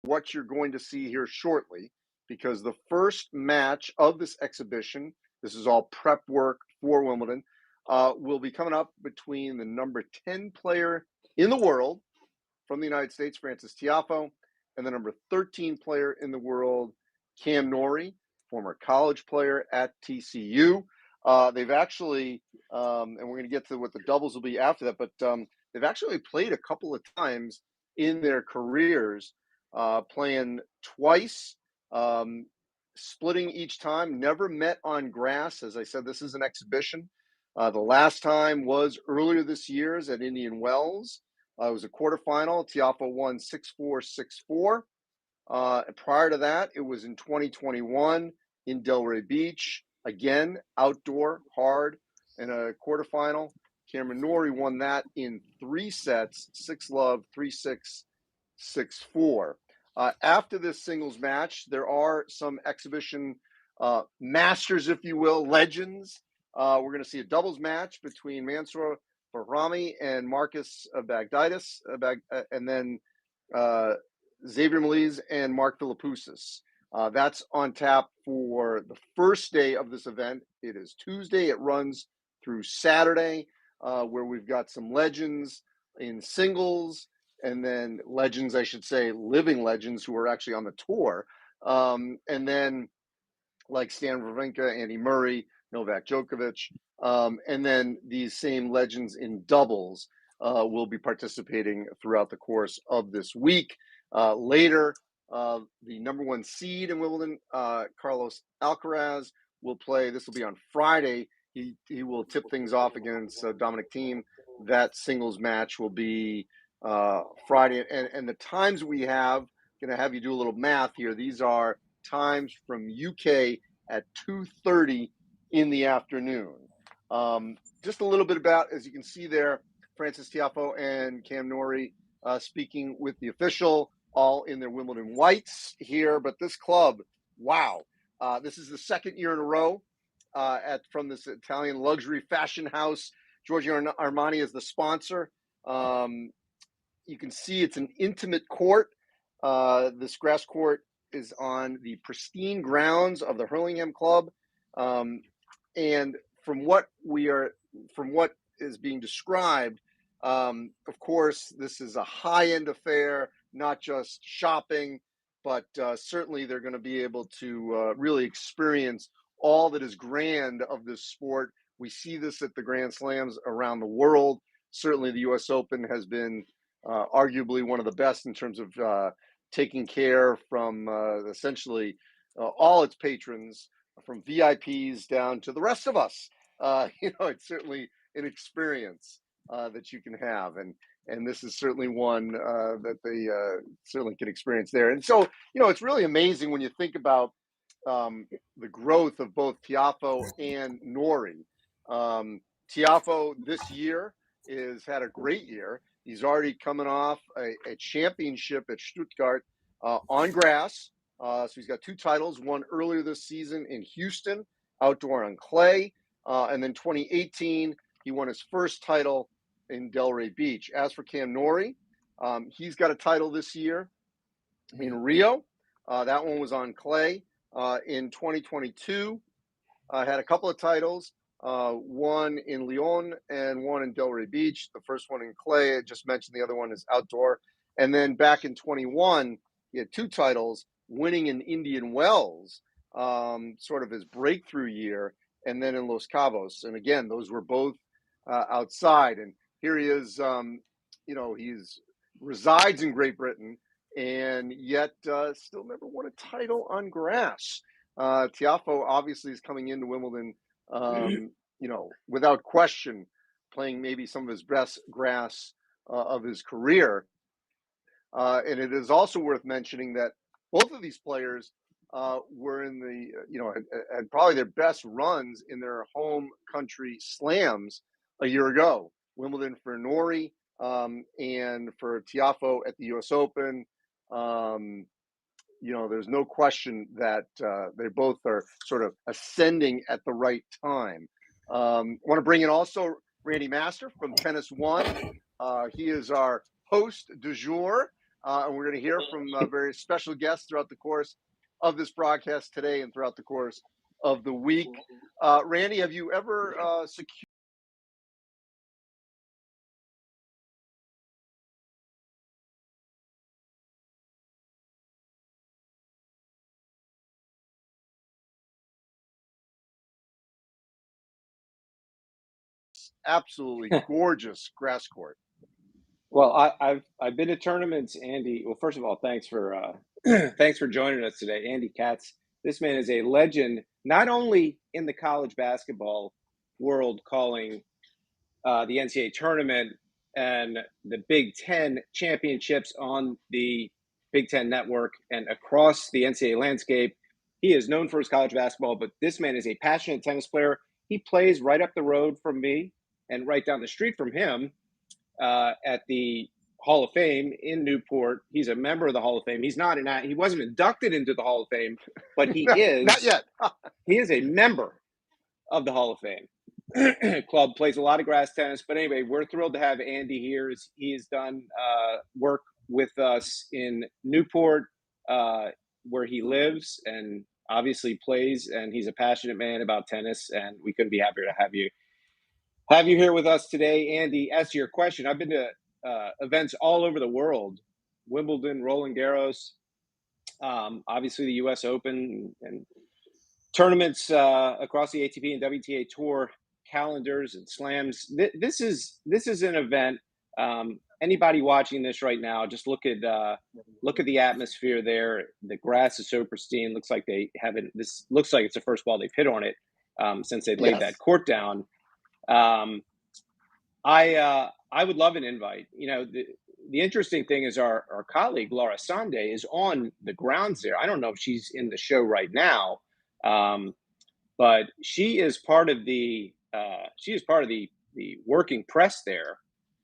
what you're going to see here shortly, because the first match of this exhibition, this is all prep work for Wimbledon, will be coming up between the number 10 player in the world from the United States, Frances Tiafoe, and the number 13 player in the world, Cam Norrie, former college player at TCU. They've actually, and we're going to get to what the doubles will be after that, but they've actually played a couple of times in their careers, playing twice, splitting each time, never met on grass. As I said, this is an exhibition. The last time was earlier this year at Indian Wells. It was a quarterfinal. Tiafoe won 6-4, 6-4. Prior to that, it was in 2021 in Delray Beach. Again, outdoor, hard, in a quarterfinal. Cameron Norrie won that in 3 sets, 6-love, 3-6, 6-4. After this singles match, there are some exhibition masters, if you will, legends. We're going to see a doubles match between Mansour Bahrami and Marcus Baghdatis, and then Xavier Meliz and Mark Philippoussis. That's on tap for the first day of this event. It is Tuesday. It runs through Saturday, where we've got some legends in singles, and then legends, I should say, living legends who are actually on the tour. And then like Stan Wawrinka, Andy Murray, Novak Djokovic, and then these same legends in doubles will be participating throughout the course of this week. Later, the number 1 seed in Wimbledon, Carlos Alcaraz, will play. This will be on Friday. He will tip things off against Dominic Thiem. That singles match will be Friday. And the times we have, going to have you do a little math here. These are times from UK at 2:30 in the afternoon. Just a little bit about, as you can see there, Frances Tiafoe and Cam Norrie speaking with the official, all in their Wimbledon whites here. But this club, wow, this is the second year in a row from this Italian luxury fashion house. Giorgio Armani is the sponsor. You can see it's an intimate court. This grass court is on the pristine grounds of the Hurlingham Club, and from what is being described, of course, this is a high-end affair, not just shopping, but certainly they're going to be able to really experience all that is grand of this sport. We see this at the Grand Slams around the world. Certainly, the U.S. Open has been arguably one of the best in terms of taking care from essentially all its patrons, from VIPs down to the rest of us. It's certainly an experience that you can have, and this is certainly one that they certainly can experience there. And so, it's really amazing when you think about the growth of both Tiafoe and Norrie. Tiafoe this year has had a great year. He's already coming off a championship at Stuttgart on grass. So he's got 2 titles, one earlier this season in Houston, outdoor on clay. And then 2018, he won his first title in Delray Beach. As for Cam Norrie, he's got a title this year in Rio. That one was on clay. In 2022, had a couple of titles. One in Lyon and one in Delray Beach. The first one in clay, I just mentioned. The other one is outdoor. And then back in 21, he had 2 titles, winning in Indian Wells, sort of his breakthrough year, and then in Los Cabos. And again, those were both outside. And here he is, he's resides in Great Britain, and yet still never won a title on grass. Tiafoe obviously is coming into Wimbledon, without question, playing maybe some of his best grass of his career. And it is also worth mentioning that both of these players were in the, had probably their best runs in their home country slams a year ago. Wimbledon for Norrie and for Tiafoe at the U.S. Open. There's no question that they both are sort of ascending at the right time. Want to bring in also Randy Master from TennisONE. He is our host du jour. and we're going to hear from various special guests throughout the course of this broadcast today and throughout the course of the week. Randy, have you ever secured? Absolutely gorgeous grass court. Well, I've been to tournaments, Andy. Well, first of all, thanks for thanks for joining us today, Andy Katz. This man is a legend, not only in the college basketball world, calling the NCAA tournament and the Big Ten championships on the Big Ten network and across the NCAA landscape. He is known for his college basketball, but this man is a passionate tennis player. He plays right up the road from me and right down the street from him at the Hall of Fame in Newport. He's a member of the Hall of Fame. He wasn't inducted into the Hall of Fame, but he is. Not yet. He is a member of the Hall of Fame. Club plays a lot of grass tennis, but anyway, we're thrilled to have Andy here. He has done work with us in Newport, where he lives, and obviously plays. And he's a passionate man about tennis, and we couldn't be happier to have you here with us today, Andy. As to your question, I've been to events all over the world: Wimbledon, Roland Garros, obviously the U.S. Open, and tournaments across the ATP and WTA Tour calendars and slams. This is an event. Anybody watching this right now, just look at the atmosphere there. The grass is so pristine. Looks like they haven't. This looks like it's the first ball they've hit on it since they laid that court down. I would love an invite. You know, the interesting thing is our colleague Laura Sande is on the grounds there. I don't know if she's in the show right now, but she is part of the working press there.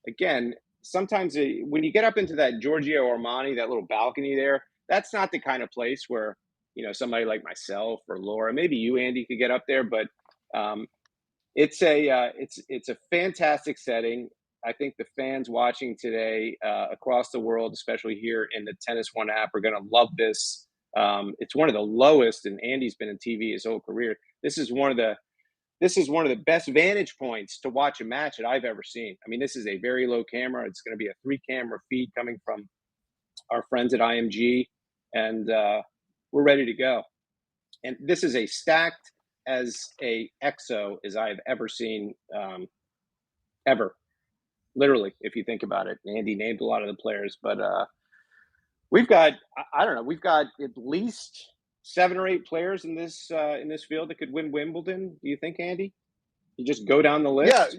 Again, sometimes when you get up into that Giorgio Armani, that little balcony there, that's not the kind of place where, you know, somebody like myself or Laura, maybe you, Andy, could get up there, but it's a fantastic setting. I think the fans watching today across the world, especially here in the TennisONE app, are going to love this. It's one of the lowest, and Andy's been in TV his whole career. This is one of the best vantage points to watch a match that I've ever seen. I mean, this is a very low camera. It's going to be a 3-camera feed coming from our friends at IMG, and we're ready to go. And this is a stacked as a EXO as I've ever seen, ever. Literally, if you think about it. Andy named a lot of the players, but we've got, I don't know, we've got at least 7 or 8 players in this field that could win Wimbledon. Do you think, Andy? You just go down the list?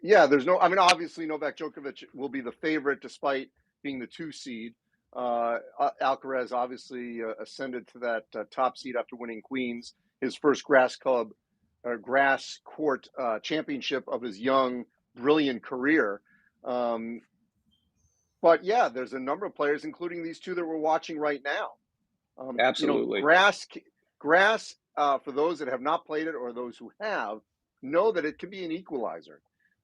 Yeah. There's no. I mean, obviously, Novak Djokovic will be the favorite, despite being the 2 seed. Alcaraz obviously ascended to that top seed after winning Queens, his first grass court championship of his young, brilliant career. But yeah, there's a number of players, including these 2 that we're watching right now. Absolutely. You know, grass. For those that have not played it or those who have, know that it can be an equalizer.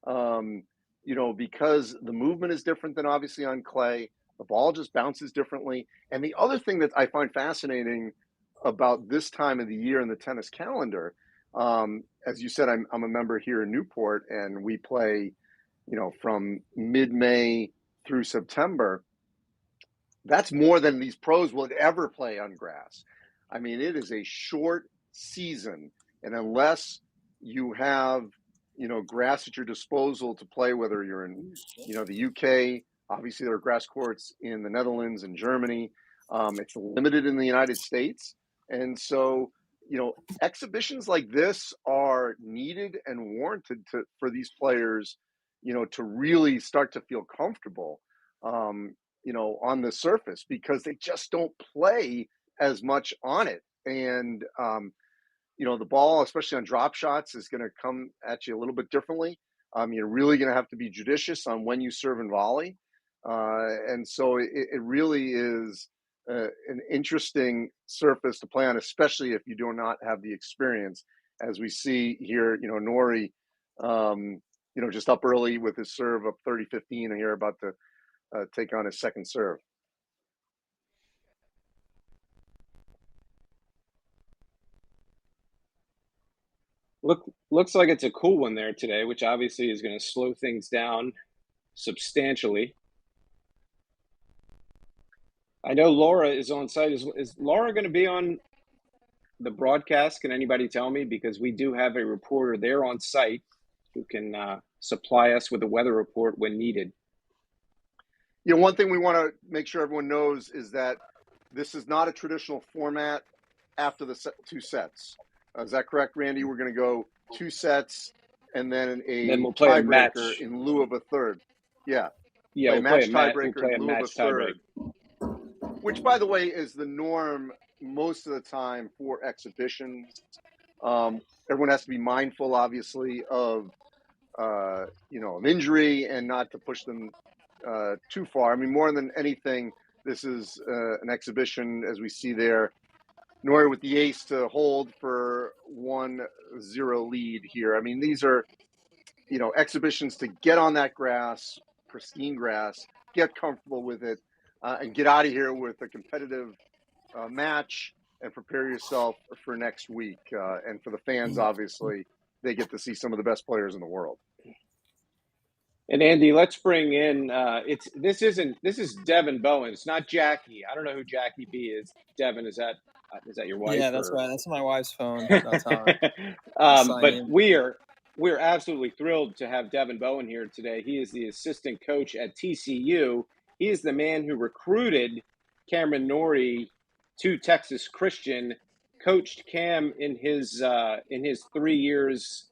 You know, because the movement is different than obviously on clay. The ball just bounces differently. And the other thing that I find fascinating about this time of the year in the tennis calendar, as you said, I'm a member here in Newport, and we play, you know, from mid-May through September. That's more than these pros would ever play on grass. I mean, it is a short season, and unless you have, you know, grass at your disposal to play, whether you're in, you know, the UK, obviously there are grass courts in the Netherlands and Germany. It's limited in the United States. And so, you know, exhibitions like this are needed and warranted for these players, you know, to really start to feel comfortable, you know, on the surface, because they just don't play as much on it. And, you know, the ball, especially on drop shots, is going to come at you a little bit differently. You're really going to have to be judicious on when you serve and volley. And so it really is an interesting surface to play on, especially if you do not have the experience, as we see here, you know, Norrie, you know, just up early with his serve up 30-15 here, about to take on his second serve. Looks like it's a cool one there today, which obviously is going to slow things down substantially. I know Laura is on site. Is Laura going to be on the broadcast? Can anybody tell me? Because we do have a reporter there on site who can supply us with a weather report when needed. One thing we want to make sure everyone knows is that this is not a traditional format after the two sets. Is that correct, Randy? We're going to go 2 sets and then Then a we'll play a match tiebreaker in lieu of a third. Yeah. Yeah, Play a match we'll tiebreaker play in a lieu of a match tiebreak. third, which, by the way, is the norm most of the time for exhibitions. Everyone has to be mindful, obviously, of of injury and not to push them too far. I mean, more than anything, this is an exhibition, as we see there. Norrie with the ace to hold for 1-0 lead here. I mean, these are, exhibitions to get on that grass, pristine grass, get comfortable with it, and get out of here with a competitive match and prepare yourself for next week. And for the fans, obviously, they get to see some of the best players in the world. And Andy, let's bring in this is Devin Bowen. It's not Jackie. I don't know who Jackie B is. Devin, is that your wife? Yeah, that's right. That's my wife's phone. That's how But we're absolutely thrilled to have Devin Bowen here today. He is the assistant coach at TCU. He is the man who recruited Cameron Norrie to Texas Christian, coached Cam in his 3 years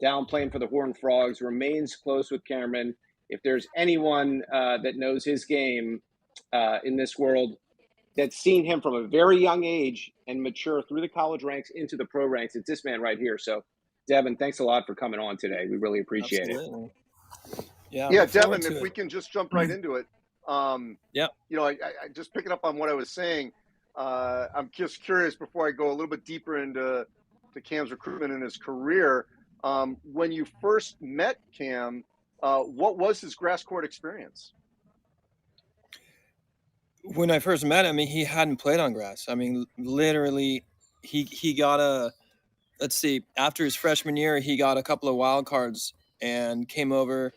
down playing for the Horned Frogs, remains close with Cameron. If there's anyone that knows his game in this world, that's seen him from a very young age and mature through the college ranks into the pro ranks, it's this man right here. So, Devin, thanks a lot for coming on today. We really appreciate it. Yeah, Devin, if we can just jump right into it. Yeah. I just picking up on what I was saying. I'm just curious before I go a little bit deeper into Cam's recruitment in his career. When you first met Cam, what was his grass court experience? When I first met him, he hadn't played on grass. I mean, literally, he got after his freshman year, he got a couple of wild cards and came over,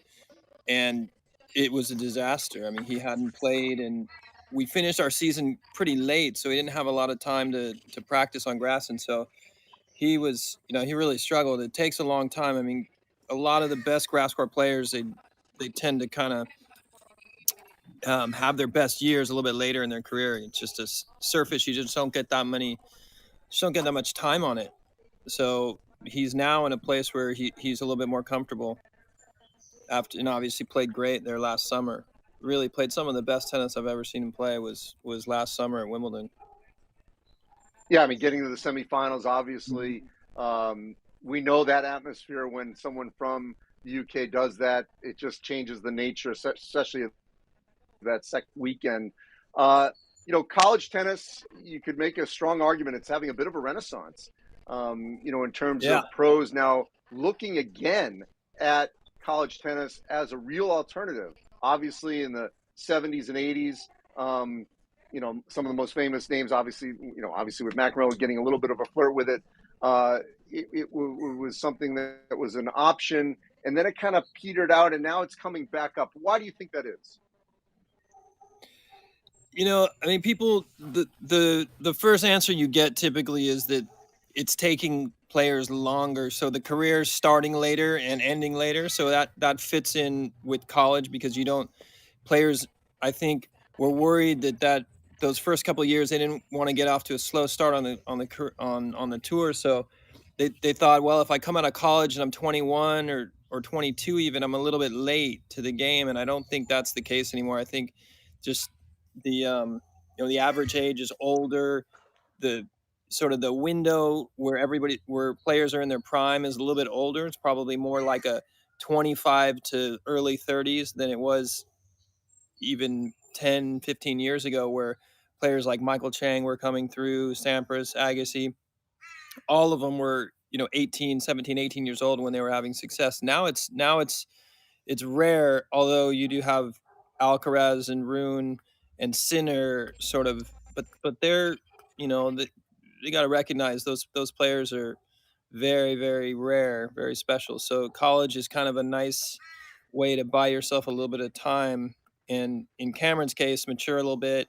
and it was a disaster. I mean, he hadn't played, and we finished our season pretty late, so he didn't have a lot of time to practice on grass, and so he was, he really struggled. It takes a long time. I mean, a lot of the best grass court players, they tend to kind of have their best years a little bit later in their career. It's just a surface. You just don't get that much time on it. So he's now in a place where he's a little bit more comfortable after, and obviously played great there last summer. Really played some of the best tennis I've ever seen him play was last summer at Wimbledon. Yeah, I mean, getting to the semifinals, obviously, we know that atmosphere when someone from the UK does that. It just changes the nature, especially that second weekend. College tennis, you could make a strong argument it's having a bit of a renaissance, in terms of pros now looking again at college tennis as a real alternative. Obviously, in the 70s and 80s, some of the most famous names, obviously with McEnroe getting a little bit of a flirt with it. It was something that was an option, and then it kind of petered out, and now it's coming back up. Why do you think that is? I mean, people, the first answer you get typically is that it's taking players longer. So the career's starting later and ending later. So that fits in with college because players, I think, were worried that those first couple of years, they didn't want to get off to a slow start on the tour. So they thought, well, if I come out of college and I'm 21 or 22 even, I'm a little bit late to the game. And I don't think that's the case anymore. I think just the average age is older. The sort of the window where players are in their prime is a little bit older. It's probably more like a 25 to early 30s than it was even 10, 15 years ago, where players like Michael Chang were coming through, Sampras, Agassi, all of them were 18, 17, 18 years old when they were having success. Now it's rare, although you do have Alcaraz and Rune and Sinner sort of, but they're, they got to recognize those players are very, very rare, very special. So college is kind of a nice way to buy yourself a little bit of time, and in Cameron's case, mature a little bit,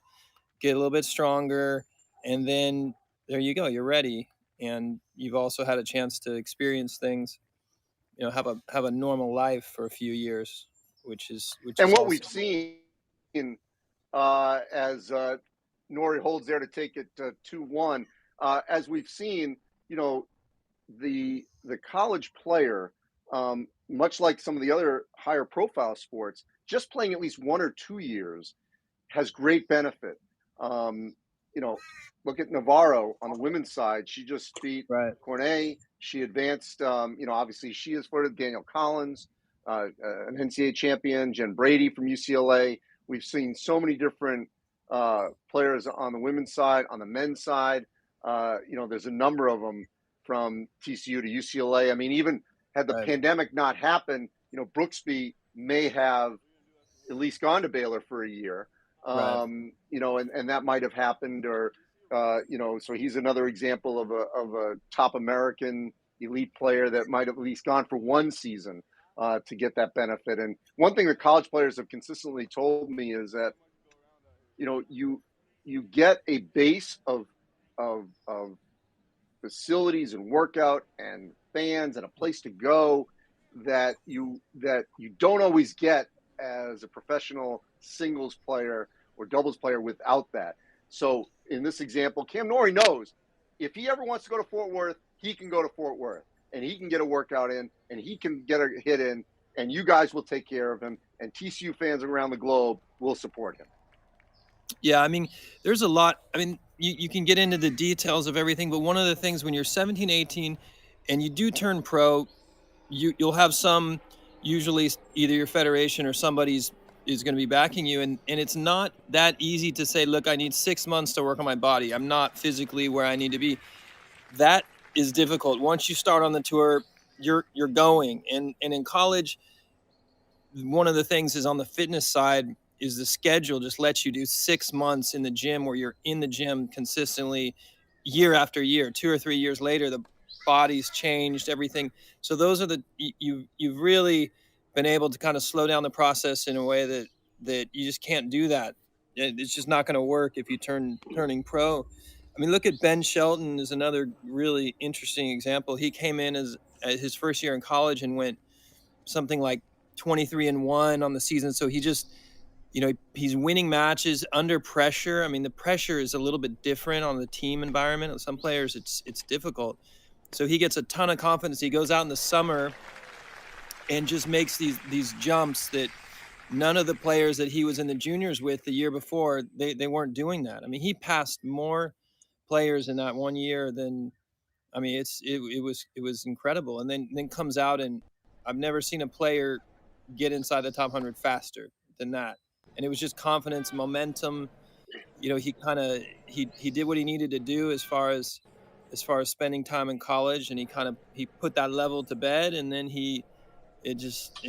get a little bit stronger, and then there you go, you're ready, and you've also had a chance to experience things, have a normal life for a few years, which And is what also we've seen as Norrie holds there to take it 2-1, as we've seen, you know, the college player, much like some of the other higher profile sports, just playing at least 1 or 2 years has great benefit. Um, you know, look at Navarro on the women's side. She just beat right. Cornet. She advanced. Obviously, she is flirted with Daniel Collins, an NCAA champion, Jen Brady from UCLA. We've seen so many different players on the women's side, on the men's side. There's a number of them from TCU to UCLA. I mean, even had the Right. pandemic not happened, Brooksby may have at least gone to Baylor for a year. Right. And that might have happened, or so he's another example of a top American elite player that might have at least gone for one season to get that benefit. And one thing that college players have consistently told me is that you get a base of facilities and workout and fans and a place to go that you don't always get as a professional singles player or doubles player without that. So in this example, Cam Norrie knows if he ever wants to go to Fort Worth, he can go to Fort Worth and he can get a workout in and he can get a hit in, and you guys will take care of him, and TCU fans around the globe will support him. Yeah, I mean, there's a lot. I mean, you can get into the details of everything, but one of the things when you're 17, 18 and you do turn pro, you'll have some, usually either your federation or somebody's is going to be backing you, and it's not that easy to say, look, I need 6 months to work on my body. I'm not physically where I need to be. That is difficult. Once you start on the tour, you're going. And in college, one of the things is on the fitness side is the schedule just lets you do 6 months in the gym where you're in the gym consistently year after year. 2 or 3 years later, the body's changed, everything. So those are you've really been able to kind of slow down the process in a way that you just can't do that. It's just not going to work if you turning pro. I mean, look at Ben Shelton is another really interesting example. He came in as his first year in college and went something like 23-1 on the season. So he just, he's winning matches under pressure. I mean, the pressure is a little bit different on the team environment. Some players, it's difficult. So he gets a ton of confidence. He goes out in the summer and just makes these jumps that none of the players that he was in the juniors with the year before, they weren't doing that. I mean, he passed more players in that 1 year than, I mean, it was incredible. And then comes out, and I've never seen a player get inside the top 100 faster than that. And it was just confidence, momentum. He did what he needed to do as far as spending time in college, and he put that level to bed, and then it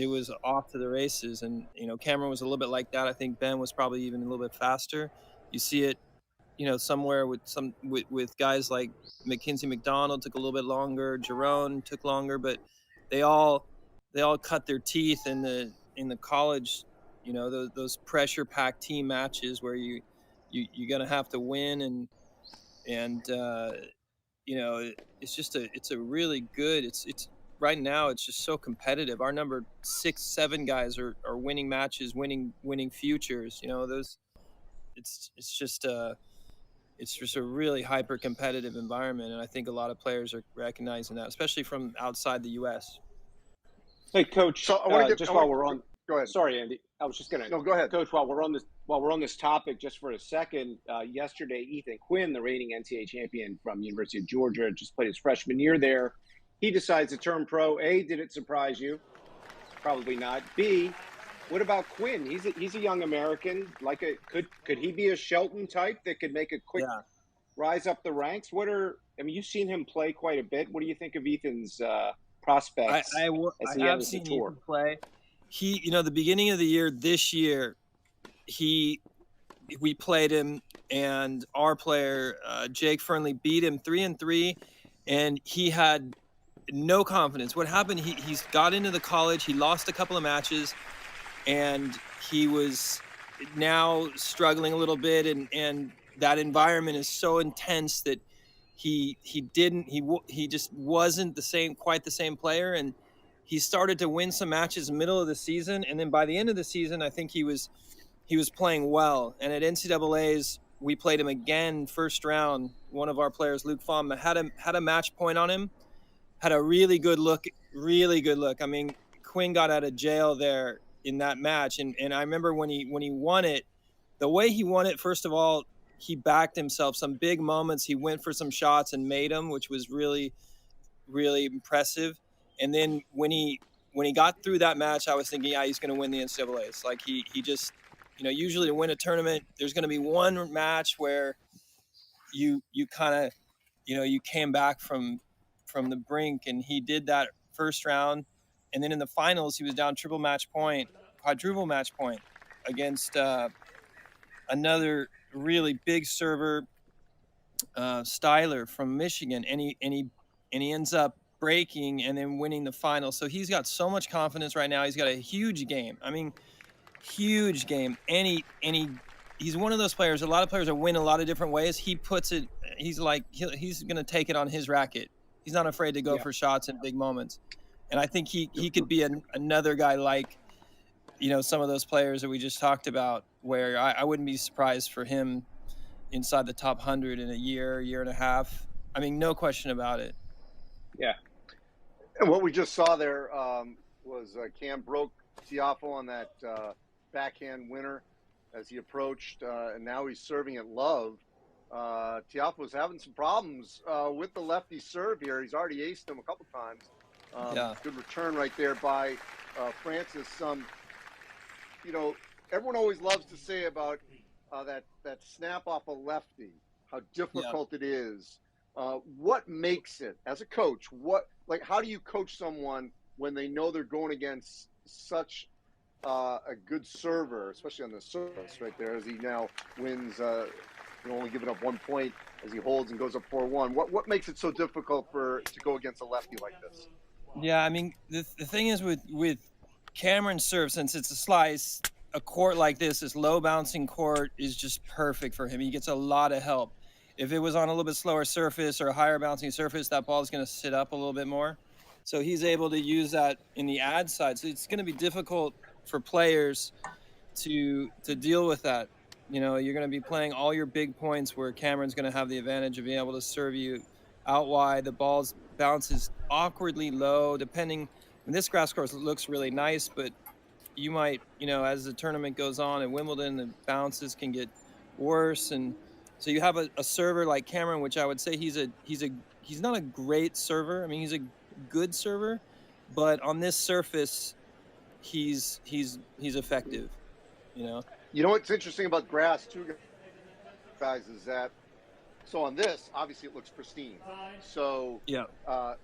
was off to the races. And Cameron was a little bit like that. I think Ben was probably even a little bit faster. You see it somewhere with guys like McKinsey McDonald took a little bit longer, Jerome took longer, but they all cut their teeth in the college, those pressure packed team matches where you're gonna have to win, and it's a really good, it's right now it's just so competitive. Our number 6, 7 guys are winning matches, winning futures, those it's just a really hyper competitive environment, and I think a lot of players are recognizing that, especially from outside the U.S. Hey, Coach. So I want to while we're on, go ahead. sorry, Andy. I was just gonna. No, go ahead. Coach, while we're on this topic, just for a second, yesterday Ethan Quinn, the reigning NCAA champion from University of Georgia, just played his freshman year there. He decides to turn pro. A, did it surprise you? Probably not. B, what about Quinn? He's a young American. Could he be a Shelton type that could make a quick rise up the ranks? You've seen him play quite a bit. What do you think of Ethan's prospects I have seen Ethan play. He, the beginning of the year this year, we played him, and our player Jake Fernley beat him 3-3, and he had no confidence. What happened? He's got into the college. He lost a couple of matches, and he was now struggling a little bit. And that environment is so intense that he just wasn't quite the same player. And he started to win some matches in the middle of the season, and then by the end of the season, I think he was playing well. And at NCAA's, we played him again first round. One of our players, Luke Pham, had a match point on him. Had a really good look. I mean, Quinn got out of jail there in that match, and I remember when he won it, the way he won it. First of all, he backed himself. Some big moments, he went for some shots and made them, which was really, really impressive. And then when he got through that match, I was thinking, yeah, he's going to win the NCAA's. Like he just, usually to win a tournament, there's going to be one match where you kind of, you came back from the brink, and he did that first round. And then in the finals, he was down quadruple match point against another really big server, Styler from Michigan, and he ends up breaking and then winning the final. So he's got so much confidence right now. He's got a huge game. I mean, huge game. And he's one of those players. A lot of players that win a lot of different ways. He puts it. He's like he's going to take it on his racket. He's not afraid to go for shots in big moments. And I think he could be another guy like, some of those players that we just talked about, where I wouldn't be surprised for him inside the top 100 in a year and a half. I mean, no question about it. Yeah. And what we just saw there was Cam broke Tiafoe on that backhand winner as he approached, and now he's serving at love. Tiafoe's having some problems with the lefty serve here. He's already aced him a couple times. Good return right there by Francis. Everyone always loves to say about that snap off a lefty, how difficult it is. What makes it, as a coach, how do you coach someone when they know they're going against such a good server, especially on the service right there, as he now wins, only giving up 1 point as he holds and goes up 4-1. What makes it so difficult to go against a lefty like this? Yeah, I mean, the thing is with Cameron's serve, since it's a slice, a court like this low bouncing court is just perfect for him. He gets a lot of help. If it was on a little bit slower surface or a higher bouncing surface, that ball is going to sit up a little bit more. So he's able to use that in the ad side. So it's going to be difficult for players to deal with that. You're going to be playing all your big points where Cameron's going to have the advantage of being able to serve you out wide. The ball bounces awkwardly low, depending. And this grass course looks really nice, but you might, as the tournament goes on at Wimbledon, the bounces can get worse. And so you have a server like Cameron, which I would say he's not a great server. I mean, he's a good server, but on this surface, he's effective. What's interesting about grass too, guys, is that on this, obviously it looks pristine. So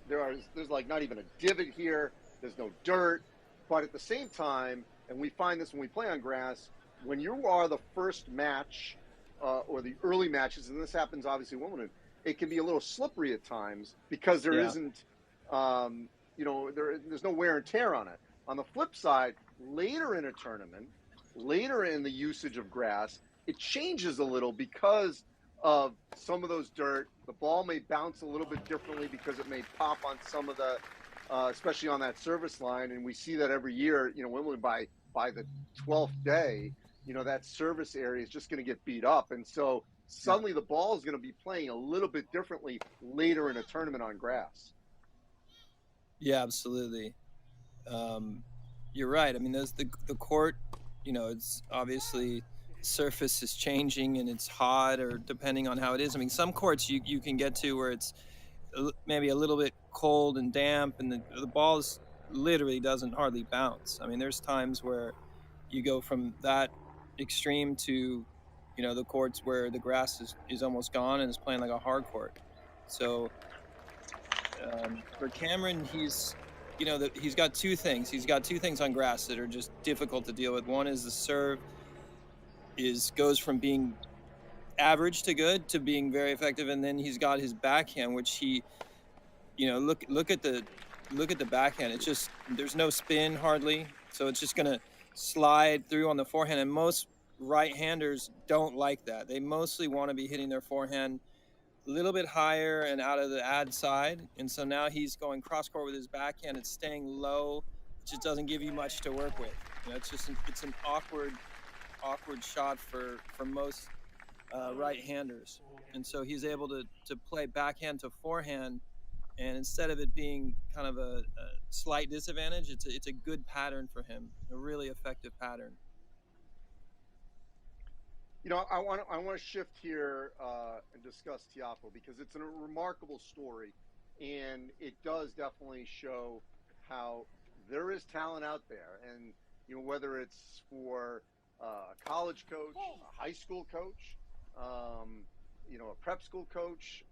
there's like not even a divot here. There's no dirt. But at the same time, and we find this when we play on grass, when you are the first match or the early matches, and this happens obviously in Wimbledon, it can be a little slippery at times because there isn't, there's no wear and tear on it. On the flip side, later in a tournament, later in the usage of grass, it changes a little because of some of those dirt. The ball may bounce a little bit differently because it may pop on some of the especially on that service line, and we see that every year. Wimbledon by the 12th day, that service area is just going to get beat up, and so suddenly the ball is going to be playing a little bit differently later in a tournament on grass. Yeah, absolutely. You're right. I mean, there's the court. It's obviously surface is changing and it's hot, or depending on how it is. I mean, some courts you can get to where it's maybe a little bit cold and damp, and the ball literally doesn't hardly bounce. I mean, there's times where you go from that extreme to, the courts where the grass is almost gone and it's playing like a hard court. So for Cameron, he's got two things. He's got two things on grass that are just difficult to deal with. One is the serve goes from being average to good to being very effective, and then he's got his backhand, which look at the backhand. It's just there's no spin hardly, so it's just gonna slide through on the forehand. And most right-handers don't like that. They mostly want to be hitting their forehand a little bit higher and out of the ad side. And so now he's going cross court with his backhand. It's staying low. It just doesn't give you much to work with. It's an awkward shot for most right-handers. And so he's able to play backhand to forehand, and instead of it being kind of a slight disadvantage, it's a good pattern for him, a really effective pattern. I want to shift here and discuss Tiafoe because it's a remarkable story, and it does definitely show how there is talent out there, and whether it's for a college coach, a high school coach, a prep school coach,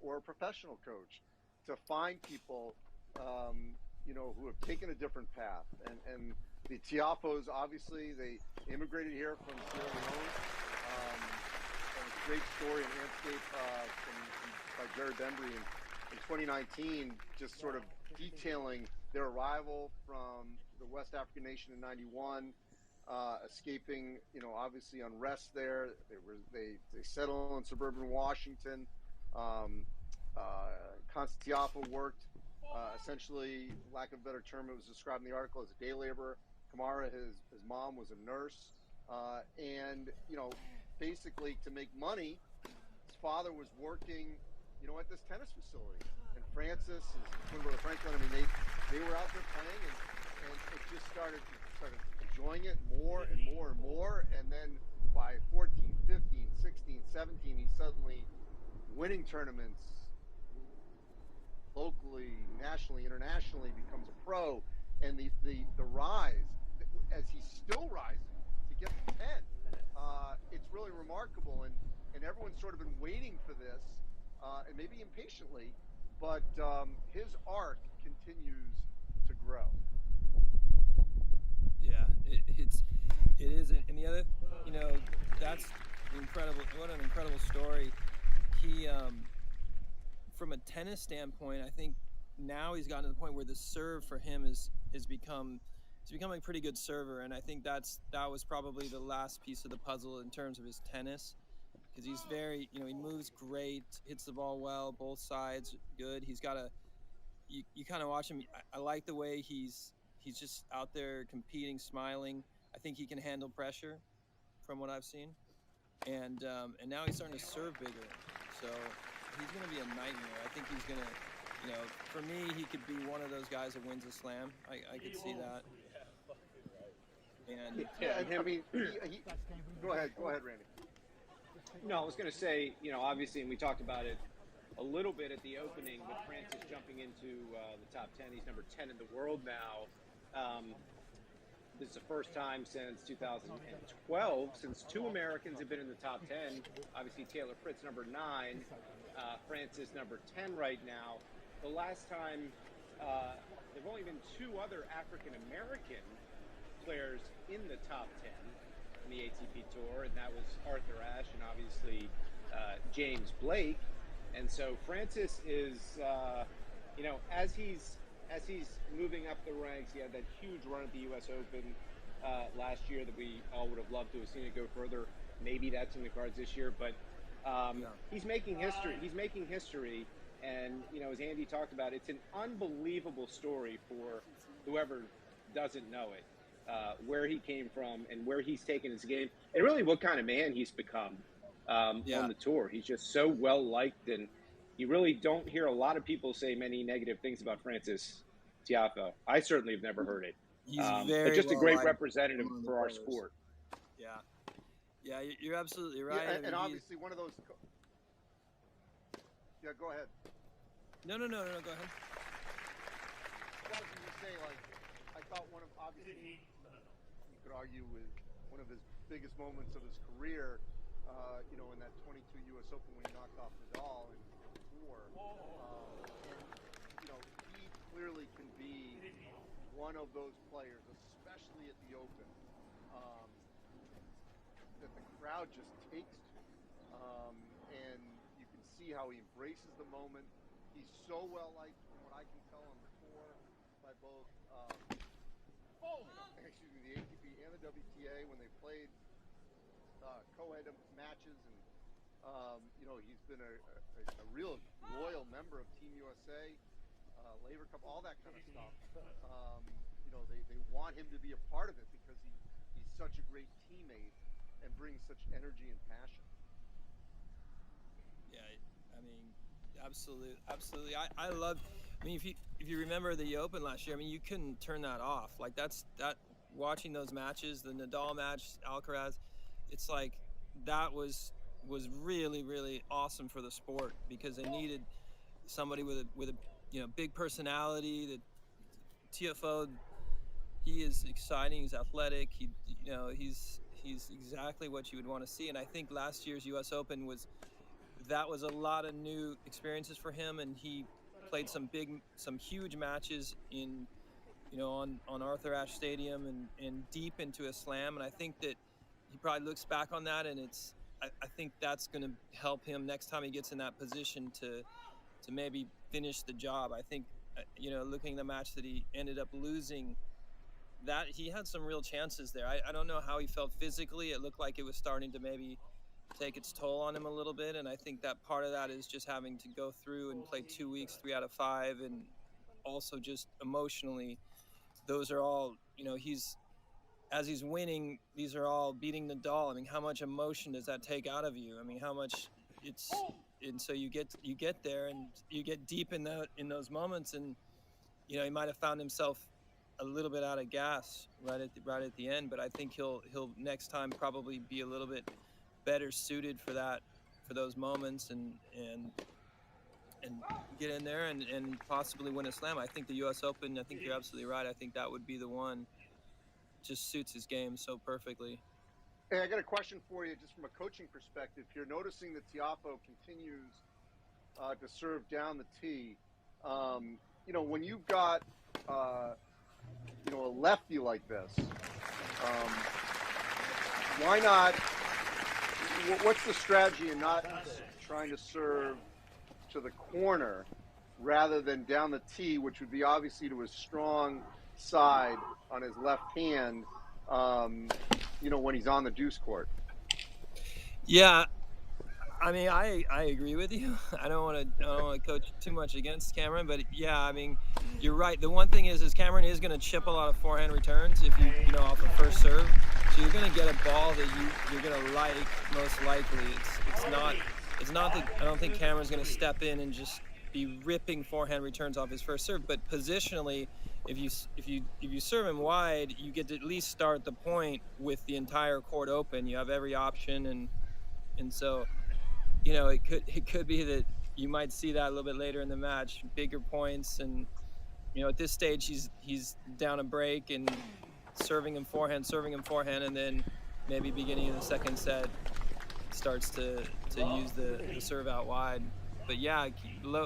or a professional coach, to find people who have taken a different path, and the Tiafoes, obviously they immigrated here from Sierra Leone. And it's a great story and landscape by Jared Bembry in 2019, just sort of detailing their arrival from the West African nation in '91, escaping, obviously unrest there. They settled in suburban Washington. Constance Tiafoe worked essentially, lack of a better term, it was described in the article, as a day laborer. Kamara, his mom, was a nurse. And basically to make money, his father was working, at this tennis facility. And Francis, his twin brother Franklin, they were out there playing, and it just started enjoying it more and more and more. And then by 14, 15, 16, 17, he's suddenly winning tournaments locally, nationally, internationally, becomes a pro. And the rise, as he's still rising to get to 10, it's really remarkable, and everyone's sort of been waiting for this, and maybe impatiently, but his arc continues to grow. Yeah, it is, and the other, that's incredible. What an incredible story. He, from a tennis standpoint, I think now he's gotten to the point where the serve for him is becoming a pretty good server, and I think that was probably the last piece of the puzzle in terms of his tennis, because he's very, he moves great, hits the ball well, both sides good. He's got you kind of watch him. I like the way he's just out there competing, smiling. I think he can handle pressure, from what I've seen, and now he's starting to serve bigger, so he's going to be a nightmare. I think he's going to. For me, he could be one of those guys that wins a slam. I could see that. And I mean, go ahead, Randy. No, I was going to say, obviously, and we talked about it a little bit at the opening, with Francis jumping into the top 10. He's number 10 in the world now. This is the first time since 2012, since two Americans have been in the top 10. Obviously, Taylor Fritz, number 9, Francis, number 10 right now. The last time, there have only been 2 other African-American players in the top 10 in the ATP Tour, and that was Arthur Ashe and obviously James Blake. And so Francis is, as he's moving up the ranks, he had that huge run at the U.S. Open last year that we all would have loved to have seen it go further. Maybe that's in the cards this year, but he's making history. He's making history, and as Andy talked about, it's an unbelievable story for whoever doesn't know it, where he came from and where he's taken his game, and really what kind of man he's become on the tour. He's just so well liked, and you really don't hear a lot of people say many negative things about Francis Tiafoe. I certainly have never heard it. He's very but just a great well-liked representative among the for our players. sport. Yeah, you're absolutely right. Yeah, I mean, and obviously one of those. Yeah, go ahead. No, go ahead. I was going to say, I thought obviously, you could argue with one of his biggest moments of his career, in that 22 U.S. Open when he knocked off Nadal in 4. And, he clearly can be one of those players, especially at the Open, that the crowd just takes to. And you can see how he embraces the moment. He's so well liked from both, excuse me, the ATP and the WTA when they played co-ed matches, and he's been a real loyal member of Team USA, Laver Cup, all that kind of stuff. They want him to be a part of it because he's such a great teammate and brings such energy and passion. Yeah, I mean, absolutely. I love. I mean, if you remember the Open last year, I mean, you couldn't turn that off. Like that. Watching those matches, the Nadal match, Alcaraz, it's like that was really awesome for the sport because they needed somebody with a big personality. That Tiafoe, he is exciting. He's athletic. He's exactly what you would want to see. And I think last year's U.S. Open was a lot of new experiences for him, and he played some huge matches on Arthur Ashe Stadium and deep into a slam. And I think that he probably looks back on that, and I think that's going to help him next time he gets in that position to maybe finish the job. I think looking at the match that he ended up losing, that he had some real chances there. I don't know how he felt physically. It looked like it was starting to maybe take its toll on him a little bit, and I think that part of that is just having to go through and play 2 weeks, 3 out of 5, and also just emotionally, those are all as he's winning, these are all beating Nadal. I mean, how much emotion does that take out of you? I mean, how much and so you get there and you get deep in those moments, and he might have found himself a little bit out of gas right at the end, but I think he'll next time probably be a little bit better suited for those moments and get in there and possibly win a slam. I think the US Open, I think you're absolutely right. I think that would be the one. Just suits his game so perfectly. Hey, I got a question for you just from a coaching perspective. You're noticing that Tiafoe continues to serve down the tee. When you've got a lefty like this, why not? What's the strategy in not trying to serve to the corner rather than down the tee, which would be obviously to his strong side on his left hand, when he's on the deuce court? Yeah, I mean, I agree with you. I don't want to coach too much against Cameron, but yeah, I mean, you're right. The one thing is Cameron is going to chip a lot of forehand returns if you off the first serve. So you're going to get a ball that you're going to like most likely. It's not that I don't think Cameron's going to step in and just be ripping forehand returns off his first serve, but positionally, if you serve him wide, you get to at least start the point with the entire court open. You have every option, and so it could be that you might see that a little bit later in the match, bigger points, and at this stage he's down a break and serving him forehand, and then maybe beginning of the second set starts to use the serve out wide. But yeah,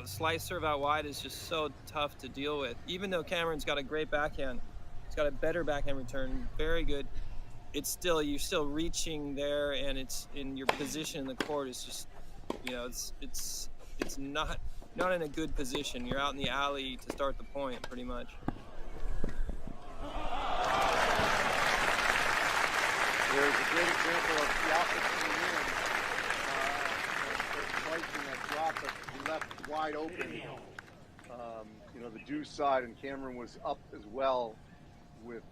slice serve out wide is just so tough to deal with. Even though Cameron's got a great backhand, he's got a better backhand return, very good. You're still reaching there, and it's in your position in the court is just, it's not in a good position. You're out in the alley to start the point, pretty much. There's a great example of Tiafoe coming in, slicing that drop, but he left wide open. The deuce side, and Cameron was up as well with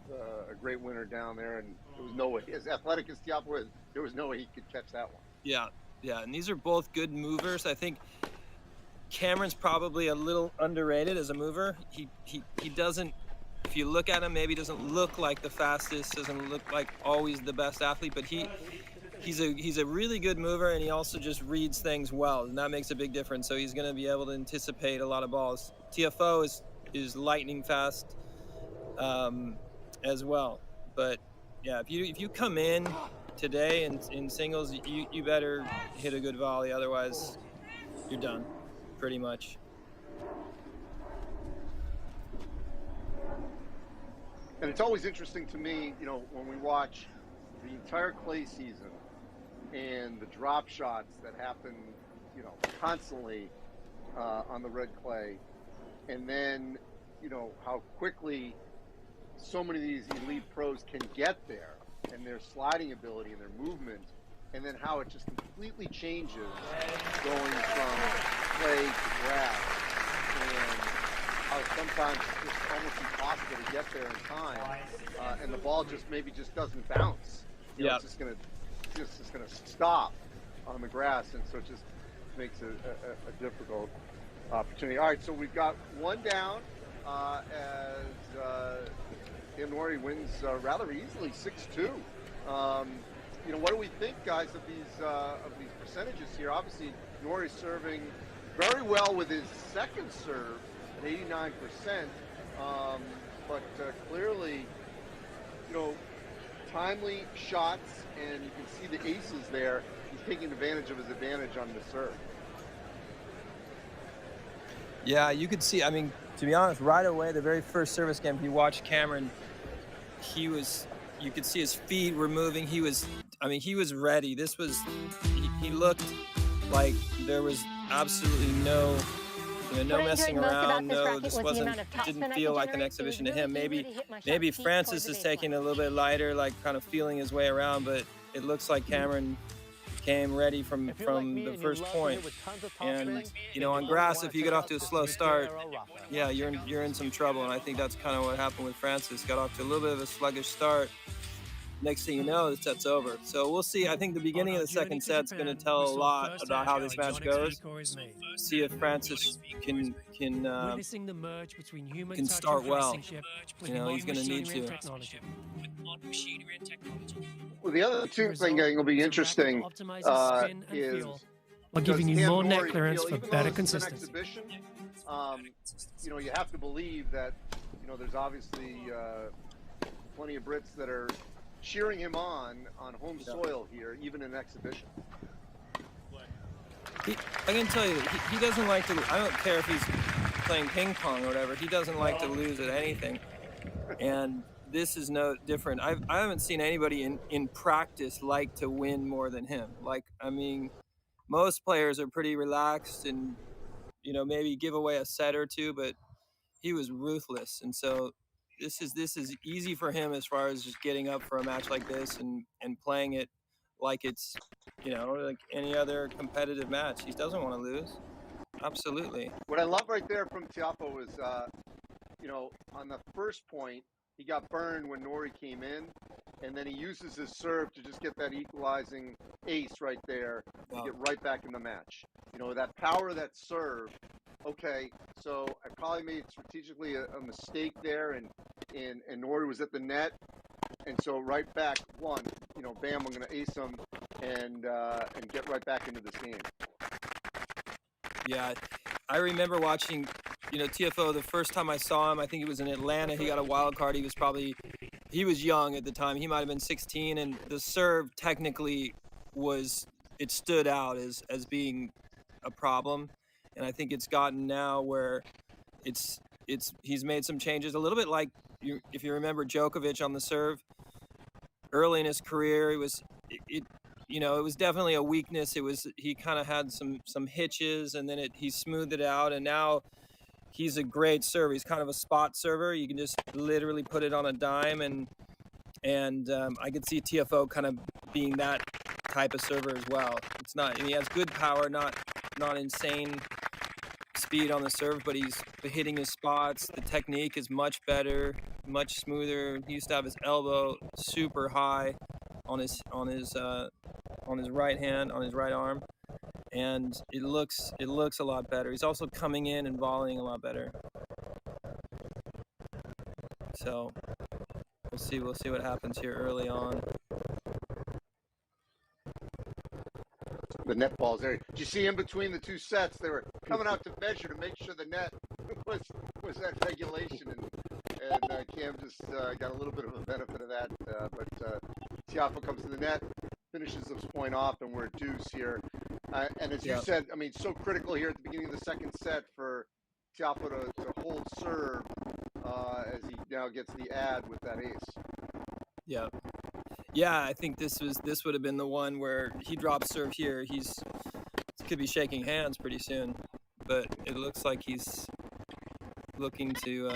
a great winner down there, and there was no way, as athletic as Tiafoe is, there was no way he could catch that one. Yeah, and these are both good movers. I think Cameron's probably a little underrated as a mover. He doesn't, if you look at him, maybe doesn't look like the fastest, doesn't look like always the best athlete, but he's a really good mover, and he also just reads things well, and that makes a big difference. So he's going to be able to anticipate a lot of balls. Tiafoe is lightning fast as well. But yeah, if you come in today in singles, you better hit a good volley, otherwise you're done, pretty much. And it's always interesting to me, when we watch the entire clay season and the drop shots that happen, constantly on the red clay, and then how quickly so many of these elite pros can get there, and their sliding ability and their movement, and then how it just completely changes going from clay to grass, and how sometimes it's just almost impossible to get there in time, and the ball just doesn't bounce. It's just gonna stop on the grass, and so it just makes it a difficult opportunity. All right, so we've got one down as Norrie wins rather easily, 6-2. What do we think, guys, of these percentages here? Obviously, Norrie's serving very well with his second serve at 89%, but clearly, timely shots, and you can see the aces there. He's taking advantage of his advantage on the serve. Yeah, you could see, to be honest, right away, the very first service game, if you watched Cameron, you could see his feet were moving. He was ready. He looked like there was absolutely no messing around. No, didn't feel like an exhibition to him. Maybe Francis is taking it a little bit lighter, like kind of feeling his way around, but it looks like Cameron came ready from the first point. And on grass, if you get off to a slow start, yeah, you're in some trouble. And I think that's kind of what happened with Francis. Got off to a little bit of a sluggish start. Next thing you know, the set's over. So we'll see. I think the beginning of the second set's going to tell a lot about how this match goes. See if Francis can start well. He's going to need to. Well, the other two thing I think will be interesting is while giving you more net clearance for better consistency. You have to believe that there's obviously plenty of Brits that are cheering him on home soil here, even in exhibition. I can tell you, he doesn't like to. I don't care if he's playing ping pong or whatever. He doesn't like to lose at anything, and this is no different. I haven't seen anybody in practice like to win more than him. Most players are pretty relaxed and maybe give away a set or two, but he was ruthless, and so this is easy for him as far as just getting up for a match like this and playing it like it's like any other competitive match. He doesn't want to lose. Absolutely. What I love right there from Tiafoe is on the first point, he got burned when Norrie came in, and then he uses his serve to just get that equalizing ace right there to get right back in the match. That power of that serve. Okay, so I probably made strategically a mistake there, and Norrie was at the net, and so right back one. Bam, I'm going to ace him and get right back into this game. Yeah, I remember watching, Tiafoe the first time I saw him. I think it was in Atlanta. He got a wild card. He was young at the time. He might have been 16, and the serve technically it stood out as being a problem. And I think it's gotten now where he's made some changes, a little bit like if you remember Djokovic on the serve. Early in his career, it was definitely a weakness. He kind of had some hitches, and then he smoothed it out, and now he's a great server. He's kind of a spot server. You can just literally put it on a dime, and I could see Tiafoe kind of being that type of server as well. He has good power, not insane speed on the serve, but he's hitting his spots. The technique is much better, much smoother. He used to have his elbow super high on his right hand, on his right arm, and it looks a lot better. He's also coming in and volleying a lot better. So we'll see what happens here early on. The net balls there. Did you see in between the two sets? They were coming out to measure to make sure the net was at regulation, and Cam just got a little bit of a benefit of that. But Tiafoe comes to the net, finishes this point off, and we're at deuce here. And as you said, so critical here at the beginning of the second set for Tiafoe to hold serve as he now gets the ad with that ace. Yeah. Yeah, I think this would have been the one where he drops serve here. He could be shaking hands pretty soon, but it looks like he's looking to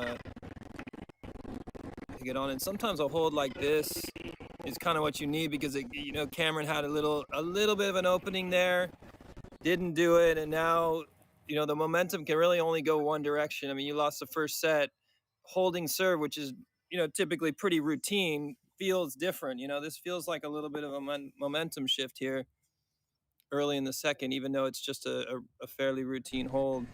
get on. And sometimes a hold like this is kind of what you need, because Cameron had a little bit of an opening there, didn't do it, and now the momentum can really only go one direction. I mean, you lost the first set. Holding serve, which is typically pretty routine, feels different. This feels like a little bit of a momentum shift here early in the second, even though it's just a fairly routine hold.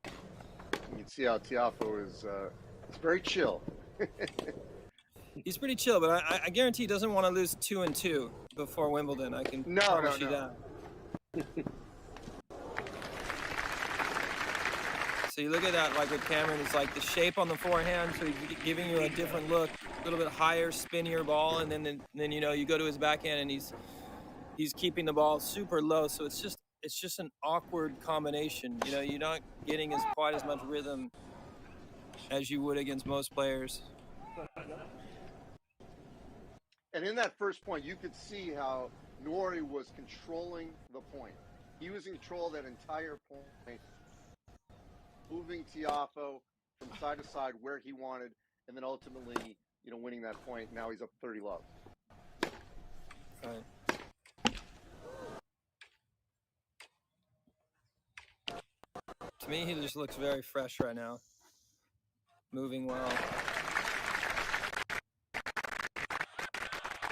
You can see how Tiafoe is it's very chill. He's pretty chill, but I guarantee he doesn't want to lose 2-2 before Wimbledon. I can promise you that. So you look at that, like with Cameron, it's like the shape on the forehand, so he's giving you a different look, a little bit higher, spinnier ball, and then you go to his backhand and he's keeping the ball super low. So it's just an awkward combination. You're not getting quite as much rhythm as you would against most players. And in that first point, you could see how Norrie was controlling the point. He was in control of that entire point, moving Tiafoe from side to side where he wanted, and then ultimately, winning that point. Now he's up 30 love. Right. To me, he just looks very fresh right now. Moving well.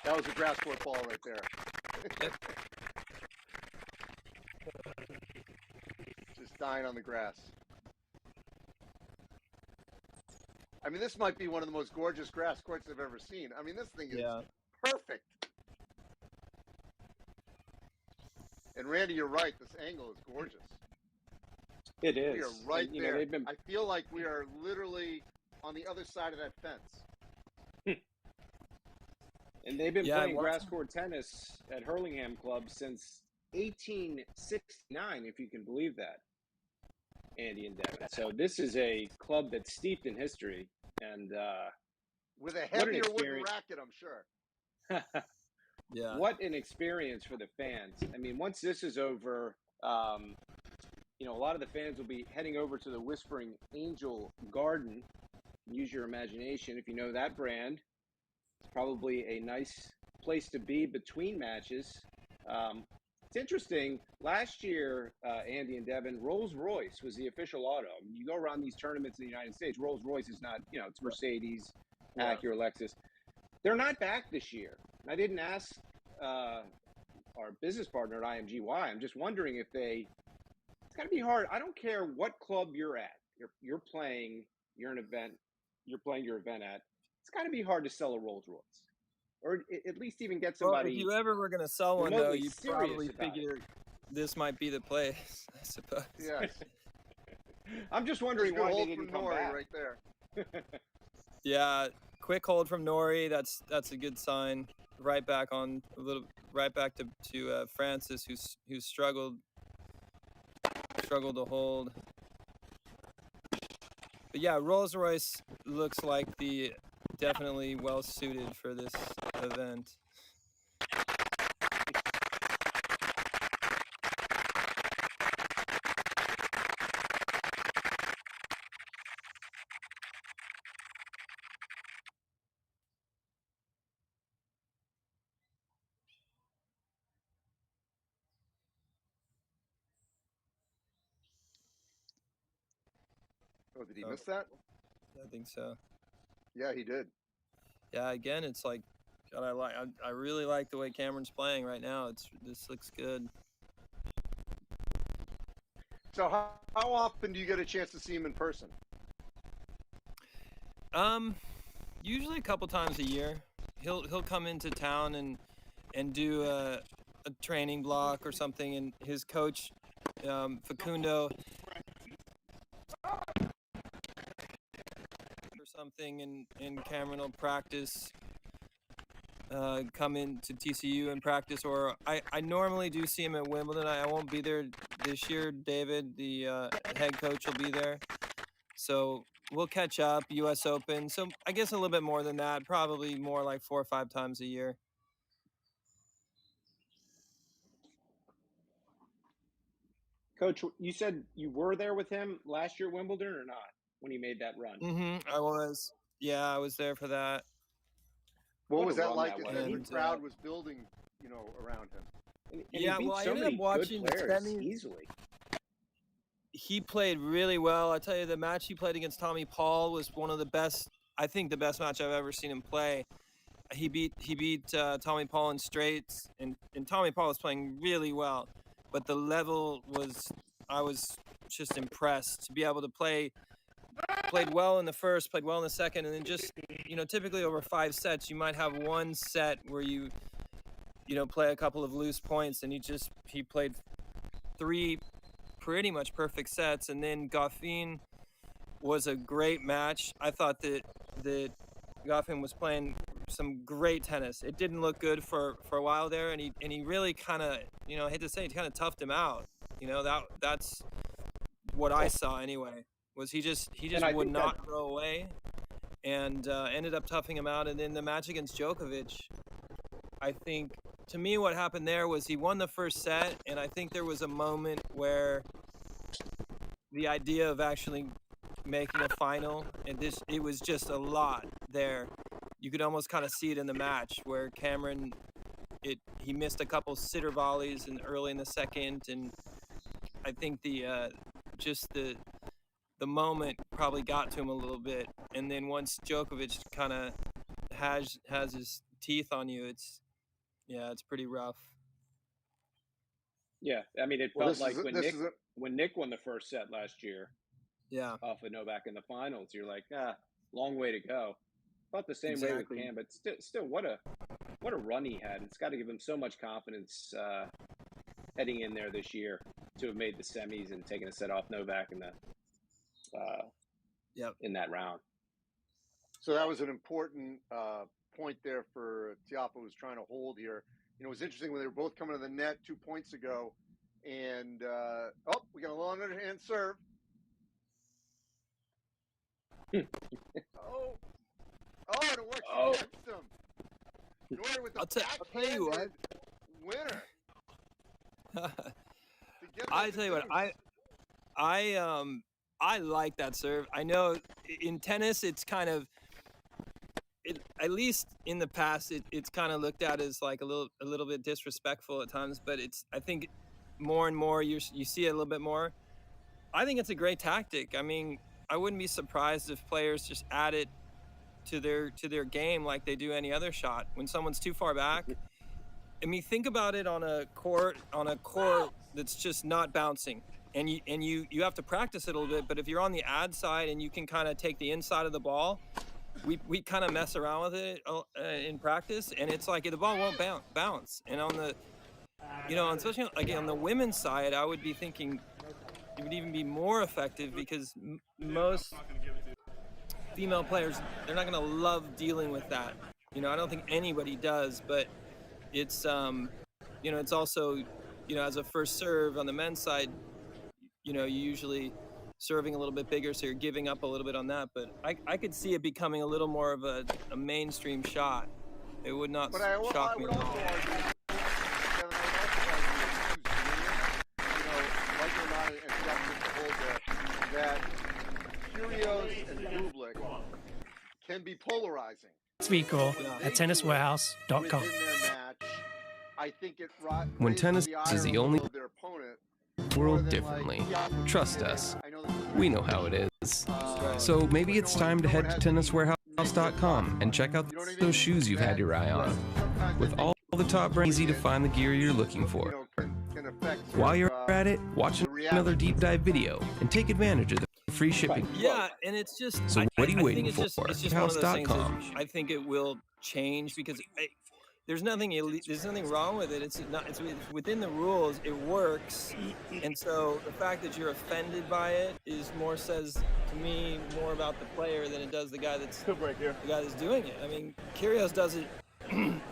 That was a grass court ball right there. Yep. Just dying on the grass. I mean, this might be one of the most gorgeous grass courts I've ever seen. I mean, this thing is perfect. And Randy, you're right. This angle is gorgeous. It is. We are right there. I feel like we are literally on the other side of that fence. And they've been playing grass court tennis at Hurlingham Club since 1869, if you can believe that, Andy and Devin. So this is a club that's steeped in history, and with a heavier wooden racket, I'm sure. Yeah. What an experience for the fans. I mean, once this is over, a lot of the fans will be heading over to the Whispering Angel Garden. Use your imagination. If you know that brand, it's probably a nice place to be between matches. It's interesting. Last year, Andy and Devin, Rolls-Royce was the official auto. You go around these tournaments in the United States, Rolls-Royce is not, it's Mercedes, Acura, Lexus. They're not back this year. I didn't ask our business partner at IMG why. I'm just wondering if it's got to be hard. I don't care what club you're at. You're playing your event at. It's got to be hard to sell a Rolls-Royce, or at least even get somebody. Well, if you ever were going to sell one, though, you probably figure this might be the place, I suppose. Yes. I'm just wondering why they didn't come back. Right there. Yeah, quick hold from Norrie. That's a good sign. Right back to Francis, who's struggled to hold. But yeah, Rolls-Royce looks like definitely well suited for this event. Oh, did he miss that? I think so. Yeah, he did. Yeah, again, it's like, God, I really like the way Cameron's playing right now. This looks good. So how often do you get a chance to see him in person? Usually a couple times a year. He'll come into town and do a training block or something, and his coach Facundo or something, and Cameron will practice, come into TCU and practice, or I normally do see him at Wimbledon. I won't be there this year. David, the head coach, will be there, so we'll catch up. U.S. Open, so I guess a little bit more than that. Probably more like 4 or 5 times a year. Coach, you said you were there with him last year at Wimbledon or not when he made that run? I was. Yeah, I was there for that. What What was a that run like that as was. the And, crowd was building, around him? And Yeah, he beat well, I so ended many up watching good the players semis. easily. He played really well. I tell you, the match he played against Tommy Paul was one of the best. I think the best match I've ever seen him play. He beat Tommy Paul in straights, and Tommy Paul was playing really well, but the level was. I was just impressed to be able to played well in the first, played well in the second, and then just typically over 5 sets you might have one set where you play a couple of loose points, and he played 3 pretty much perfect sets, and then Goffin was a great match. I thought that Goffin was playing some great tennis. It didn't look good for a while there, and he really kind of, I hate to say it, kind of toughed him out. That's what I saw anyway. Was he just would not go away, and ended up toughing him out. And then the match against Djokovic, I think, to me, what happened there was he won the first set, and I think there was a moment where the idea of actually making a final, and it was just a lot there. You could almost kind of see it in the match where Cameron, he missed a couple sitter volleys early in the second, and I think the moment probably got to him a little bit. And then once Djokovic kind of has his teeth on you, it's pretty rough. Yeah, I mean, it felt like when Nick won the first set last year, off of Novak in the finals, you're like, long way to go. Felt the same way with Cam, but still, what a run he had. It's got to give him so much confidence heading in there this year to have made the semis and taken a set off Novak in that round. So that was an important point there for Tiafoe, who's trying to hold here. It was interesting when they were both coming to the net 2 points ago, and we got a long underhand serve. And it works against him. Norrie with the backhanded winner. I tell you what, I like that serve. I know in tennis it's kind of, at least in the past, it's kind of looked at as like a little bit disrespectful at times, but I think more and more you see it a little bit more. I think it's a great tactic. I mean, I wouldn't be surprised if players just add it to their game like they do any other shot. When someone's too far back, I mean, think about it on a court that's just not bouncing, and you have to practice it a little bit. But if you're on the ad side and you can kind of take the inside of the ball, we kind of mess around with it in practice, and it's like the ball won't bounce. And on the, especially like on the women's side, I would be thinking it would even be more effective because most female players, they're not going to love dealing with that. I don't think anybody does, but it's it's also, as a first serve on the men's side, you usually serving a little bit bigger, so you're giving up a little bit on that. But I could see it becoming a little more of a mainstream shot. It would not shock me at all. That Kyrgios and Bublik can be polarizing. Vico at tenniswarehouse.com. I think when tennis is the only world differently. Trust us. We know how it is. So maybe it's time to head to tenniswarehouse.com and check out those shoes you've had your eye on. With all the top brands, easy to find the gear you're looking for. While you're at it, watch another deep dive video and take advantage of the free shipping. Yeah, and it's just. So what are you waiting for? It's just one of those things that I think it will change because there's nothing wrong with it. It's within the rules. It works, and so the fact that you're offended by it says to me more about the player than it does the guy that's doing it. I mean, Kyrgios does it.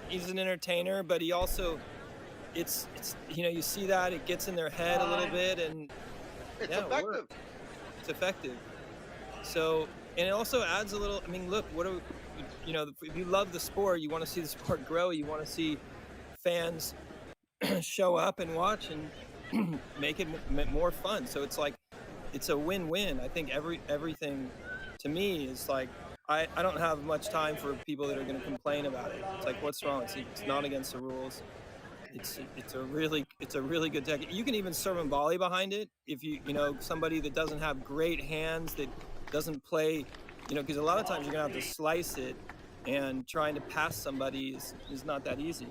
He's an entertainer, but he also. It's you see that it gets in their head a little bit, and it's effective. It's effective. So it also adds a little. I mean, look, if you love the sport, you want to see the sport grow. You want to see fans show up and watch and make it more fun. So it's like, it's a win-win. I think everything to me is like, I don't have much time for people that are going to complain about it. It's like, what's wrong? It's not against the rules. It's a really good technique. You can even serve and volley behind it if somebody that doesn't have great hands, that doesn't play, because a lot of times you're gonna have to slice it, and trying to pass somebody is not that easy.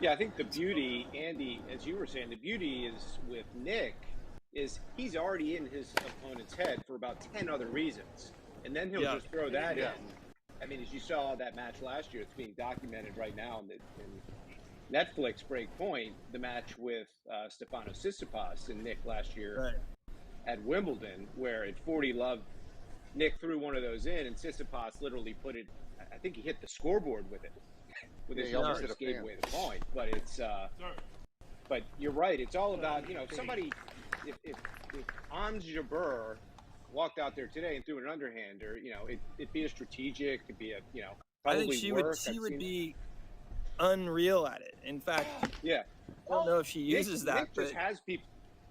Yeah, I think the beauty, Andy, as you were saying, the beauty is with Nick is he's already in his opponent's head for about 10 other reasons, and then he'll just throw that in. I mean, as you saw that match last year, it's being documented right now in Netflix Breakpoint, the match with Stefanos Tsitsipas and Nick last year at Wimbledon, where at 40 love, Nick threw one of those in, and Tsitsipas literally put it. I think he hit the scoreboard with it. With his nose, just gave away the point. But it's. But you're right. It's all about somebody. If Ons Jabeur walked out there today and threw an underhander, it'd be a strategic. It'd be a I think she would be unreal at it. In fact, I don't know if she uses that.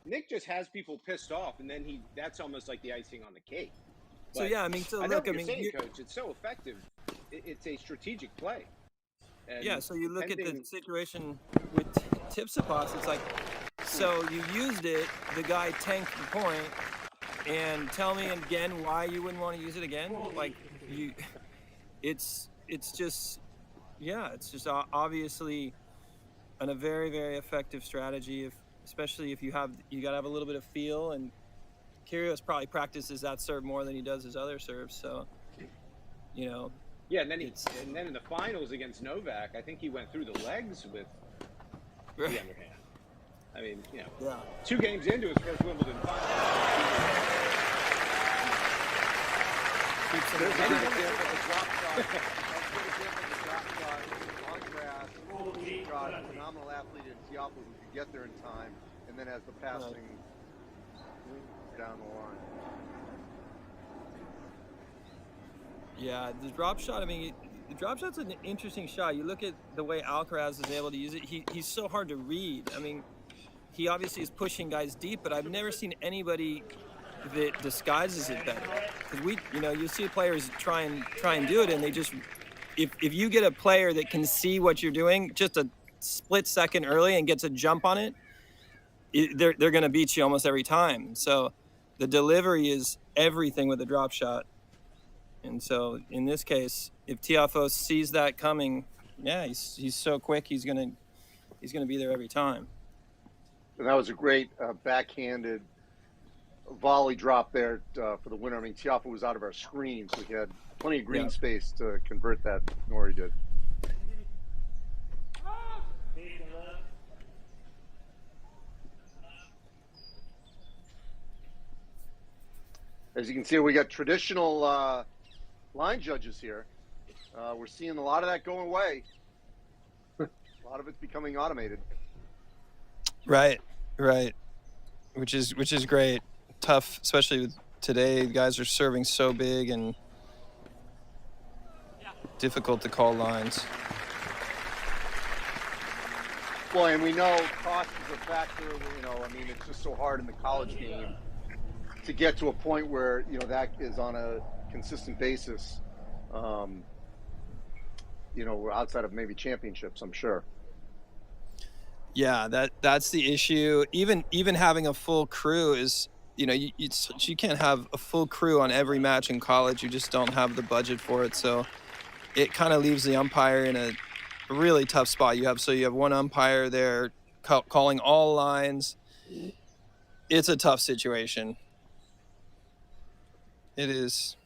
Nick just has people pissed off, and then that's almost like the icing on the cake. But I mean, Coach, it's so effective. It's a strategic play. And so you look at the situation with Tsitsipas, it's like, so you used it, the guy tanked the point, and tell me again why you wouldn't want to use it again? Like, it's just obviously a very, very effective strategy, especially if you got to have a little bit of feel, and Kyrgios probably practices that serve more than he does his other serves, so Yeah, and then in the finals against Novak, I think he went through the legs with the underhand. I mean, 2 games into his first Wimbledon final. There's a good example of the drop shot. On grass. You've got a phenomenal athlete in Tiafoe who could get there in time, and then has the passing down the line. Yeah, the drop shot, I mean, the drop shot's an interesting shot. You look at the way Alcaraz is able to use it. He's so hard to read. I mean, he obviously is pushing guys deep, but I've never seen anybody that disguises it better. Because you see players try and do it, and they just, if you get a player that can see what you're doing just a split second early and gets a jump on it, they're going to beat you almost every time. So the delivery is everything with the drop shot. And so in this case, if Tiafoe sees that coming, he's so quick, he's gonna be there every time. And that was a great backhanded volley drop there for the winner. I mean, Tiafoe was out of our screen, so he had plenty of green space to convert that. Norrie did. As you can see, we got traditional line judges here. We're seeing a lot of that going away. A lot of it's becoming automated. Right. Which is great. Tough, especially with today. Guys are serving so big and difficult to call lines. Well, and we know cost is a factor. I mean, it's just so hard in the college game to get to a point where that is on a consistent basis, we're outside of maybe championships, I'm sure. Yeah, that's the issue. Even having a full crew is, you can't have a full crew on every match in college. You just don't have the budget for it. So it kind of leaves the umpire in a really tough spot. You have one umpire there calling all lines. It's a tough situation. It is.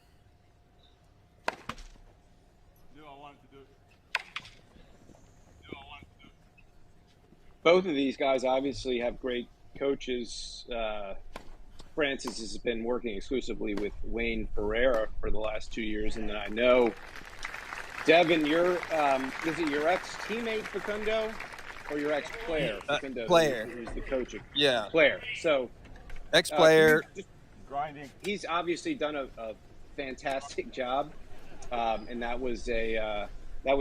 Both of these guys obviously have great coaches. Francis has been working exclusively with Wayne Ferreira for the last 2 years, and then I know Devin, is it your ex-teammate Facundo or your ex-player Facundo? Player. Who's the coach? Yeah. Player. So ex-player. he's obviously done a fantastic job, and that was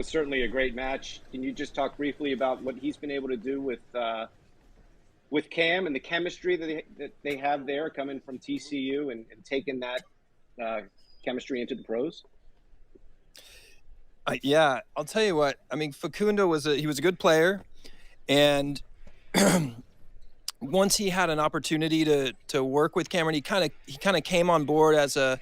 certainly a great match. Can you just talk briefly about what he's been able to do with Cam and the chemistry that they have there, coming from TCU and taking that chemistry into the pros? Yeah, I'll tell you what. I mean, Facundo was a good player, and once he had an opportunity to work with Cameron, he kind of came on board as a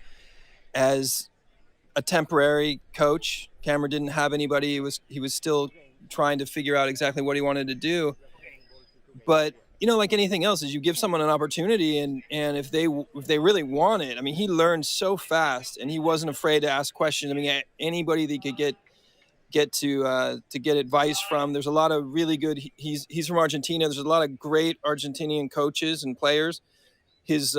temporary coach. Cameron didn't have anybody. He was still trying to figure out exactly what he wanted to do. But like anything else, is you give someone an opportunity, and if they really want it, I mean, he learned so fast, and he wasn't afraid to ask questions. I mean, anybody that he could get to get advice from. There's a lot of really good. He's from Argentina. There's a lot of great Argentinian coaches and players. His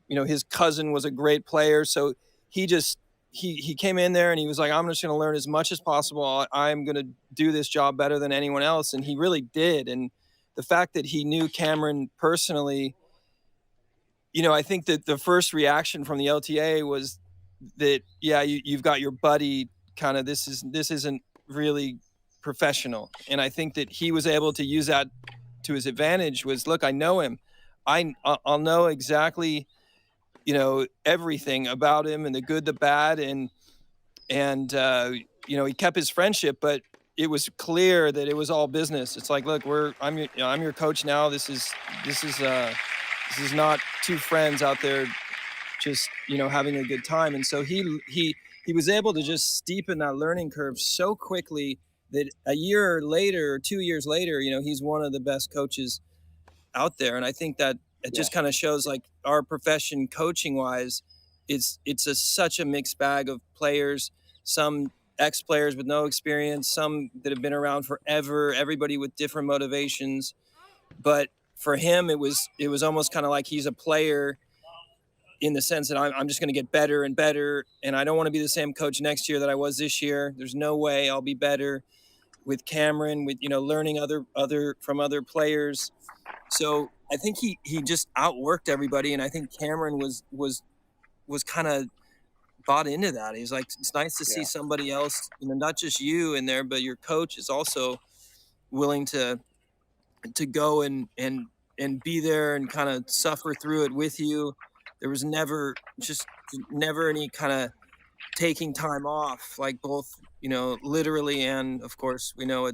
his cousin was a great player, so he came in there and he was like, I'm just going to learn as much as possible. I'm going to do this job better than anyone else, and he really did. And the fact that he knew Cameron personally, I think that the first reaction from the LTA was that, yeah, you've got your buddy. Kind of, this isn't really professional. And I think that he was able to use that to his advantage. Was, look, I know him. I'll know exactly, everything about him, and the good, the bad, and he kept his friendship, but it was clear that it was all business. It's like, look, I'm your coach now. This is not two friends out there just having a good time. And so he was able to just steepen that learning curve so quickly that a year later or 2 years later, he's one of the best coaches out there. And I think that it just kind of shows, like, our profession coaching wise, it's such a mixed bag of players, some ex-players with no experience, some that have been around forever, everybody with different motivations. But for him, it was almost kind of like he's a player in the sense that I'm just going to get better and better, and I don't want to be the same coach next year that I was this year. There's no way I'll be better with Cameron, with learning from other players. So I think he just outworked everybody, and I think Cameron was kind of bought into that. He's like, it's nice to see somebody else, not just you in there, but your coach is also willing to go and be there and kind of suffer through it with you. There was never any kind of taking time off, like both, literally, and of course we know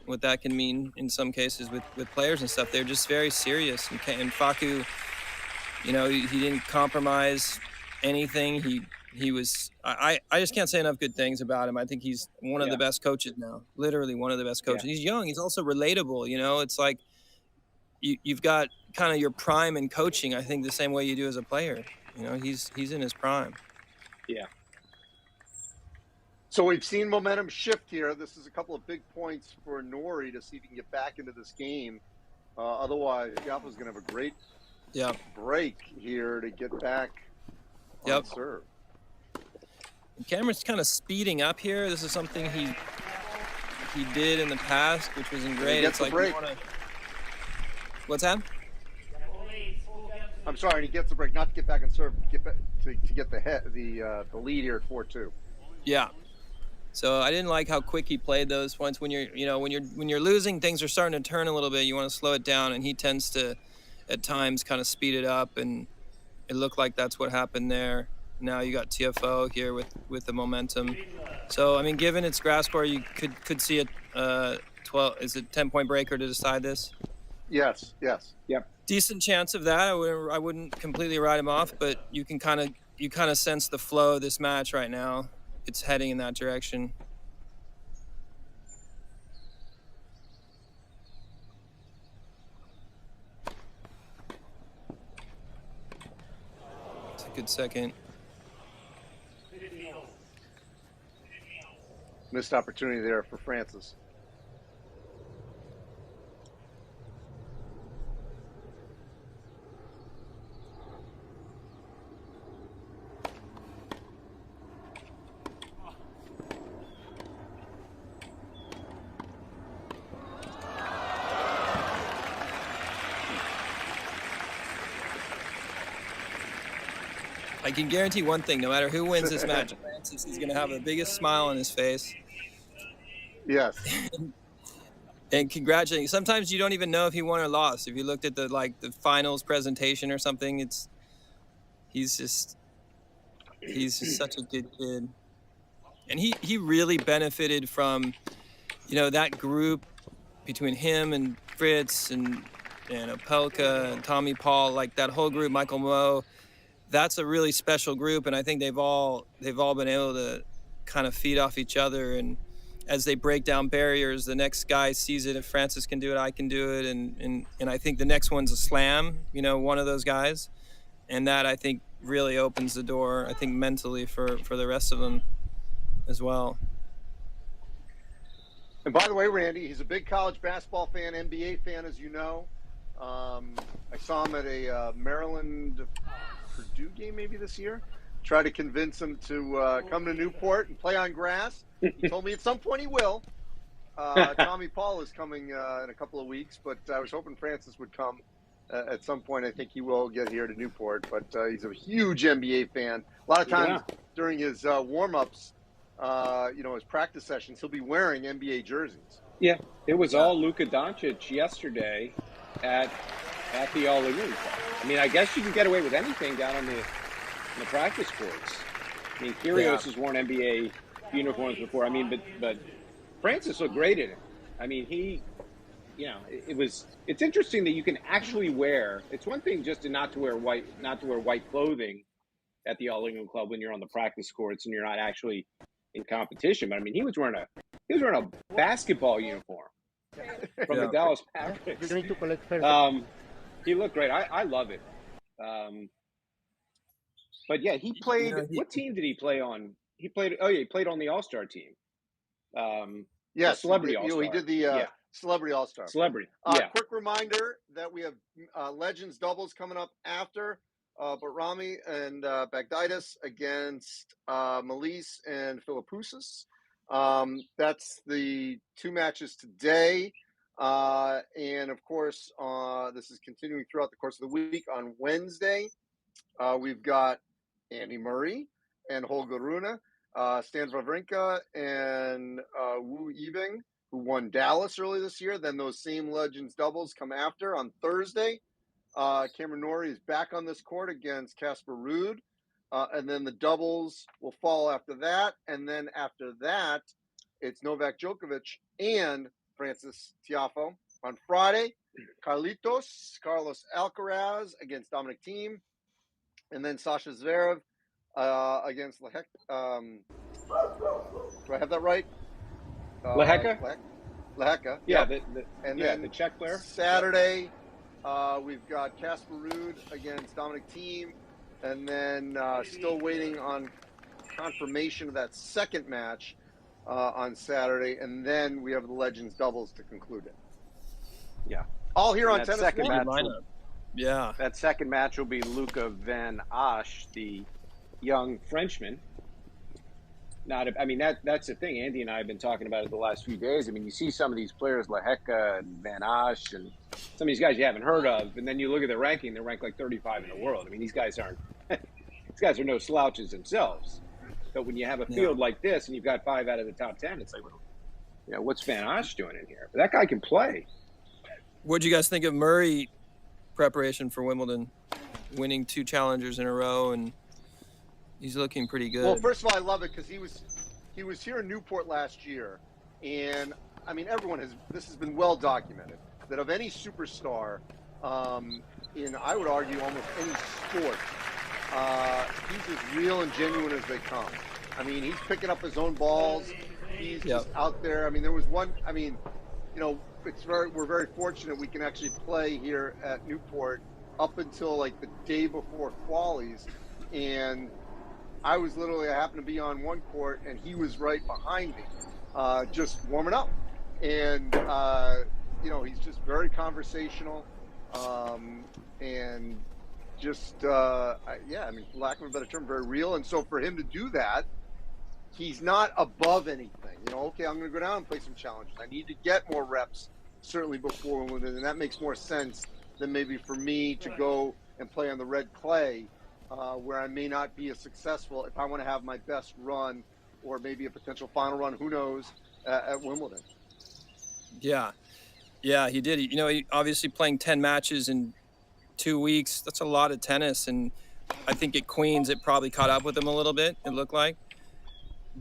what that can mean in some cases with players and stuff. They're just very serious. And Facu, he didn't compromise anything. He was, I just can't say enough good things about him. I think he's one of the best coaches now, literally one of the best coaches. He's young. He's also relatable. It's like you've got kind of your prime in coaching, I think, the same way you do as a player. He's in his prime. Yeah. So we've seen momentum shift here. This is a couple of big points for Norrie to see if he can get back into this game. Otherwise, Tiafoe's going to have a great break here to get back on serve. And Cameron's kind of speeding up here. This is something he did in the past, which wasn't great. It's like break. What's that? I'm sorry, and he gets the break, not to get back and serve, to get the lead here at 4-2. Yeah. So I didn't like how quick he played those points. When you're losing, things are starting to turn a little bit. You want to slow it down, and he tends to, at times, kind of speed it up, and it looked like that's what happened there. Now you got Tiafoe here with the momentum. So I mean, given it's grass court, you could see it 10-point breaker to decide this. Yes. Yep. Decent chance of that. I wouldn't completely write him off, but you kind of sense the flow of this match right now. It's heading in that direction. It's a good second. Missed opportunity there for Francis. I can guarantee one thing: no matter who wins this match, Francis is going to have the biggest smile on his face. Yes. And congratulating. Sometimes you don't even know if he won or lost. If you looked at the finals presentation or something, he's just such a good kid. And he really benefited from, that group between him and Fritz and Opelka and Tommy Paul, like that whole group, Michael Moe. That's a really special group, and I think they've all been able to kind of feed off each other. And as they break down barriers, the next guy sees it. If Francis can do it, I can do it. And I think the next one's a slam, one of those guys. And that, I think, really opens the door, I think, mentally for the rest of them as well. And by the way, Randy, he's a big college basketball fan, NBA fan, as you know. I saw him at a Maryland-Purdue game maybe this year. Tried to convince him to come to Newport and play on grass. He told me at some point he will. Tommy Paul is coming in a couple of weeks, but I was hoping Francis would come at some point. I think he will get here to Newport, but he's a huge NBA fan. A lot of times during his warm-ups, his practice sessions, he'll be wearing NBA jerseys. Yeah, it was all Luka Doncic yesterday at the All England Club. I mean, I guess you can get away with anything down on the practice courts. I mean, Kyrgios has worn NBA uniforms before. I mean, but Francis looked great in it. I mean, it's interesting that you can actually wear. It's one thing just not to wear white clothing at the All England Club when you're on the practice courts and you're not actually in competition. But I mean, he was wearing a basketball uniform from the Dallas Mavericks. He looked great. I love it. But yeah, he played. What team did he play on? He played on the All-Star team. Yes, Celebrity All-Star. He did the Celebrity All-Star. Celebrity. Quick reminder that we have Legends doubles coming up after. But Rami and Bagditis against Melise and Philippoussis. That's the two matches today. And of course, this is continuing throughout the course of the week. On Wednesday, we've got Andy Murray and Holger Rune, Stan Wawrinka and Wu Yibing, who won Dallas early this year. Then those same Legends doubles come after on Thursday. Cameron Norrie is back on this court against Casper Ruud. And then the doubles will follow after that. And then after that, it's Novak Djokovic and Francis Tiafoe. On Friday, Carlos Alcaraz against Dominic Thiem. And then Sasha Zverev against Lehecka. Do I have that right? Lehecka? Lehecka. Yeah, yep. Then the Czech player. Saturday, we've got Casper Ruud against Dominic Thiem. And then still waiting on confirmation of that second match on Saturday. And then we have the Legends doubles to conclude it. Yeah. All here on Tennis Tennis match. Yeah. That second match will be Luca Van Asch, the young Frenchman. That's the thing. Andy and I have been talking about it the last few days. I mean, you see some of these players, Lehecka and Van Asch, and some of these guys you haven't heard of, and then you look at their ranking, they're ranked like 35 in the world. I mean, these guys are no slouches themselves. But when you have a field like this and you've got 5 out of the top 10, it's like, what's Van Asch doing in here? But that guy can play. What do you guys think of Murray preparation for Wimbledon, winning 2 challengers in a row, and he's looking pretty good? Well, first of all, I love it because he was here in Newport last year, and I mean, this has been well documented that of any superstar in, I would argue, almost any sport, he's as real and genuine as they come. I mean, he's picking up his own balls. He's just out there. I mean, there was one. I mean, we're very fortunate we can actually play here at Newport up until like the day before qualies, and I happened to be on one court and he was right behind me, just warming up. And, he's just very conversational, and just, for lack of a better term, very real. And so for him to do that, he's not above anything. Okay, I'm going to go down and play some challenges. I need to get more reps, certainly before Wimbledon, and that makes more sense than maybe for me to go and play on the red clay where I may not be as successful if I want to have my best run or maybe a potential final run, who knows, at Wimbledon. Yeah, yeah, he did. You know, he obviously playing 10 matches in 2 weeks. That's a lot of tennis, and I think at Queens it probably caught up with him a little bit. It looked like,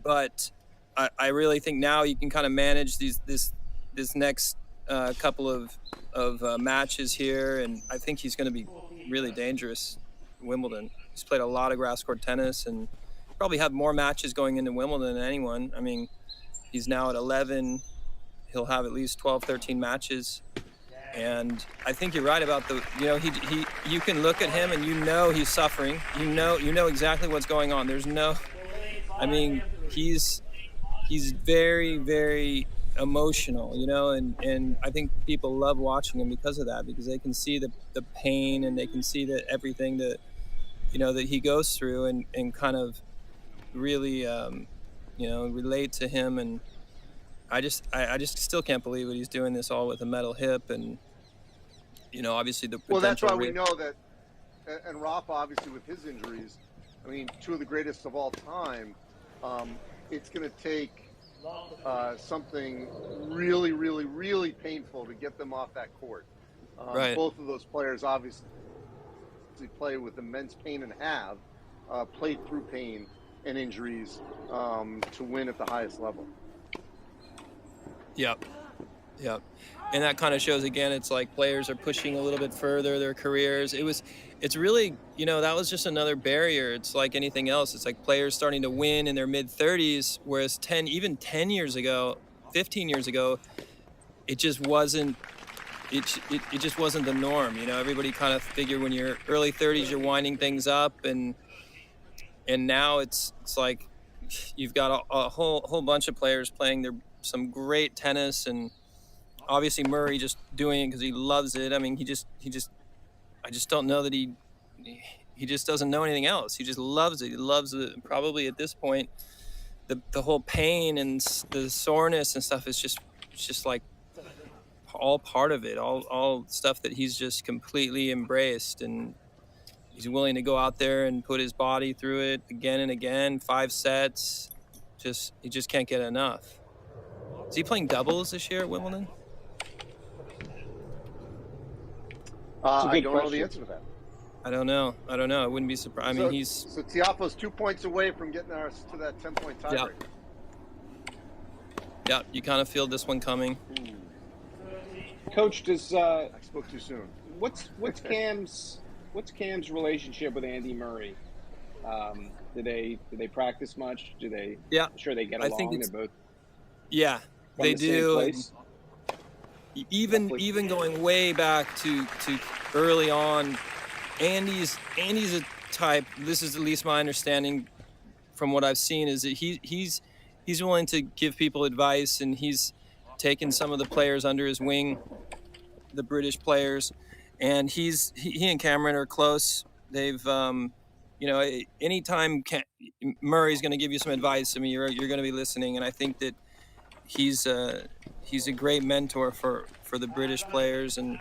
but I really think now he can kind of manage this next couple of matches here, and I think he's going to be really dangerous at Wimbledon. He's played a lot of grass court tennis and probably have more matches going into Wimbledon than anyone. I mean, he's now at 11. He'll have at least 12, 13 matches. And I think you're right about you can look at him and you know he's suffering. You know exactly what's going on. I mean, he's very, very emotional, you know, and I think people love watching him because of that, because they can see the pain and they can see that everything that, you know, that he goes through and kind of really, you know, relate to him. And I just still can't believe it. He's doing this all with a metal hip, and you know, obviously the potential. Well, that's why we know that, and Rafa, obviously with his injuries, I mean, two of the greatest of all time. It's going to take something really, really, really painful to get them off that court. Right. Both of those players obviously play with immense pain and have played through pain and injuries to win at the highest level. Yep. Yep. And that kind of shows again, it's like players are pushing a little bit further their careers. It's really, you know, that was just another barrier. It's like anything else. It's like players starting to win in their mid 30s, whereas 10 years ago, 15 years ago, it just wasn't, it just wasn't the norm. You know, everybody kind of figured when you're early 30s, you're winding things up, and now it's like you've got a whole bunch of players playing some great tennis, and obviously Murray just doing it because he loves it. I mean, I just don't know that he just doesn't know anything else. He just loves it. He loves it. Probably at this point, the whole pain and the soreness and stuff is just like all part of it. All stuff that he's just completely embraced, and he's willing to go out there and put his body through it again and again. 5 sets. He just can't get enough. Is he playing doubles this year at Wimbledon? I don't know the answer to that. I don't know. I wouldn't be surprised. I mean, so Tiafoe's 2 points away from getting us to that 10-point tiebreaker. Yeah, you kind of feel this one coming. Coach, I spoke too soon. What's Cam's relationship with Andy Murray? Do they practice much? Do they? Yeah, I'm sure they get along. I think they're both. Yeah, they do. Even going way back to early on, Andy's a type. This is at least my understanding from what I've seen, is that he's willing to give people advice, and he's taken some of the players under his wing, the British players, and he and Cameron are close. They've you know, anytime Murray's going to give you some advice, I mean, you're going to be listening, and I think that he's a great mentor for the British players, and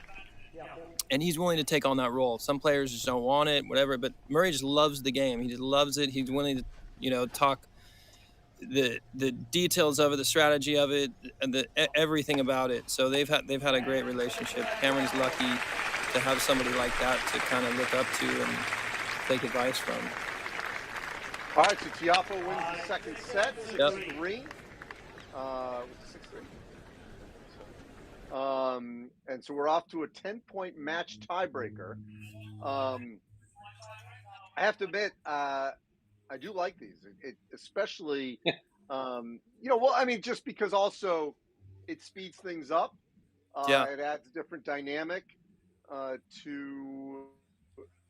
he's willing to take on that role. Some players just don't want it, whatever, but Murray just loves the game. He just loves it. He's willing to, you know, talk the details of it, the strategy of it, and everything about it. So they've had a great relationship. Cameron's lucky to have somebody like that to kind of look up to and take advice from. All right, so Tiafoe wins the second set, 6-3. 6-3. And so we're off to a 10-point match tiebreaker. I have to admit, I do like these, especially, you know, well, I mean, just because also it speeds things up. It adds a different dynamic to,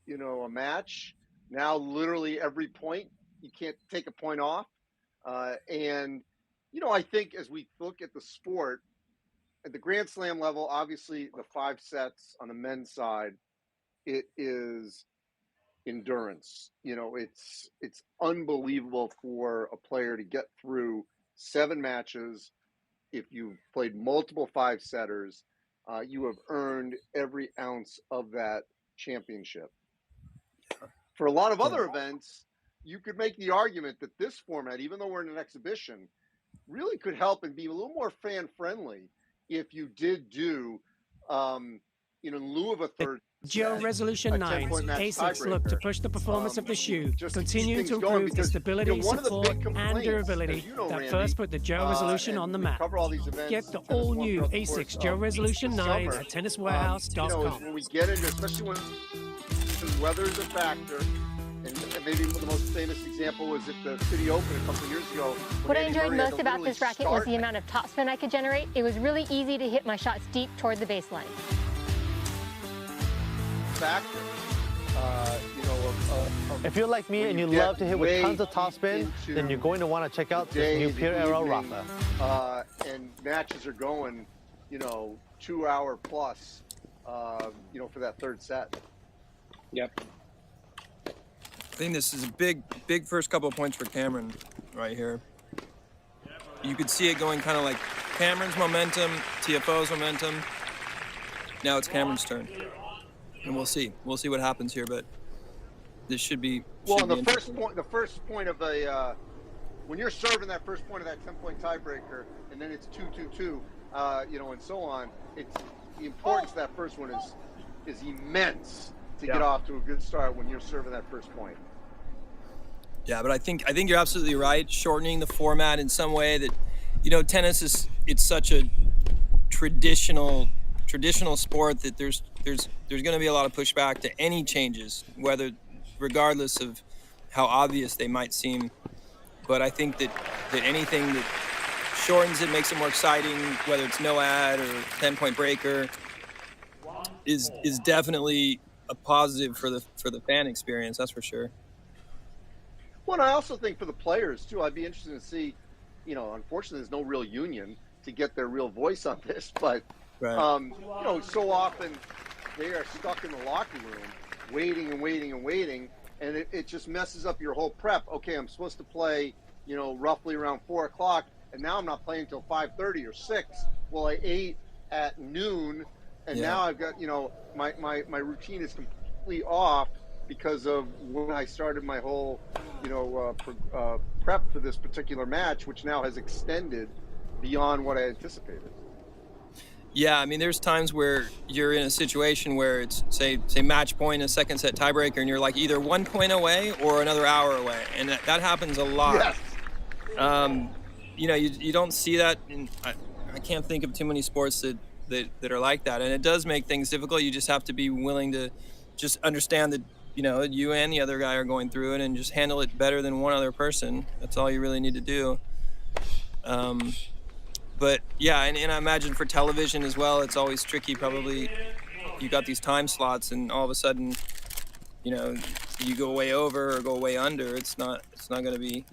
you know, a match. Now, literally every point, you can't take a point off. And, you know, I think as we look at the sport, at the Grand Slam level, obviously the 5 sets on the men's side, it is endurance. You know, it's unbelievable for a player to get through 7 matches. If you've played multiple 5-setters, you have earned every ounce of that championship. For a lot of other events, you could make the argument that this format, even though we're in an exhibition, really could help and be a little more fan-friendly if you did do, in lieu of a third Geo set, Resolution a 9's 10-point match ASICs look to tiebreaker, push the performance of the shoe, just to keep continuing things to going, improve the because, stability, one of the support, big and complaints, durability as you know, that Randy, first put the Geo Resolution on the we map. cover all these events Get the in Tennis One all-new throughout the ASICs course Geo of Resolution the 9 summer. at TennisWarehouse.com. When we get into, especially when weather is a factor, and maybe the most famous example was at the City Open a couple of years ago. What I enjoyed most about this racket was the amount of topspin I could generate. It was really easy to hit my shots deep toward the baseline. Factor. If you're like me and you love to hit with tons of topspin, then you're going to want to check out this new Pure Aero Rafa. And matches are going, 2 hour plus, for that third set. Yep. I think this is a big first couple of points for Cameron right here. You could see it going kind of like Cameron's momentum, Tiafoe's momentum. Now it's Cameron's turn. And we'll see. We'll see what happens here, but this should be. The first point of a when you're serving that first point of that 10-point tiebreaker, and then it's 2-2-2, and so on. It's the importance of that first one is immense to get off to a good start when you're serving that first point. Yeah, but I think you're absolutely right. Shortening the format in some way that, tennis it's such a traditional sport that there's going to be a lot of pushback to any changes, regardless of how obvious they might seem. But I think that anything that shortens it, makes it more exciting, whether it's no ad or 10-point breaker, is definitely a positive for the fan experience. That's for sure. Well, and I also think for the players too, I'd be interested to see. Unfortunately, there's no real union to get their real voice on this, but. Right. So often they are stuck in the locker room waiting and waiting and waiting, and it just messes up your whole prep. Okay, I'm supposed to play, roughly around 4 o'clock, and now I'm not playing until 5:30 or 6. Well, I ate at noon, and now I've got, my routine is completely off because of when I started my whole, prep for this particular match, which now has extended beyond what I anticipated. Yeah, I mean, there's times where you're in a situation where it's, say match point, a second set tiebreaker, and you're like either 1 point away or another hour away. And that happens a lot. Yes. You don't see that. I can't think of too many sports that are like that. And it does make things difficult. You just have to be willing to just understand that, you and the other guy are going through it and just handle it better than one other person. That's all you really need to do. But yeah, and I imagine for television as well, it's always tricky. Probably you got these time slots, and all of a sudden, you go way over or go way under. It's not going to be.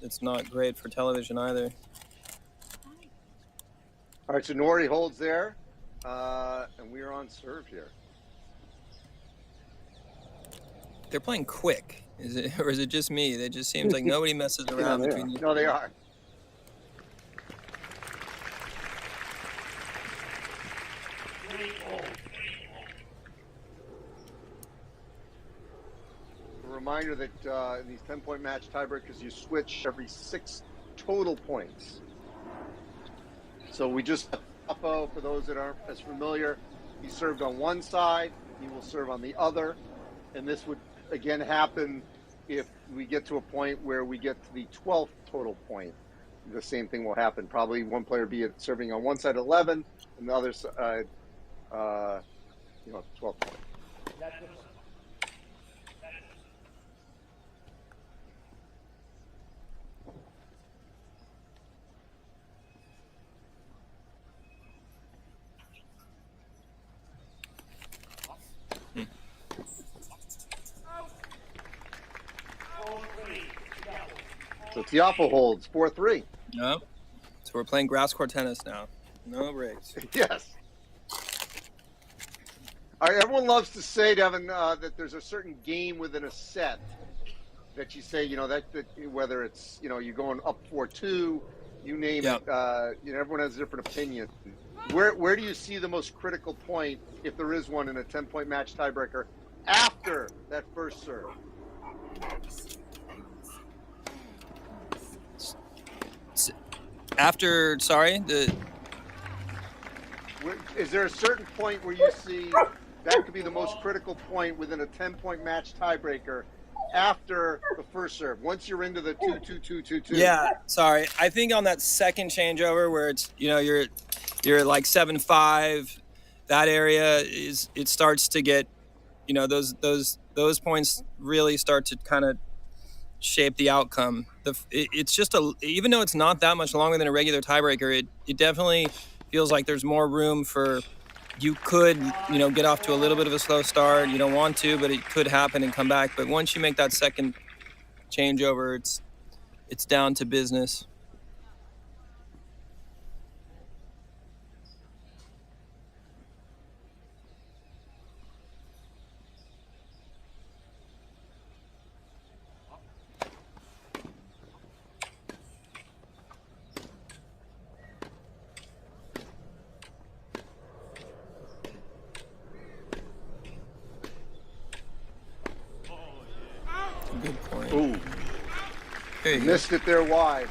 It's not great for television either. All right, so Norrie holds there, and we are on serve here. They're playing quick, or is it just me? It just seems like nobody messes around between. No, they are. Reminder that in these 10-point match tiebreakers, you switch every 6 total points. So we just Tiafoe, for those that aren't as familiar, he served on one side, he will serve on the other, and this would again happen if we get to a point where we get to the 12th total point. The same thing will happen. Probably one player be serving on one side 11, and the other side, 12th point. So Tiafoe holds 4-3. No. So we're playing grass court tennis now. No breaks. Yes. All right, everyone loves to say, Devin, that there's a certain game within a set that you say, that whether it's, you're going up 4-2, you name it. Everyone has a different opinion. Where do you see the most critical point, if there is one in a 10-point match tiebreaker, after that first serve. After, sorry, is there a certain point where you see that could be the most critical point within a 10-point match tiebreaker after the first serve? Once you're into the 2-2-2-2-2. Yeah, sorry. I think on that second changeover where it's, you know, you're like 7-5, that area it starts to get, you know, those points really start to kind of shape the outcome. It's just even though it's not that much longer than a regular tiebreaker, it definitely feels like there's more room for, you could, you know, get off to a little bit of a slow start. You don't want to, but it could happen and come back. But once you make that second changeover, it's down to business. Good point. Ooh. Missed it there wide.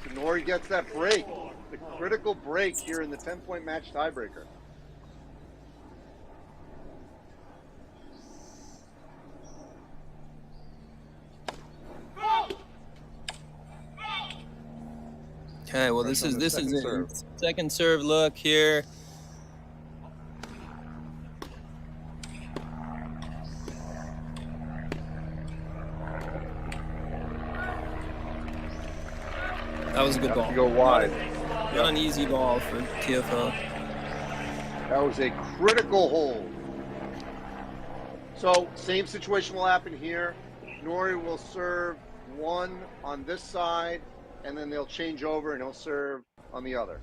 So Norrie gets that break. The critical break here in the 10-point match tiebreaker. Okay, well this is a second serve look here. That was a good ball. Go wide. Not an easy ball for Tiafoe. That was a critical hold. So same situation will happen here. Norrie will serve one on this side, and then they'll change over and he'll serve on the other.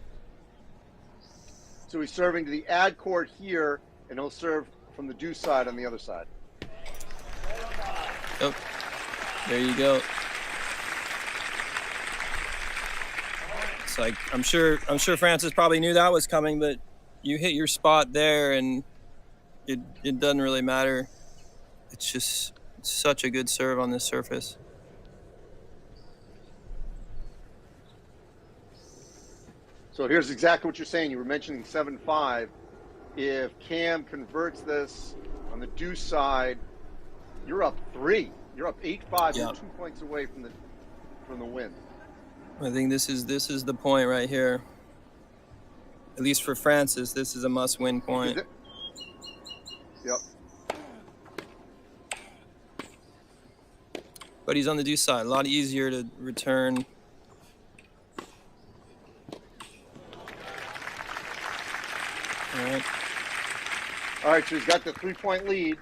So he's serving to the ad court here, and he'll serve from the deuce side on the other side. Oh, there you go. It's like, I'm sure Francis probably knew that was coming, but you hit your spot there, and it doesn't really matter. It's just such a good serve on this surface. So here's exactly what you're saying. You were mentioning 7-5. If Cam converts this on the deuce side, you're up 3. You're up 8-5. You're 2 points away from the win. I think this is the point right here. At least for Francis, this is a must-win point. Yep. But he's on the deuce side. A lot easier to return. All right, so he's got the 3-point lead.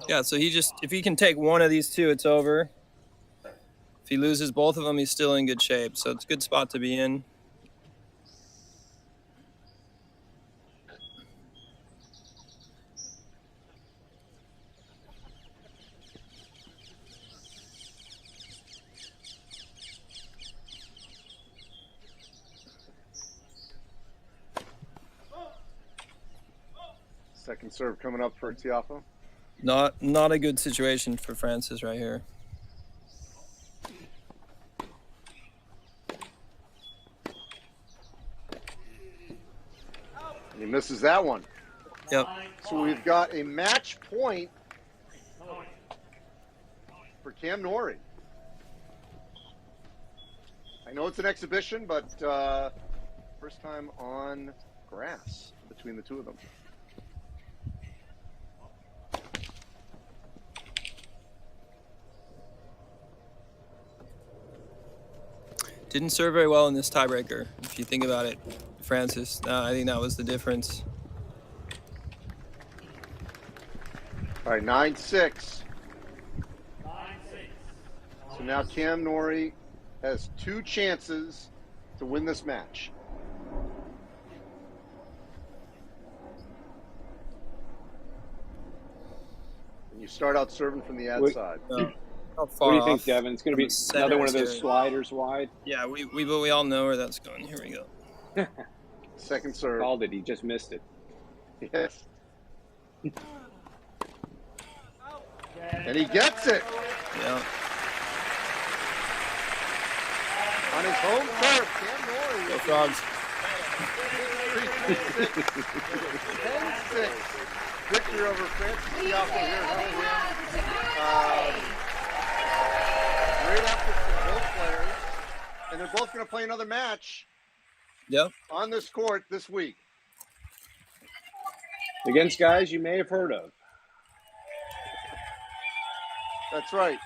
Yeah, so if he can take one of these two, it's over. If he loses both of them, he's still in good shape. So it's a good spot to be in. Second serve coming up for Tiafoe. Not a good situation for Francis right here. He misses that one. Yep. So we've got a match point for Cam Norrie. I know it's an exhibition, but first time on grass between the two of them. Didn't serve very well in this tiebreaker, if you think about it, Francis. I think that was the difference. All right, 9-6. So now Cam Norrie has 2 chances to win this match. And you start out serving from the ad side. What do you think, Devin? It's going to be another one of those sliders wide? Yeah, we all know where that's going. Here we go. Second serve. Called it. He just missed it. Yes. And he gets it. Yeah. On his home turf, Cam Norrie. Go Frogs. 10-6 victory over Francis Tiafoe here at Hurlingham. Great effort from both players. And they're both going to play another match on this court this week. Against guys you may have heard of. That's right.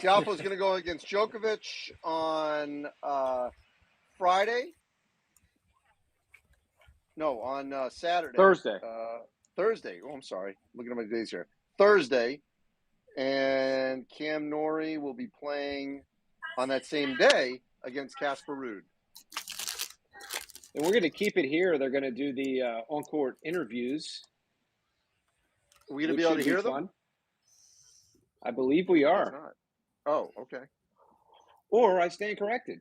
Tiafoe's going to go against Djokovic on Friday. No, on Saturday. Thursday. Thursday. Oh, I'm sorry. Looking at my days here. Thursday. And Cam Norrie will be playing on that same day against Casper Ruud. And we're going to keep it here. They're going to do the on-court interviews. Are we going to be able to hear them? Fun. I believe we are. Oh, okay. Or I stand corrected.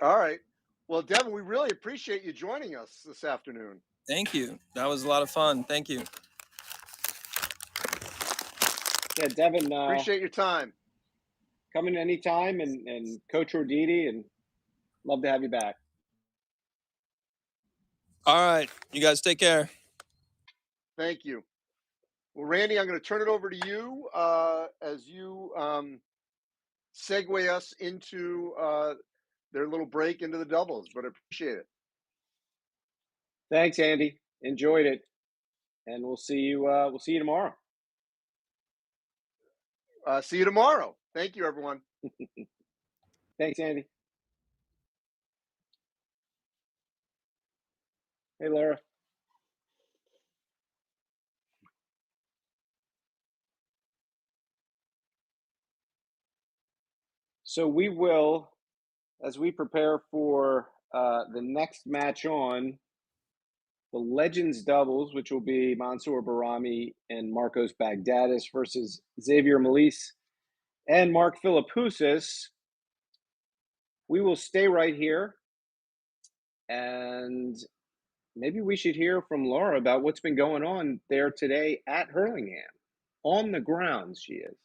All right. Well, Devin, we really appreciate you joining us this afternoon. Thank you. That was a lot of fun. Thank you. Yeah, Devin. Appreciate your time. Come in anytime, and Coach Roditi, and love to have you back. All right. You guys take care. Thank you. Well, Randy, I'm going to turn it over to you as you segue us into their little break into the doubles, but I appreciate it. Thanks, Andy. Enjoyed it, and we'll see you. We'll see you tomorrow. See you tomorrow. Thank you, everyone. Thanks, Andy. Hey, Laura. So we will, as we prepare for the next match on the Legends doubles, which will be Mansour Barami and Marcos Bagdatis versus Xavier Malisse and Mark Philippoussis. We will stay right here, and maybe we should hear from Laura about what's been going on there today at Hurlingham. On the grounds, she is.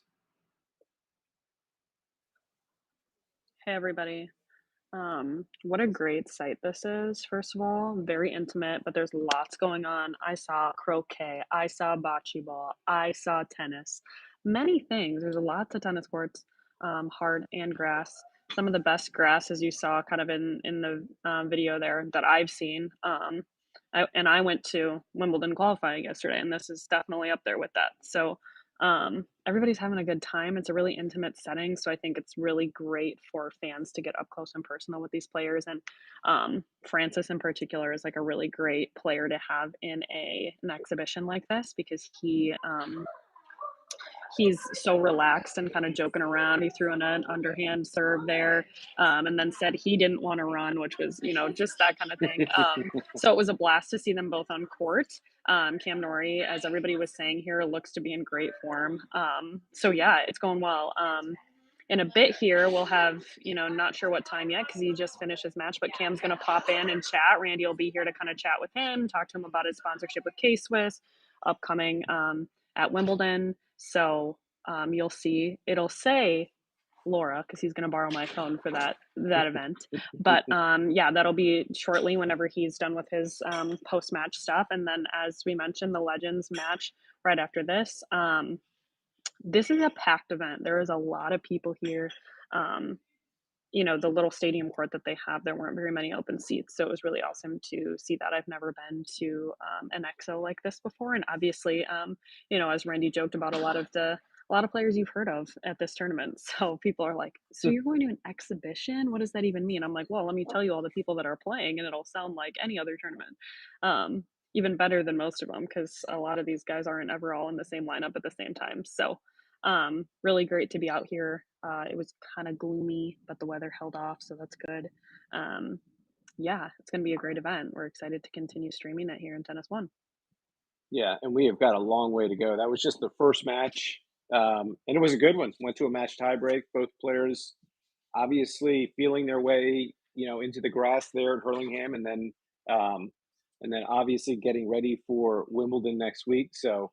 Hey, everybody. What a great site this is, first of all. Very intimate, but there's lots going on. I saw croquet. I saw bocce ball. I saw tennis. Many things. There's lots of tennis courts, hard and grass. Some of the best grass, as you saw kind of in the video there, that I've seen. I went to Wimbledon qualifying yesterday, and this is definitely up there with that. So everybody's having a good time. It's a really intimate setting, so I think it's really great for fans to get up close and personal with these players. And Francis in particular is like a really great player to have in an exhibition like this, because he's so relaxed and kind of joking around. He threw in an underhand serve there, and then said he didn't want to run, which was, just that kind of thing. So it was a blast to see them both on court. Cam Norrie, as everybody was saying here, looks to be in great form. So yeah, it's going well. In a bit here, we'll have, not sure what time yet because he just finished his match, but Cam's going to pop in and chat. Randy will be here to kind of chat with him, talk to him about his sponsorship with K-Swiss, upcoming at Wimbledon. So you'll see, it'll say Laura, because he's going to borrow my phone for that event. But yeah, that'll be shortly whenever he's done with his post-match stuff. And then, as we mentioned, the Legends match right after this. This is a packed event. There is a lot of people here. The little stadium court that they have, there weren't very many open seats. So it was really awesome to see that. I've never been to an exo like this before. And obviously, as Randy joked about, a lot of players you've heard of at this tournament. So people are like, so you're going to an exhibition? What does that even mean? I'm like, well, let me tell you all the people that are playing, and it'll sound like any other tournament. Even better than most of them, because a lot of these guys aren't ever all in the same lineup at the same time. So really great to be out here. It was kind of gloomy, but the weather held off, so that's good. Yeah, it's going to be a great event. We're excited to continue streaming it here in TennisONE. Yeah, and we have got a long way to go. That was just the first match, and it was a good one. Went to a match tiebreak. Both players obviously feeling their way, into the grass there at Hurlingham, and then and then obviously getting ready for Wimbledon next week. So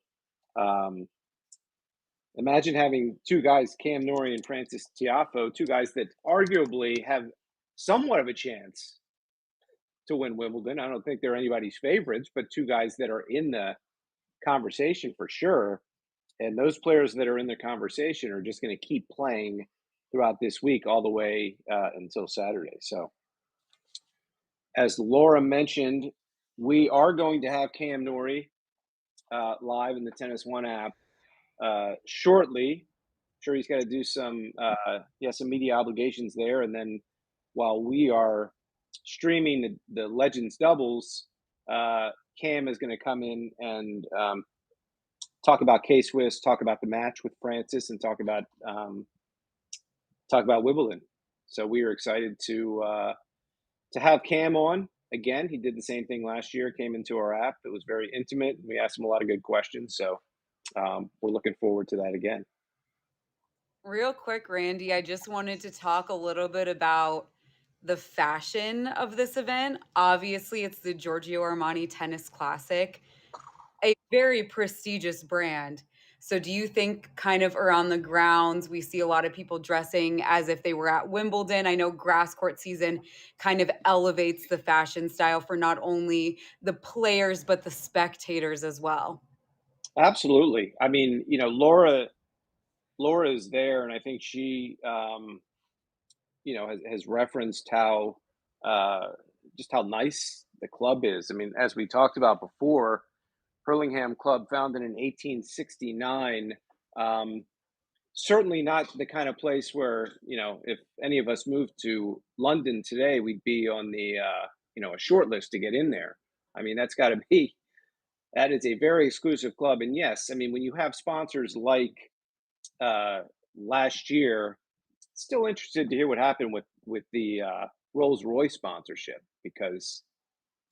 imagine having two guys, Cam Norrie and Francis Tiafoe, two guys that arguably have somewhat of a chance to win Wimbledon. I don't think they're anybody's favorites, but two guys that are in the conversation for sure. And those players that are in the conversation are just going to keep playing throughout this week all the way until Saturday. So as Laura mentioned, we are going to have Cam Norrie live in the TennisONE app shortly. I'm sure he's got to do some media obligations there. And then while we are streaming the Legends doubles, Cam is going to come in and talk about K-Swiss, talk about the match with Francis, and talk about Wimbledon. So we are excited to have Cam on again. He did the same thing last year, came into our app. It was very intimate. We asked him a lot of good questions. So we're looking forward to that again. Real quick, Randy, I just wanted to talk a little bit about the fashion of this event. Obviously, it's the Giorgio Armani Tennis Classic, a very prestigious brand. So do you think kind of around the grounds, we see a lot of people dressing as if they were at Wimbledon? I know grass court season kind of elevates the fashion style for not only the players, but the spectators as well. Absolutely. I mean, Laura is there, and I think she, has referenced how just how nice the club is. I mean, as we talked about before, Hurlingham Club, founded in 1869, certainly not the kind of place where, if any of us moved to London today, we'd be on the, a short list to get in there. I mean, that is a very exclusive club. And yes, I mean, when you have sponsors like last year, still interested to hear what happened with the Rolls-Royce sponsorship, because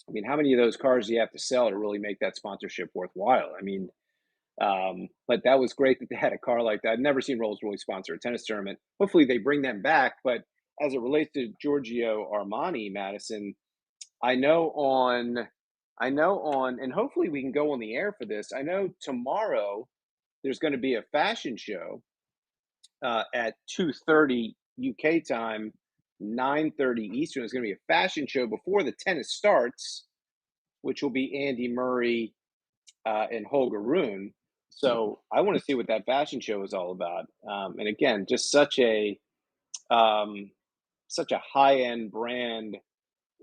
I mean, how many of those cars do you have to sell to really make that sponsorship worthwhile? I mean, but that was great that they had a car like that. I've never seen Rolls-Royce sponsor a tennis tournament. Hopefully they bring them back. But as it relates to Giorgio Armani, Madison, I know on, and hopefully we can go on the air for this. I know tomorrow there's going to be a fashion show at 2:30 UK time, 9:30 Eastern. It's going to be a fashion show before the tennis starts, which will be Andy Murray and Holger Rune. So I want to see what that fashion show is all about. And again, just such a high-end brand,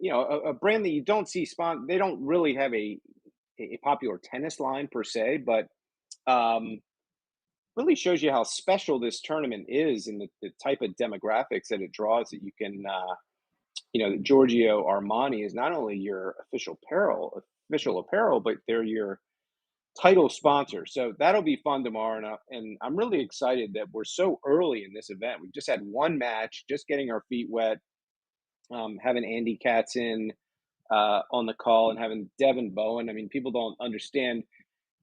a brand that you don't see they don't really have a popular tennis line per se, but really shows you how special this tournament is and the type of demographics that it draws, that you can, Giorgio Armani is not only your official apparel, but they're your title sponsor. So that'll be fun tomorrow. And I'm really excited that we're so early in this event. We've just had one match, just getting our feet wet, having Andy Katz in on the call, and having Devin Bowen. I mean, people don't understand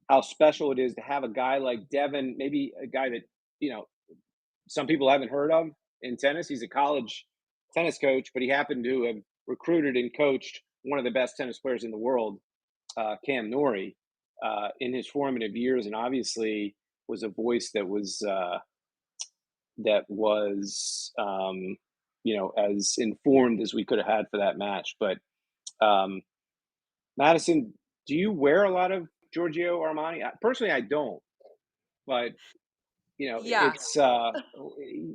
how special it is to have a guy like Devin, maybe a guy that, some people haven't heard of in tennis. He's a college tennis coach, but he happened to have recruited and coached one of the best tennis players in the world, Cam Norrie, in his formative years, and obviously was a voice that was as informed as we could have had for that match. But Madison, do you wear a lot of Giorgio Armani? Personally, I don't, but Yeah. it's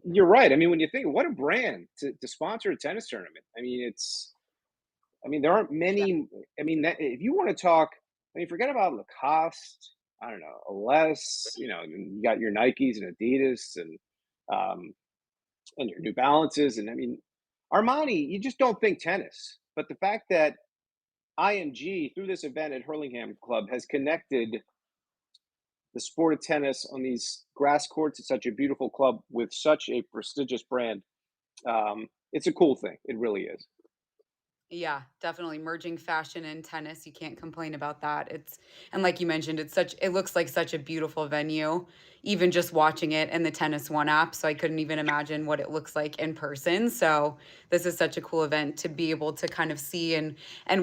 you're right. I mean, when you think, what a brand to sponsor a tennis tournament. I mean, there aren't many. I mean, if you want to talk, I mean, forget about Lacoste. I don't know, Ales. You got your Nikes and Adidas and your New Balances, and I mean, Armani. You just don't think tennis. But the fact that IMG, through this event at Hurlingham Club, has connected the sport of tennis on these grass courts at such a beautiful club with such a prestigious brand, it's a cool thing. It really is. Yeah, definitely merging fashion and tennis. You can't complain about that. And like you mentioned, it looks like such a beautiful venue, even just watching it in the TennisONE app. So I couldn't even imagine what it looks like in person. So this is such a cool event to be able to kind of see and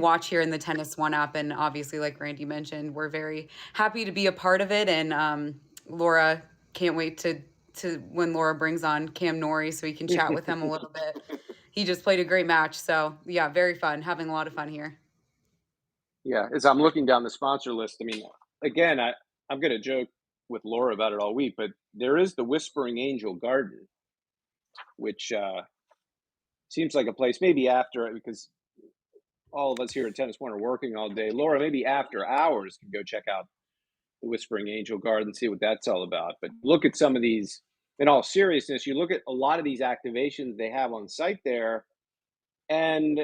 watch here in the TennisONE app. And obviously, like Randy mentioned, we're very happy to be a part of it. And Laura, can't wait to when Laura brings on Cam Norrie so we can chat with him a little bit. He just played a great match. So yeah, very fun. Having a lot of fun here. Yeah, as I'm looking down the sponsor list, I mean, again, I'm going to joke with Laura about it all week, but there is the Whispering Angel Garden, which seems like a place maybe after, because all of us here at TennisONE are working all day. Laura, maybe after hours, can go check out the Whispering Angel Garden, see what that's all about. But look at some of these, in all seriousness, you look at a lot of these activations they have on site there, and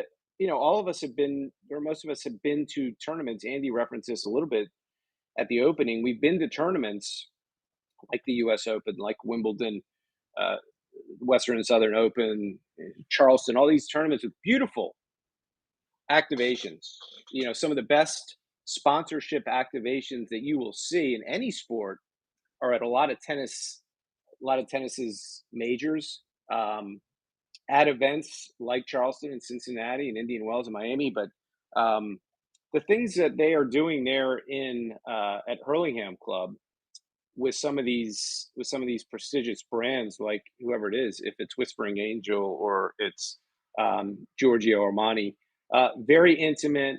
all of us have been, or most of us have been to tournaments. Andy referenced this a little bit at the opening. We've been to tournaments like the U.S. Open, like Wimbledon, Western and Southern Open, Charleston, all these tournaments with beautiful activations. Some of the best sponsorship activations that you will see in any sport are at a lot of tennis's majors, at events like Charleston and Cincinnati and Indian Wells and Miami. But the things that they are doing there at Hurlingham Club with some of these prestigious brands, like whoever it is, if it's Whispering Angel or it's Giorgio Armani, very intimate,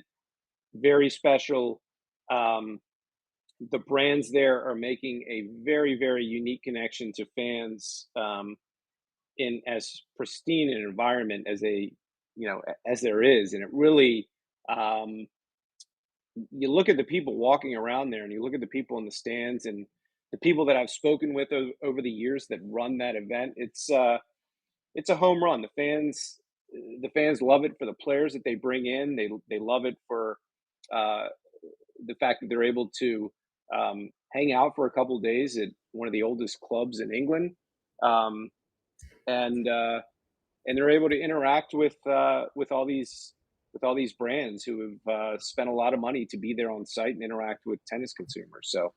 very special. The brands there are making a very, very unique connection to fans in as pristine an environment as as there is. And it really, you look at the people walking around there, and you look at the people in the stands, and the people that I've spoken with over the years that run that event. It's a home run. The fans love it for the players that they bring in. They love it for the fact that they're able to hang out for a couple of days at one of the oldest clubs in England, and they're able to interact with all these brands who have spent a lot of money to be there on site and interact with tennis consumers. So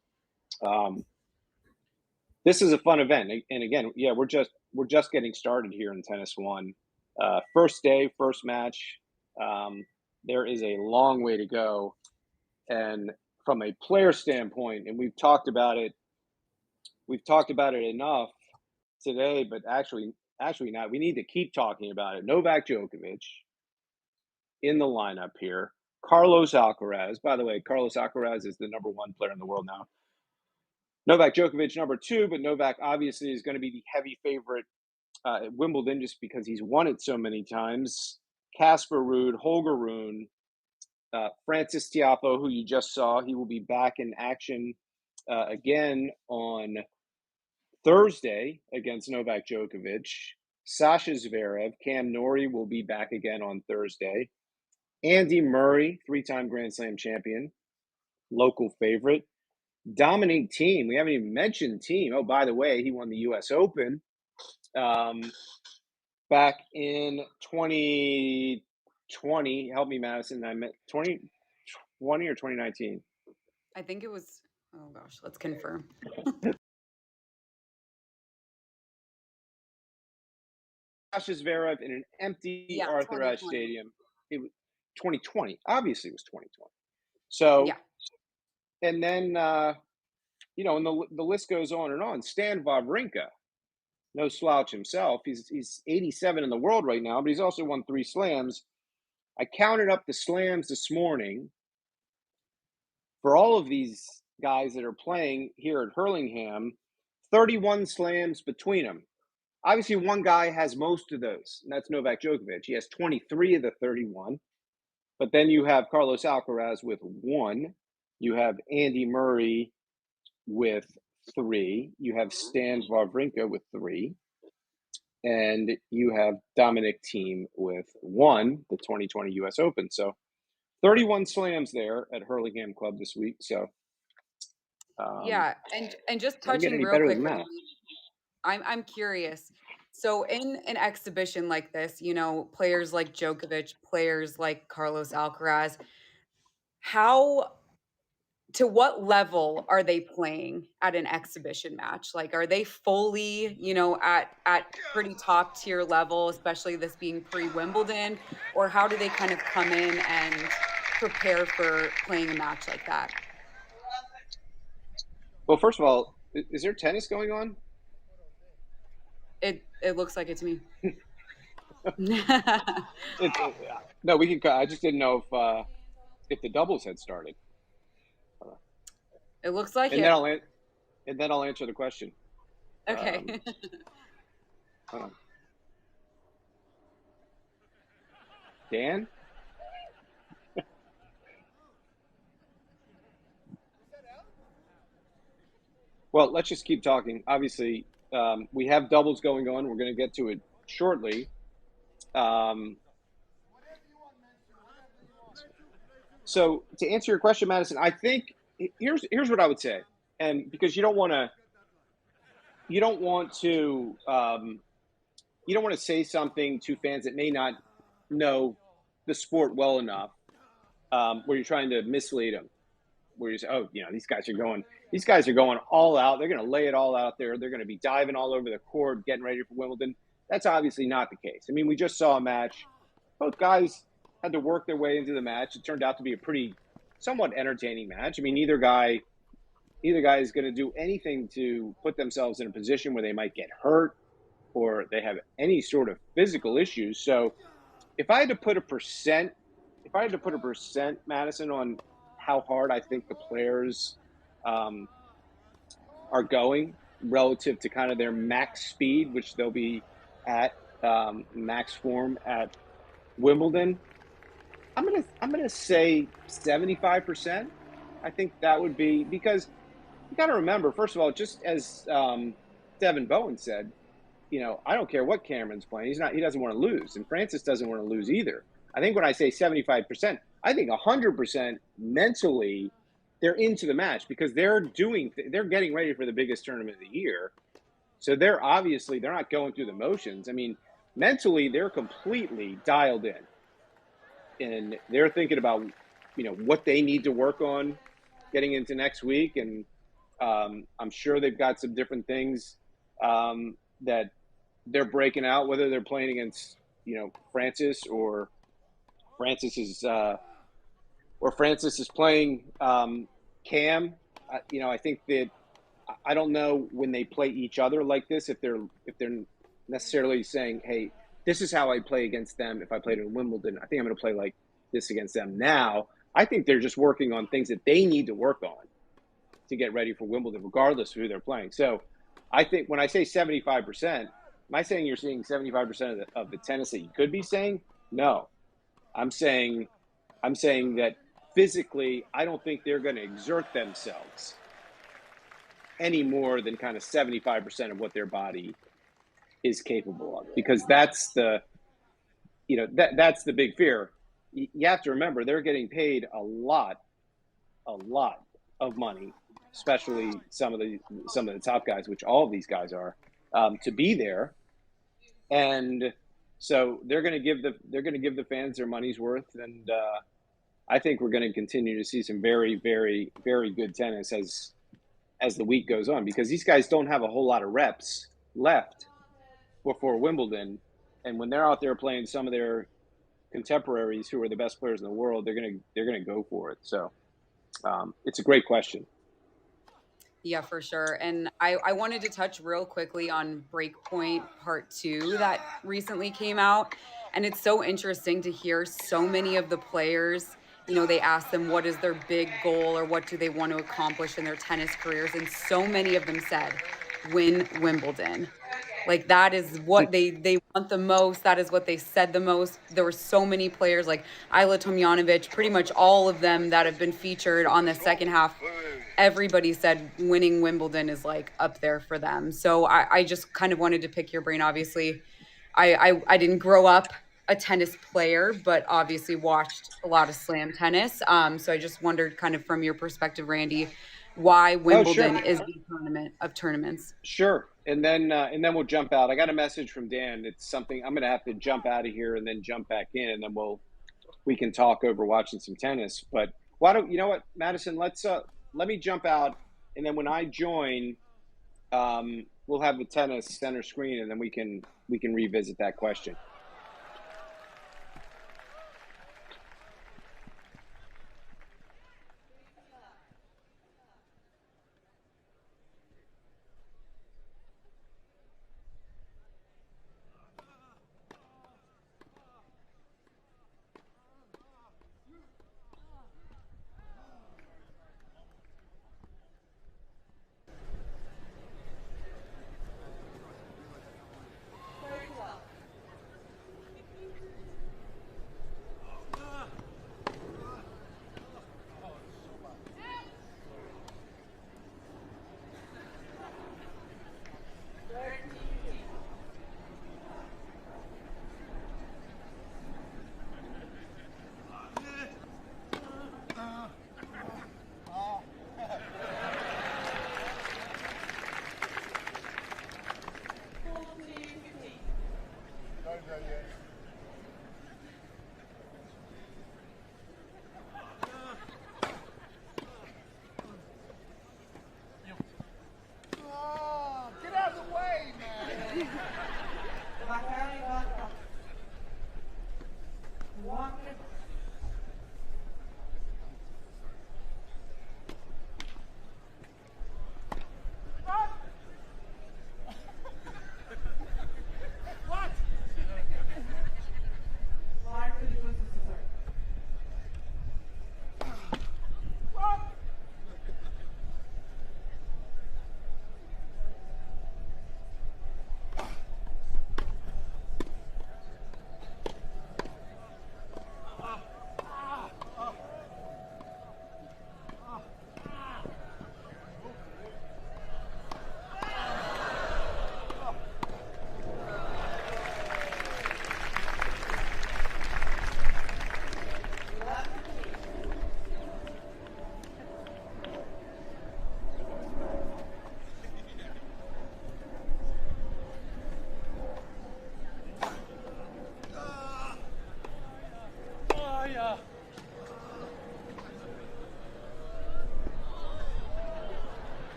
this is a fun event. And again, yeah, we're just getting started here in TennisONE. First day, first match. There is a long way to go. And from a player standpoint, and we've talked about it enough today, but actually not. We need to keep talking about it. Novak Djokovic in the lineup here. Carlos Alcaraz. By the way, Carlos Alcaraz is the number 1 player in the world now. Novak Djokovic, number 2, but Novak obviously is going to be the heavy favorite at Wimbledon just because he's won it so many times. Casper Ruud, Holger Rune, Francis Tiafoe, who you just saw, he will be back in action again on Thursday against Novak Djokovic. Sasha Zverev, Cam Norrie will be back again on Thursday. Andy Murray, 3-time Grand Slam champion, local favorite. Dominic Thiem, we haven't even mentioned Thiem. Oh, by the way, he won the U.S. Open back in 2020. Help me, Madison. I meant 2020 or 2019? I think it was, oh gosh, let's confirm. Sasha Zverev in an empty Arthur Ashe Stadium. It was 2020. Obviously, it was 2020. So, yeah. And then, and the list goes on and on. Stan Wawrinka, no slouch himself. He's 87 in the world right now, but he's also won 3 slams. I counted up the slams this morning for all of these guys that are playing here at Hurlingham, 31 slams between them. Obviously, one guy has most of those, and that's Novak Djokovic. He has 23 of the 31. But then you have Carlos Alcaraz with 1. You have Andy Murray with 3. You have Stan Wawrinka with 3. And you have Dominic Thiem with 1, the 2020 U.S. Open. So 31 slams there at Hurlingham Club this week. So yeah, and just touching real quick, I'm curious. So in an exhibition like this, you know, players like Djokovic, players like Carlos Alcaraz, how to what level are they playing at an exhibition match? Like, are they fully, you know, at pretty top tier level, especially this being pre-Wimbledon, or how do they kind of come in and prepare for playing a match like that? Well, first of all, is there tennis going on? It looks like it to me. No, we can. I just didn't know if the doubles had started. It looks like and it. Then I'll answer the question. Okay. Hold on. Dan? Well, let's just keep talking. Obviously, we have doubles going on. We're going to get to it shortly. So to answer your question, Madison, I think here's what I would say, and because you don't want to say something to fans that may not know the sport well enough, where you're trying to mislead them, where you say, oh, you know, these guys are going all out. They're going to lay it all out there. They're going to be diving all over the court, getting ready for Wimbledon. That's obviously not the case. I mean, we just saw a match. Both guys had to work their way into the match. It turned out to be a pretty somewhat entertaining match. I mean, either guy is going to do anything to put themselves in a position where they might get hurt or they have any sort of physical issues. So if I had to put a percent, Madison, on how hard I think the players are going relative to kind of their max speed, which they'll be at max form at Wimbledon, I'm gonna say 75%. I think that would be, because you got to remember, first of all, just as Devin Bowen said, you know, I don't care what Cameron's playing. He doesn't want to lose, and Francis doesn't want to lose either. I think when I say 75%, I think 100% mentally they're into the match, because they're getting ready for the biggest tournament of the year. So they're not going through the motions. I mean, mentally they're completely dialed in, and they're thinking about, you know, what they need to work on getting into next week. And I'm sure they've got some different things that they're breaking out, whether they're playing against, you know, Francis is playing Cam. You know, I think that, I don't know when they play each other like this, if they're necessarily saying, hey, this is how I play against them if I played in Wimbledon. I think I'm going to play like this against them now. I think they're just working on things that they need to work on to get ready for Wimbledon, regardless of who they're playing. So I think when I say 75%, am I saying you're seeing 75% of the tennis that you could be saying? No. I'm saying that physically, I don't think they're going to exert themselves any more than kind of 75% of what their body is capable of, because that's the big fear. You have to remember, they're getting paid a lot of money, especially some of the top guys, which all of these guys are, to be there. And so they're going to give the fans their money's worth. And I think we're going to continue to see some very, very, very good tennis as the week goes on, because these guys don't have a whole lot of reps left before Wimbledon. And when they're out there playing some of their contemporaries who are the best players in the world, they're gonna go for it. So it's a great question. Yeah, for sure. And I wanted to touch real quickly on Breakpoint Part 2 that recently came out. And it's so interesting to hear so many of the players, you know, they ask them what is their big goal or what do they want to accomplish in their tennis careers. And so many of them said, win Wimbledon. Like, that is what they want the most. That is what they said the most. There were so many players like Ajla Tomljanovic, pretty much all of them that have been featured on the second half. Everybody said winning Wimbledon is like up there for them. So I just kind of wanted to pick your brain. Obviously, I didn't grow up a tennis player, but obviously watched a lot of slam tennis. So I just wondered, kind of from your perspective, Randy, why Oh, sure. Wimbledon is the tournament of tournaments. Sure. And then we'll jump out. I got a message from Dan. It's something I'm going to have to jump out of here and then jump back in, and then we can talk over watching some tennis. But why don't you know what, Madison? Let me jump out, and then when I join, we'll have the tennis center screen, and then we can revisit that question.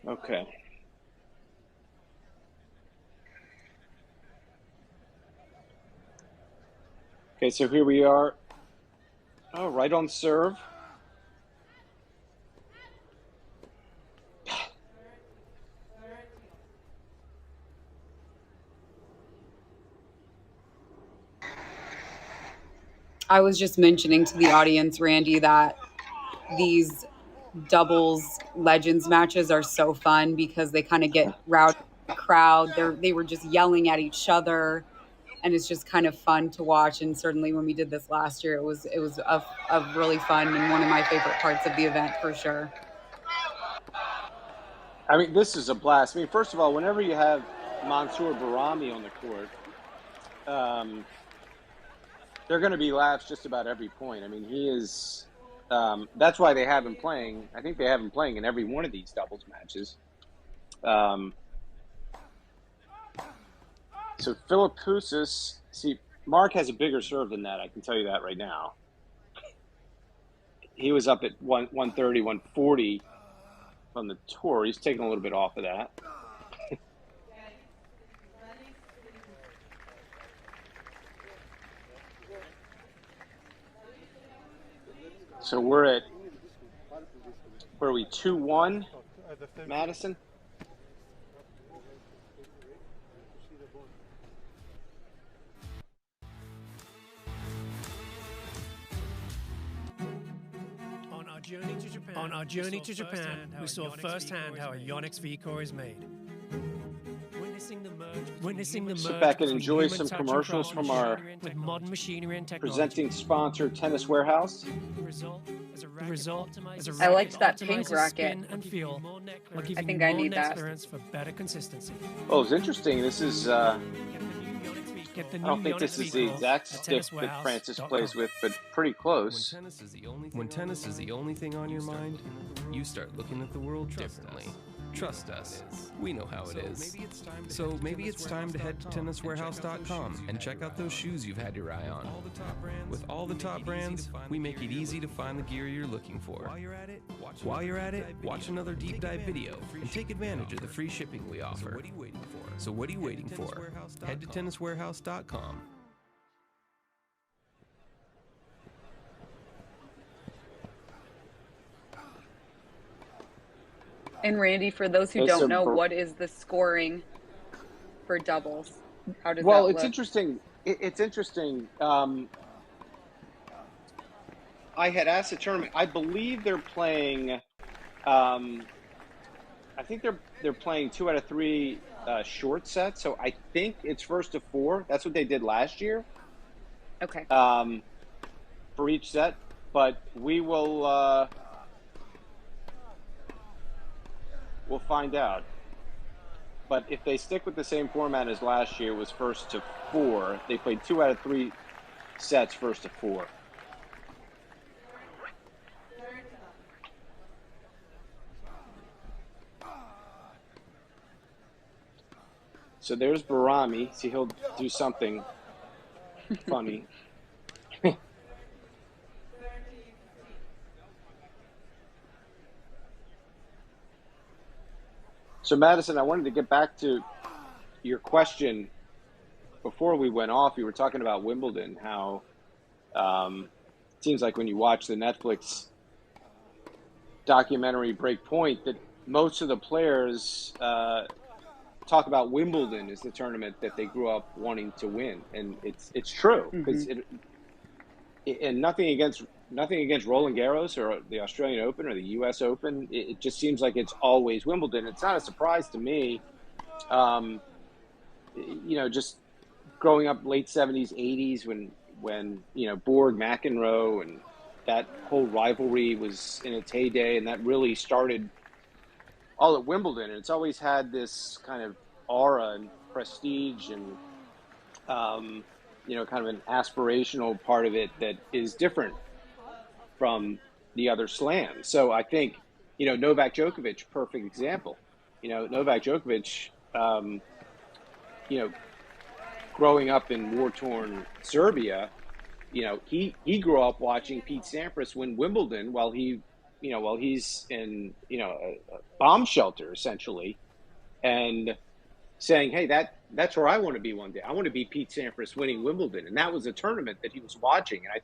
Okay. Okay, so here we are. Oh, right on serve. I was just mentioning to the audience, Randy, that these doubles legends matches are so fun because they kind of get rowdy the crowd. They were just yelling at each other, and it's just kind of fun to watch. And certainly when we did this last year, it was a really fun and one of my favorite parts of the event for sure. I mean, this is a blast. I mean, first of all, whenever you have Mansour Barami on the court, they're going to be laughs just about every point. I mean, he is. That's why they have him playing. I think they have him playing in every one of these doubles matches. So Philip Koussis, see, Mark has a bigger serve than that. I can tell you that right now. He was up at 130, 140 on the tour. He's taking a little bit off of that. So where are we, 2-1, Madison? On our journey to Japan, we saw firsthand how a Yonex V-Core is made. Witnessing the Sit merge back and between enjoy human some touch and commercials from our with modern machinery and technology. presenting sponsor, Tennis Warehouse. The result is a I liked that optimizes pink racket. spin and feel while I giving think you I more need neck that. clearance for better consistency. Oh, it's interesting. This is, I Get the new don't think Yonix this is the V-Core exact at stick that Francis plays with, but pretty close. When tennis is the only thing on your mind, you start looking at the world differently. Trust us, we know how it is. So maybe it's time to head to TennisWarehouse.com and check out those shoes you've had your eye on. With all the top brands, we make it easy to find the gear you're looking for. While you're at it, watch another deep dive video and take advantage of the free shipping we offer. So what are you waiting for? Head to TennisWarehouse.com. And Randy, for those who don't know, what is the scoring for doubles? How does that look? It's interesting. It's interesting. I had asked the tournament. I believe they're playing. I think they're playing 2 out of 3 short sets. So I think it's first to 4. That's what they did last year. Okay. For each set, but we will. We'll find out. But if they stick with the same format as last year, it was first to 4. They played 2 out of 3 sets first to 4. So there's Barami. See, he'll do something funny. So, Madison, I wanted to get back to your question before we went off. You were talking about Wimbledon, how it seems like when you watch the Netflix documentary Breakpoint that most of the players talk about Wimbledon as the tournament that they grew up wanting to win. And it's true, because and nothing against Roland Garros or the Australian Open or the U.S. Open. It just seems like it's always Wimbledon. It's not a surprise to me. Just growing up late 70s, 80s when Borg, McEnroe, and that whole rivalry was in its heyday, and that really started all at Wimbledon. And it's always had this kind of aura and prestige and kind of an aspirational part of it that is different from the other slams. So I think, Novak Djokovic, perfect example. Novak Djokovic, growing up in war-torn Serbia, he grew up watching Pete Sampras win Wimbledon while he's in, a bomb shelter, essentially, and saying, hey, that's where I want to be one day. I want to be Pete Sampras winning Wimbledon. And that was a tournament that he was watching. And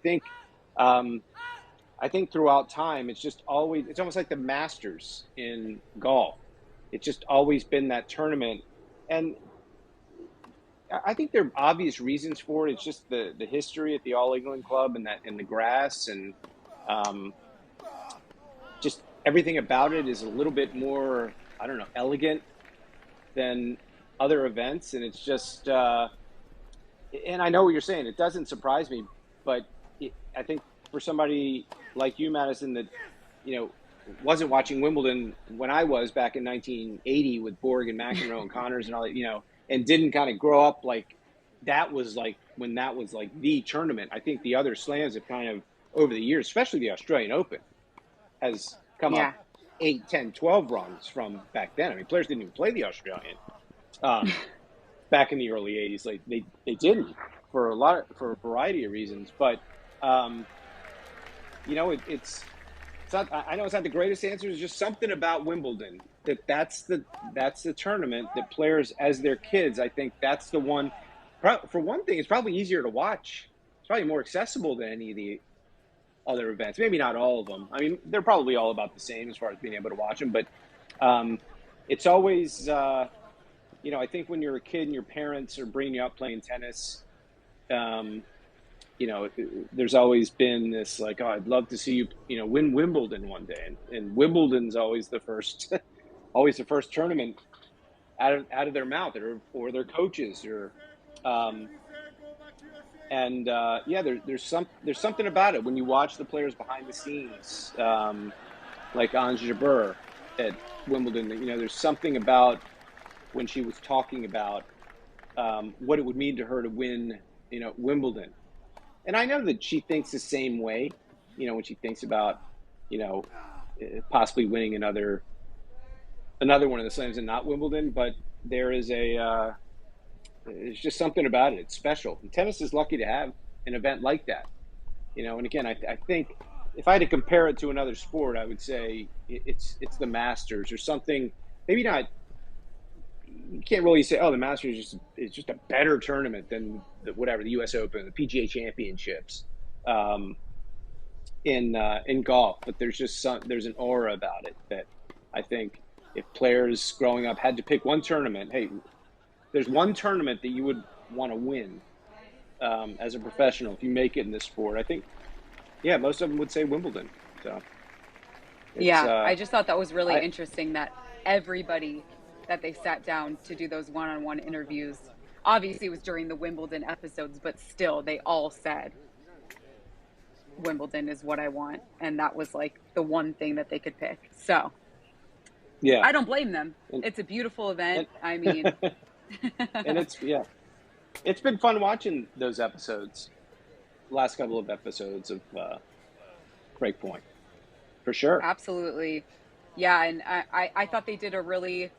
I think throughout time, it's almost like the Masters in golf. It's just always been that tournament. And I think there are obvious reasons for it. It's just the history at the All England Club and the grass, and just everything about it is a little bit more, elegant than other events. And it's just, and I know what you're saying. It doesn't surprise me, but I think for somebody like you, Madison, that, wasn't watching Wimbledon when I was back in 1980 with Borg and McEnroe and Connors and all that, and didn't kind of grow up like that was like when that was like the tournament. I think the other slams have kind of over the years, especially the Australian Open, has come up 8, 10, 12 runs from back then. I mean, players didn't even play the Australian back in the early 80s. Like they didn't for a variety of reasons. But it's not, I know it's not the greatest answer. It's just something about Wimbledon that's the tournament that players as their kids, I think that's the one. For one thing, it's probably easier to watch. It's probably more accessible than any of the other events. Maybe not all of them. I mean, they're probably all about the same as far as being able to watch them. But it's always, I think when you're a kid and your parents are bringing you up playing tennis, there's always been this like, oh, I'd love to see you, win Wimbledon one day. And Wimbledon's always the first, always the first tournament out of their mouth, or their coaches, or there's something about it when you watch the players behind the scenes, like Ange Jabeur at Wimbledon. There's something about when she was talking about what it would mean to her to win, Wimbledon. And I know that she thinks the same way, when she thinks about, possibly winning another one of the slams and not Wimbledon. But there is it's just something about it. It's special. And tennis is lucky to have an event like that, And again, I think if I had to compare it to another sport, I would say it's the Masters or something. Maybe not. You can't really say, oh, the Masters is just a better tournament than the U.S. Open, the PGA Championships, in golf. But there's an aura about it that I think if players growing up had to pick one tournament, hey, there's one tournament that you would want to win as a professional if you make it in this sport. I think, most of them would say Wimbledon. So, I just thought that was really interesting that everybody that they sat down to do those one-on-one interviews, obviously it was during the Wimbledon episodes, but still they all said Wimbledon is what I want. And that was like the one thing that they could pick. So I don't blame them. It's a beautiful event. I mean, and it's been fun watching those episodes, last couple of episodes of Breakpoint, for sure. Absolutely. Yeah. And I thought they did a really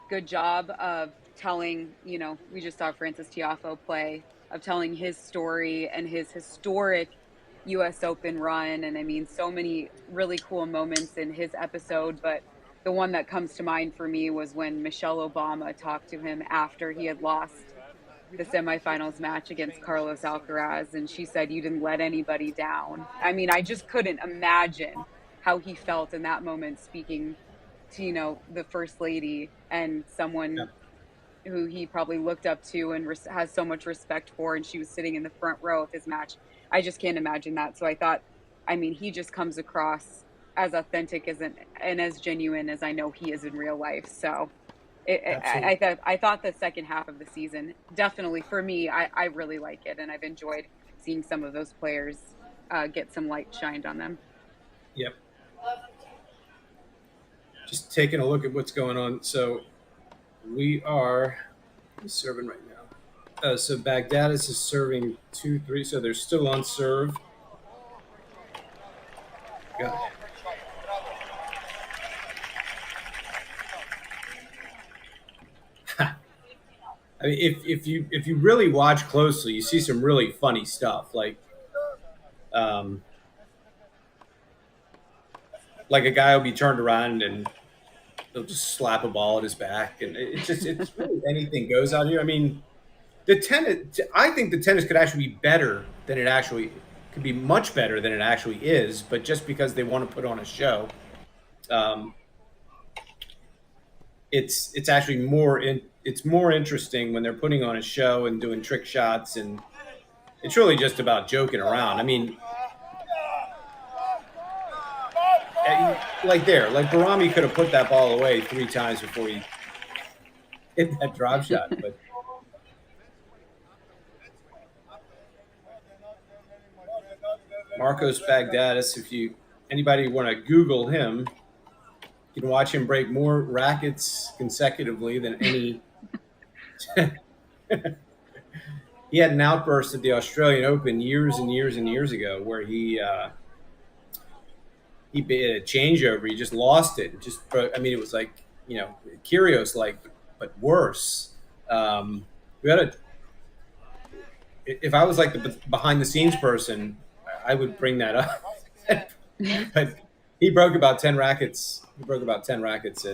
good job of telling, we just saw Frances Tiafoe play, of telling his story and his historic US Open run. And I mean, so many really cool moments in his episode, but the one that comes to mind for me was when Michelle Obama talked to him after he had lost the semifinals match against Carlos Alcaraz. And she said, "You didn't let anybody down." I mean, I just couldn't imagine how he felt in that moment, speaking to, the First Lady and someone who he probably looked up to and has so much respect for. And she was sitting in the front row of his match. I just can't imagine that. So I thought, he just comes across as authentic and as genuine as I know he is in real life. So I thought the second half of the season, definitely for me, I really like it. And I've enjoyed seeing some of those players get some light shined on them. Yep. Just taking a look at what's going on. So we are serving right now. So Baghdadis is serving 2-3. So they're still on serve. Got it. I mean, if you really watch closely, you see some really funny stuff. Like a guy will be turned around and they'll just slap a ball at his back, and it's really anything goes out here. I mean, I think the tennis could actually be better than it actually could be, much better than it actually is. But just because they want to put on a show, it's actually it's more interesting when they're putting on a show and doing trick shots, and it's really just about joking around. I mean, like Barami could have put that ball away 3 times before he hit that drop shot. But Marcos Baghdadis, if anybody want to Google him, you can watch him break more rackets consecutively than any. He had an outburst at the Australian Open years and years and years ago where he made a changeover. He just lost it. It was like, Kyrgios like, but worse. If I was like the behind the scenes person, I would bring that up. But he broke about 10 rackets. He broke about 10 rackets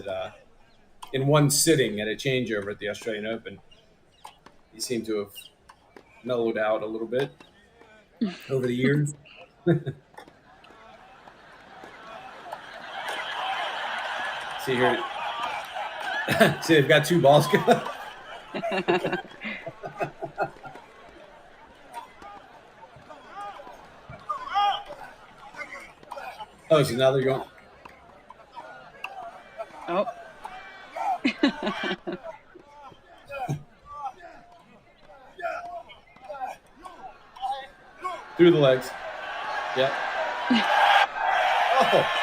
in one sitting at a changeover at the Australian Open. He seemed to have mellowed out a little bit over the years. See here. See, they've got 2 balls going. Oh, so now they're going. Oh. Through the legs. Yep. Oh.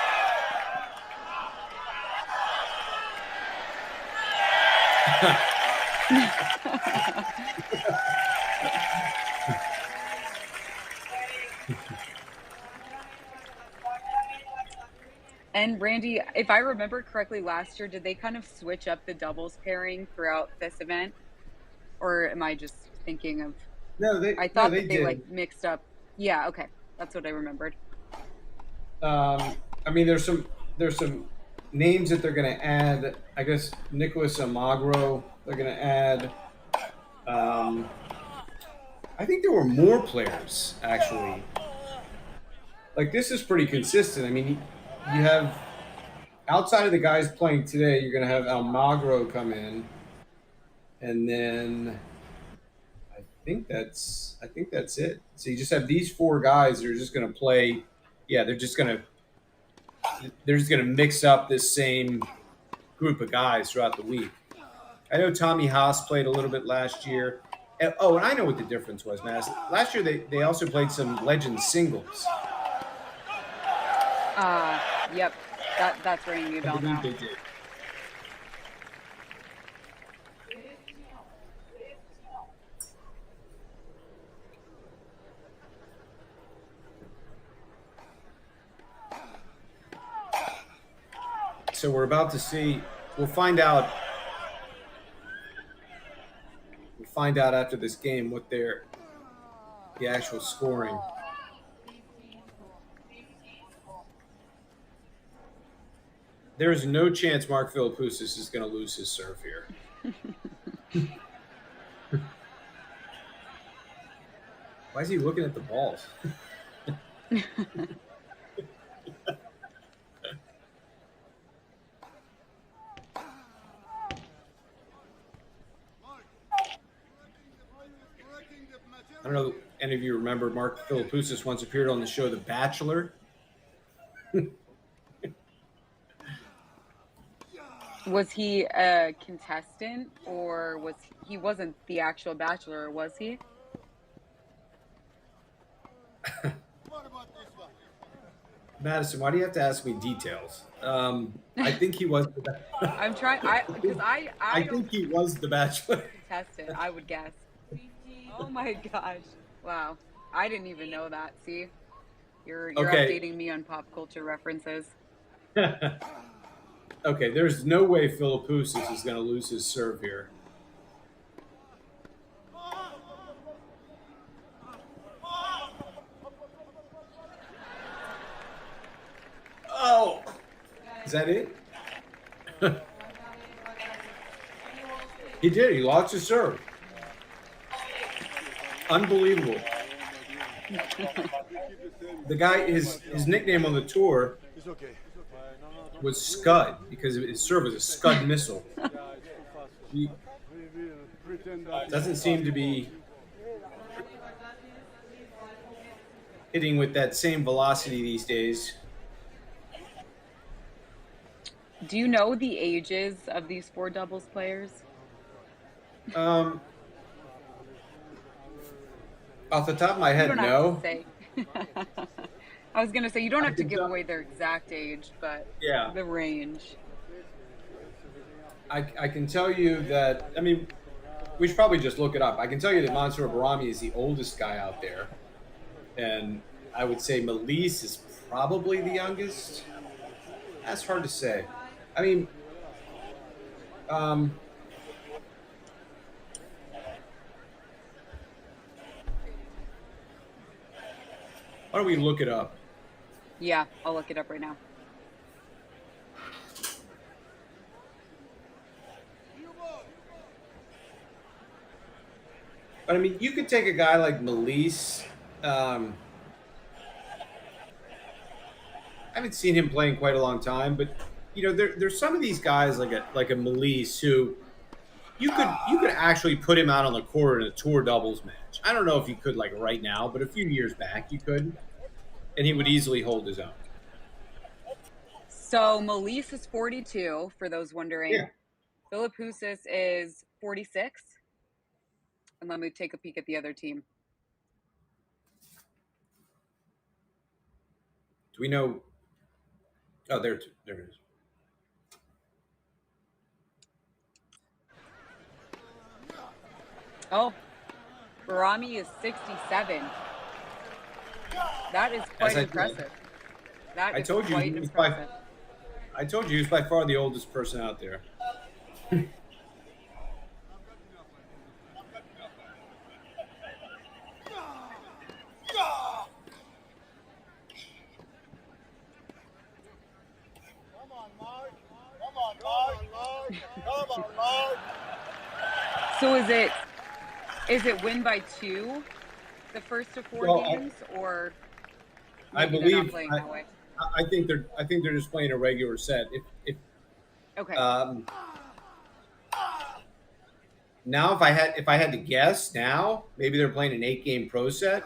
And Randy, if I remember correctly, last year, did they kind of switch up the doubles pairing throughout this event? Or am I just thinking of? I thought they that they did. like mixed up. Yeah, okay, that's what I remembered. I mean, there's some names that they're going to add. I guess Nicholas Almagro. They're going to add. I think there were more players actually. Like this is pretty consistent. I mean, you have outside of the guys playing today, you're going to have Almagro come in, and then I think that's it. So you just have these 4 guys that are just going to play. Yeah, they're just going to mix up this same group of guys throughout the week. I know Tommy Haas played a little bit last year. And I know what the difference was, man. Last year they also played some legend singles. Yep, that's ringing a bell now. They did. So we're about to see. We'll find out. We'll find out after this game what the actual scoring. There's no chance Mark Philippoussis is going to lose his serve here. Why is he looking at the balls? I don't know if any of you remember Mark Philippoussis once appeared on the show The Bachelor. Was he a contestant, or he wasn't the actual Bachelor, was he? Madison, why do you have to ask me details? I think he was. I'm trying. I think he was the Bachelor. Contestant, I would guess. Oh my gosh! Wow, I didn't even know that. See, you're okay. Updating me on pop culture references. Okay, there's no way Philippoussis is going to lose his serve here. Oh, is that it? He did. He lost his serve. Unbelievable. The guy, his nickname on the tour was Scud because his serve was a Scud missile. He doesn't seem to be hitting with that same velocity these days. Do you know the ages of these 4 doubles players? Off the top of my head, no. I was going to say, you don't have to give away their exact age, but yeah, the range. I can tell you that, I mean, we should probably just look it up. I can tell you that Mansour Barami is the oldest guy out there. And I would say Melise is probably the youngest. That's hard to say. I mean, why don't we look it up? Yeah, I'll look it up right now. But I mean, you could take a guy like Melise. I haven't seen him play in quite a long time, but you know, there's some of these guys like a Melise who you could actually put him out on the court in a tour doubles match. I don't know if you could like right now, but a few years back you could, and he would easily hold his own. So Melise is 42, for those wondering. Yeah. Philippoussis is 46. And let me take a peek at the other team. Do we know? Oh, there it is. Oh, Barami is 67. That is quite impressive. That is quite impressive. I told you he was by far the oldest person out there. So is it win by 2, the first of 4 games, or I maybe believe they're not playing that way? I think they're just playing a regular set. If Okay. Now if I had to guess now, maybe they're playing an 8-game pro set.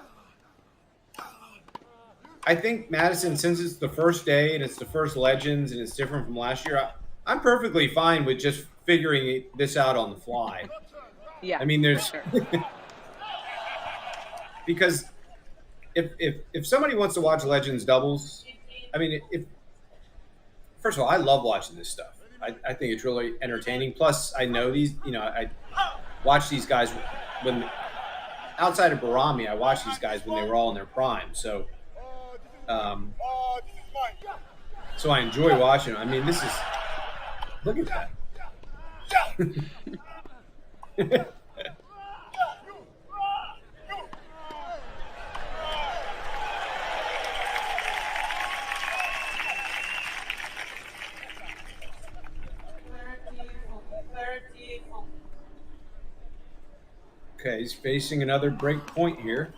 I think Madison, since it's the first day and it's the first Legends and it's different from last year, I'm perfectly fine with just figuring this out on the fly. Yeah. I mean, there's sure. because if somebody wants to watch Legends doubles, I mean, first of all, I love watching this stuff. I think it's really entertaining. Plus, I know these. I watch these guys when outside of Barami, I watched these guys when they were all in their prime. So, so I enjoy watching them. I mean, look at that. Okay, he's facing another break point here.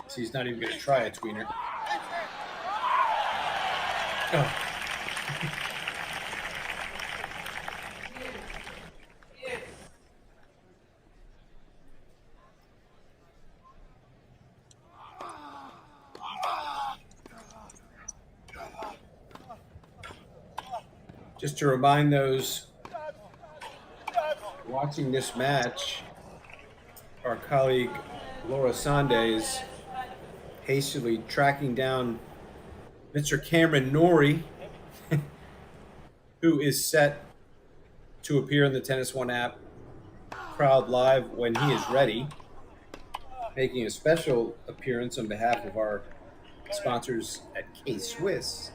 See, he's not even going to try a tweener. Oh. Just to remind those watching this match, our colleague Laura Sande is hastily tracking down Mr. Cameron Norrie, who is set to appear in the TennisONE app crowd live when he is ready, making a special appearance on behalf of our sponsors at K-Swiss.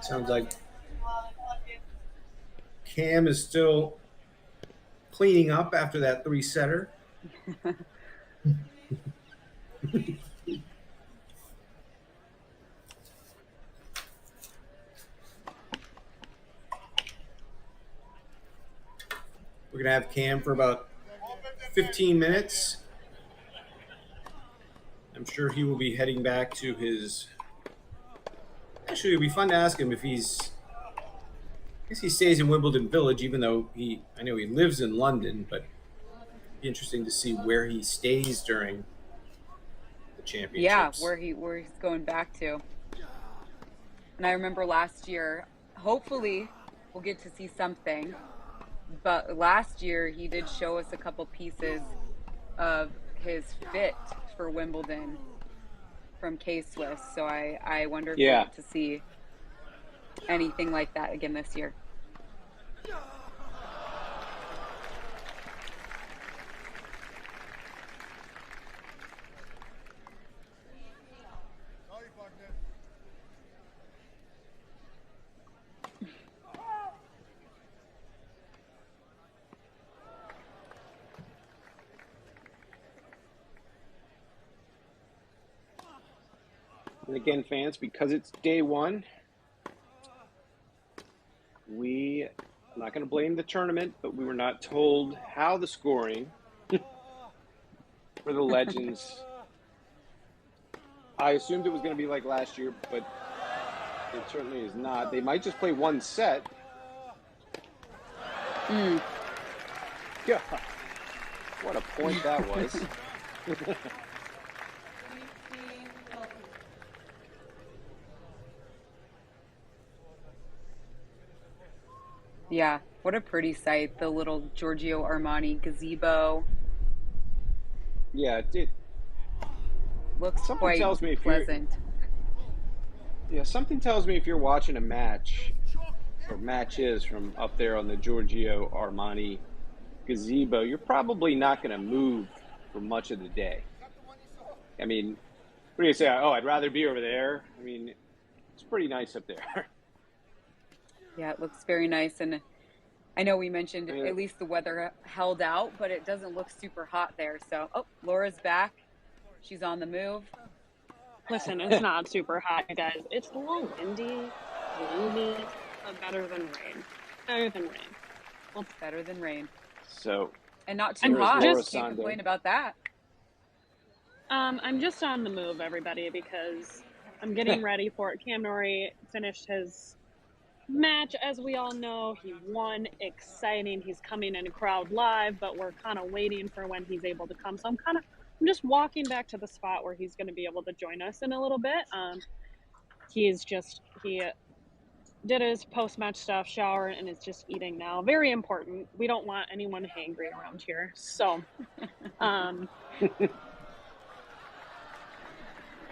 Sounds like Cam is still cleaning up after that 3-setter. We're going to have Cam for about 15 minutes. I'm sure he will be heading back to his... Actually, it would be fun to ask him if he's... I guess he stays in Wimbledon Village, even though I know he lives in London, but it'd be interesting to see where he stays during the championships. Yeah, where he's going back to. And I remember last year, hopefully we'll get to see something but last year he did show us a couple pieces of his fit for Wimbledon from K-Swiss. So I wonder if we'll get to see anything like that again this year. And again, fans, because it's day one, I'm not going to blame the tournament, but we were not told how the scoring for the Legends. I assumed it was going to be like last year, but it certainly is not. They might just play one set. Mm. Yeah. What a point that was. Yeah, what a pretty sight. The little Giorgio Armani gazebo. Yeah, it looks quite tells me if pleasant. Something tells me if you're watching a match or matches from up there on the Giorgio Armani gazebo, you're probably not going to move for much of the day. I mean, what do you say? Oh, I'd rather be over there. I mean, it's pretty nice up there. Yeah, it looks very nice. And I know we mentioned at least the weather held out, but it doesn't look super hot there. So, oh, Laura's back. She's on the move. Listen, it's not super hot, guys. It's a little windy, gloomy, but better than rain. Better than rain. Well, it's better than rain. So, and not too hot. Just can't complain about that. I'm just on the move, everybody, because I'm getting ready for it. Cam Norrie finished his match, as we all know. He won. Exciting. He's coming in crowd live, but we're kind of waiting for when he's able to come. So I'm just walking back to the spot where he's going to be able to join us in a little bit. He did his post-match stuff, shower, and is just eating now. Very important. We don't want anyone hangry around here. So,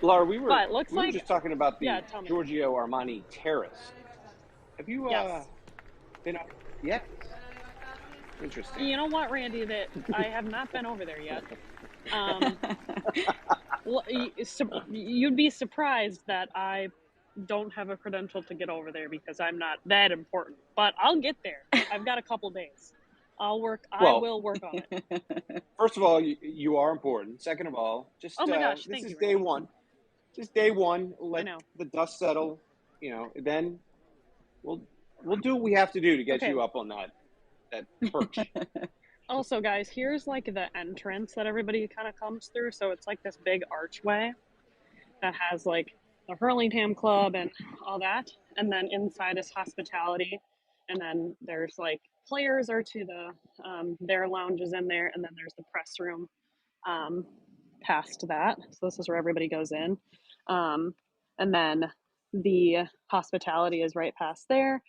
Laura, we were like, just talking about the Giorgio Armani Terrace. Have you been up yet? Interesting. You know what, Randy, that I have not been over there yet. You'd be surprised that I don't have a credential to get over there because I'm not that important. But I'll get there. I've got a couple days. I will work on it. First of all, you are important. Second of all, just oh my gosh, this is day one. Just day one. Let the dust settle. Then we'll do what we have to do to get you up on that perch. Also, guys, here's like the entrance that everybody kind of comes through. So it's like this big archway that has like the Hurlingham Club and all that. And then inside is hospitality. And then there's like players are to the their lounges in there. And then there's the press room past that. So this is where everybody goes in. And then the hospitality is right past there.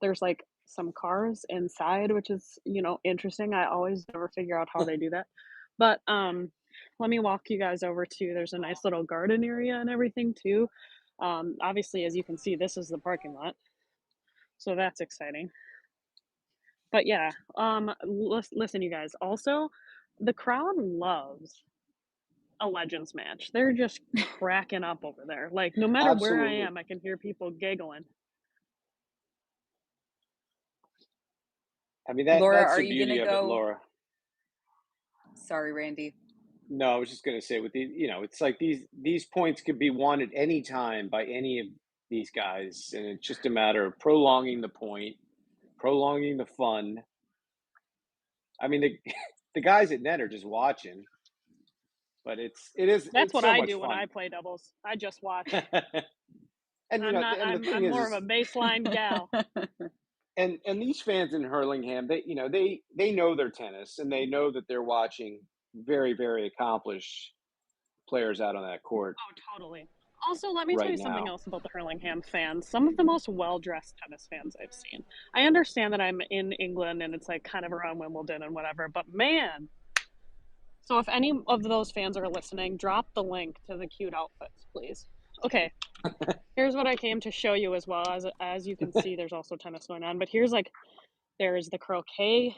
There's like some cars inside, which is, interesting. I always never figure out how they do that. But let me walk you guys over to, there's a nice little garden area and everything too. Obviously, as you can see, this is the parking lot. So that's exciting. But yeah, listen, you guys, also, the crowd loves a Legends match. They're just cracking up over there. Like, no matter where I am, I can hear people giggling. I mean, Laura, that's are the you beauty gonna of go? it, Laura. Sorry, Randy. No, I was just going to say, with it's like these points could be won at any time by any of these guys, and it's just a matter of prolonging the point, prolonging the fun. I mean, the guys at net are just watching, but it is. That's what so I much do fun. when I play doubles. I just watch. And I'm more of a baseline gal. And these fans in Hurlingham, they know their tennis, and they know that they're watching very, very accomplished players out on that court. Oh, totally. Also, let me tell right you something now. else about the Hurlingham fans. Some of the most well-dressed tennis fans I've seen. I understand that I'm in England and it's like kind of around Wimbledon and whatever, but man. So if any of those fans are listening, drop the link to the cute outfits, please. Okay. Here's what I came to show you as well. As you can see, there's also tennis going on, but here's like there's the croquet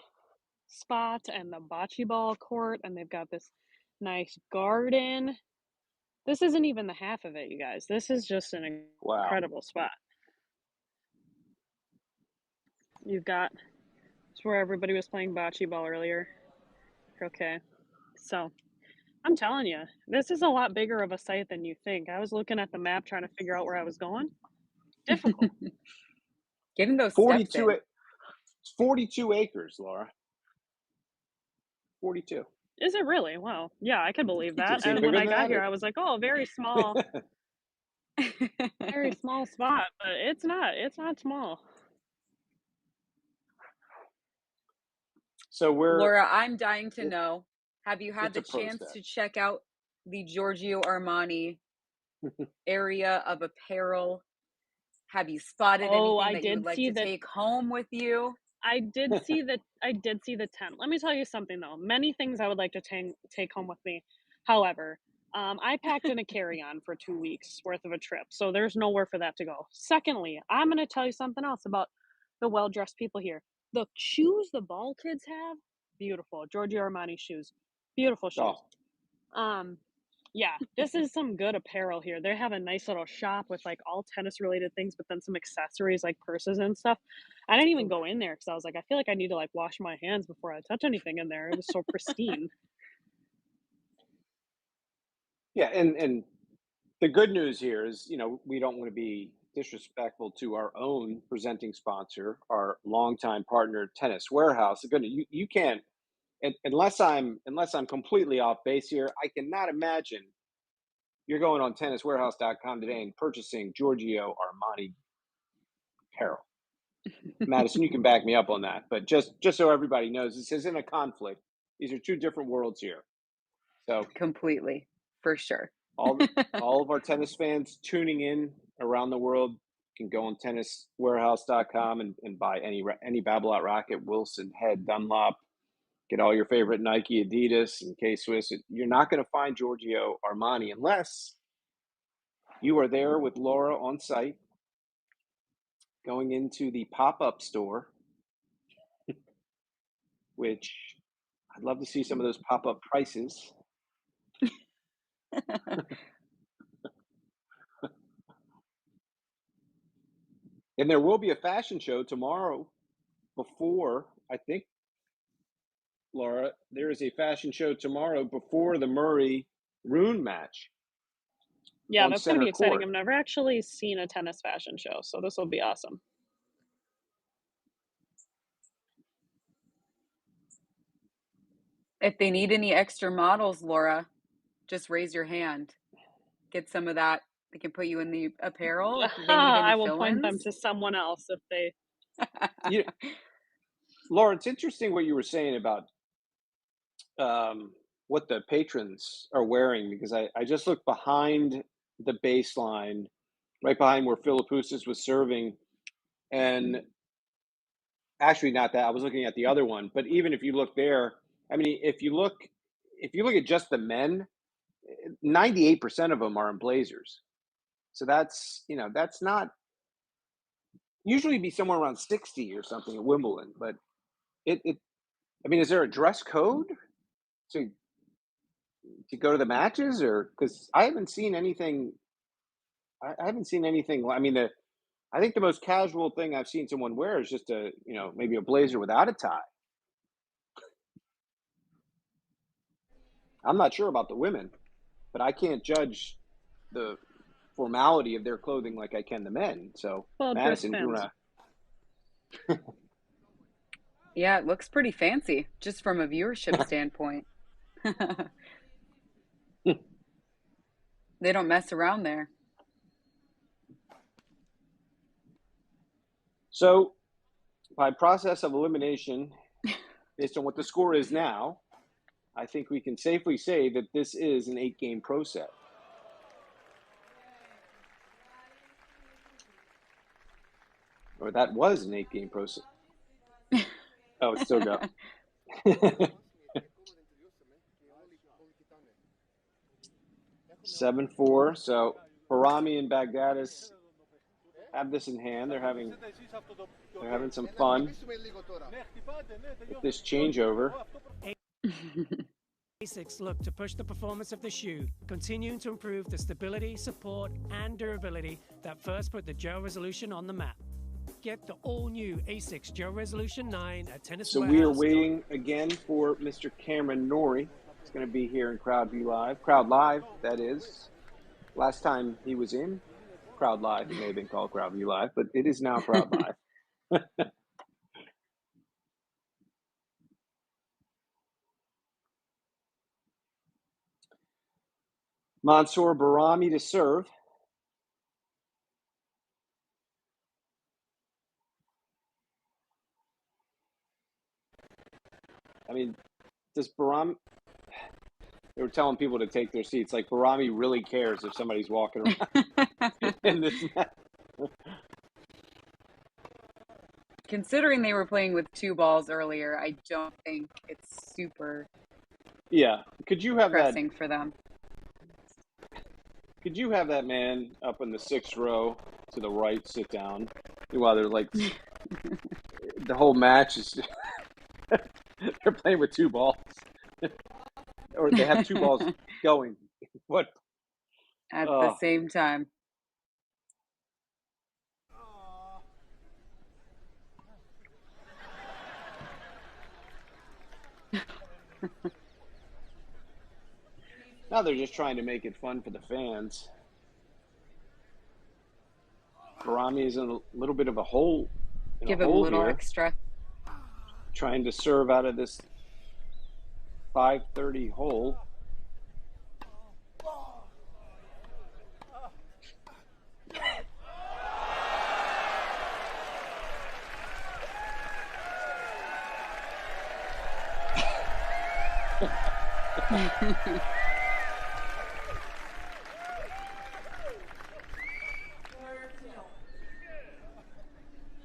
spot and the bocce ball court, and they've got this nice garden. This isn't even the half of it, you guys. This is just an Wow. incredible spot. You've got, it's where everybody was playing bocce ball earlier. Okay. So, I'm telling you, this is a lot bigger of a site than you think. I was looking at the map trying to figure out where I was going. Difficult. Getting those steps in. 42 acres, Laura. 42. Is it really? Wow. Yeah, I could believe that. seem And bigger when I than got that, here, or- I was like, oh, very small, very small spot. But it's not. It's not small. So Laura, I'm dying to know, have you had it's the a pro chance step. to check out the Giorgio Armani area of apparel? Have you spotted Oh, anything I that you would did like see to that. take home with you? I did see the tent. Let me tell you something though. Many things I would like to take home with me. However, I packed in a carry-on for 2 weeks worth of a trip, so there's nowhere for that to go. Secondly, I'm going to tell you something else about the well-dressed people here. The shoes the ball kids have, beautiful. Giorgio Armani shoes, beautiful shoes. Oh, Yeah, this is some good apparel here. They have a nice little shop with like all tennis related things, but then some accessories like purses and stuff. I didn't even go in there because I was like, I feel like I need to like wash my hands before I touch anything in there. It was so pristine. yeah, and the good news here is, we don't want to be disrespectful to our own presenting sponsor, our longtime partner, Tennis Warehouse. The good news, you can't, unless I'm completely off base here, I cannot imagine you're going on tenniswarehouse.com today and purchasing Giorgio Armani apparel. Madison, you can back me up on that, but just so everybody knows, this isn't a conflict. These are two different worlds here. So Completely, for sure. all of our tennis fans tuning in around the world can go on tenniswarehouse.com and buy any Babolat racket, Wilson, Head, Dunlop. Get all your favorite Nike, Adidas, and K-Swiss. You're not going to find Giorgio Armani unless you are there with Laura on site, going into the pop-up store, which I'd love to see some of those pop-up prices. And there will be a fashion show tomorrow before, I think, Laura, there is a fashion show tomorrow before the Murray-Rune match. Yeah, on that's going to center be exciting. court. I've never actually seen a tennis fashion show, so this will be awesome. If they need any extra models, Laura, just raise your hand. Get some of that. They can put you in the apparel. If they need any I will point them fill-ins. to someone else if they. Laura, it's interesting what you were saying about what the patrons are wearing, because I just looked behind the baseline, right behind where Philippoussis was serving, and actually not that. I was looking at the other one, but even if you look there, I mean, if you look at just the men, 98% of them are in blazers. So that's not usually be somewhere around 60 or something at Wimbledon, but I mean, is there a dress code to go to the matches, or because I haven't seen anything? I haven't seen anything. I mean, I think the most casual thing I've seen someone wear is just maybe a blazer without a tie. I'm not sure about the women, but I can't judge the formality of their clothing like I can the men. So, Well, Madison, dress you fans. wanna? Yeah, it looks pretty fancy just from a viewership standpoint. They don't mess around there. So, by process of elimination, based on what the score is now, I think we can safely say that this is an 8-game pro set. Or that was an 8-game pro. Oh, it's still go. 7-4. So Barami and Baghdadis have this in hand. They're having some fun with this changeover. ASICs look to push the performance of the shoe, continuing to improve the stability, support, and durability that first put the Gel Resolution on the map. Get the all-new ASICS Gel Resolution 9 at Tennis So we are waiting again for Mr. Cameron Norrie. He's going to be here in Crowd Live, that is. Last time he was in Crowd Live, it may have been called Crowd View Live, but it is now Crowd Live. Mansour Barami to serve. I mean, does Barami... They were telling people to take their seats. Like, Barami really cares if somebody's walking around in this match. Considering they were playing with 2 balls earlier, I don't think it's super Could you have pressing for them. Could you have that man up in the 6th row to the right sit down while they're like the whole match is they're playing with 2 balls. Or they have 2 balls going. What? At the same time. Now they're just trying to make it fun for the fans. Barami is in a little bit of a hole. Give him a little extra. Trying to serve out of this 530 hole.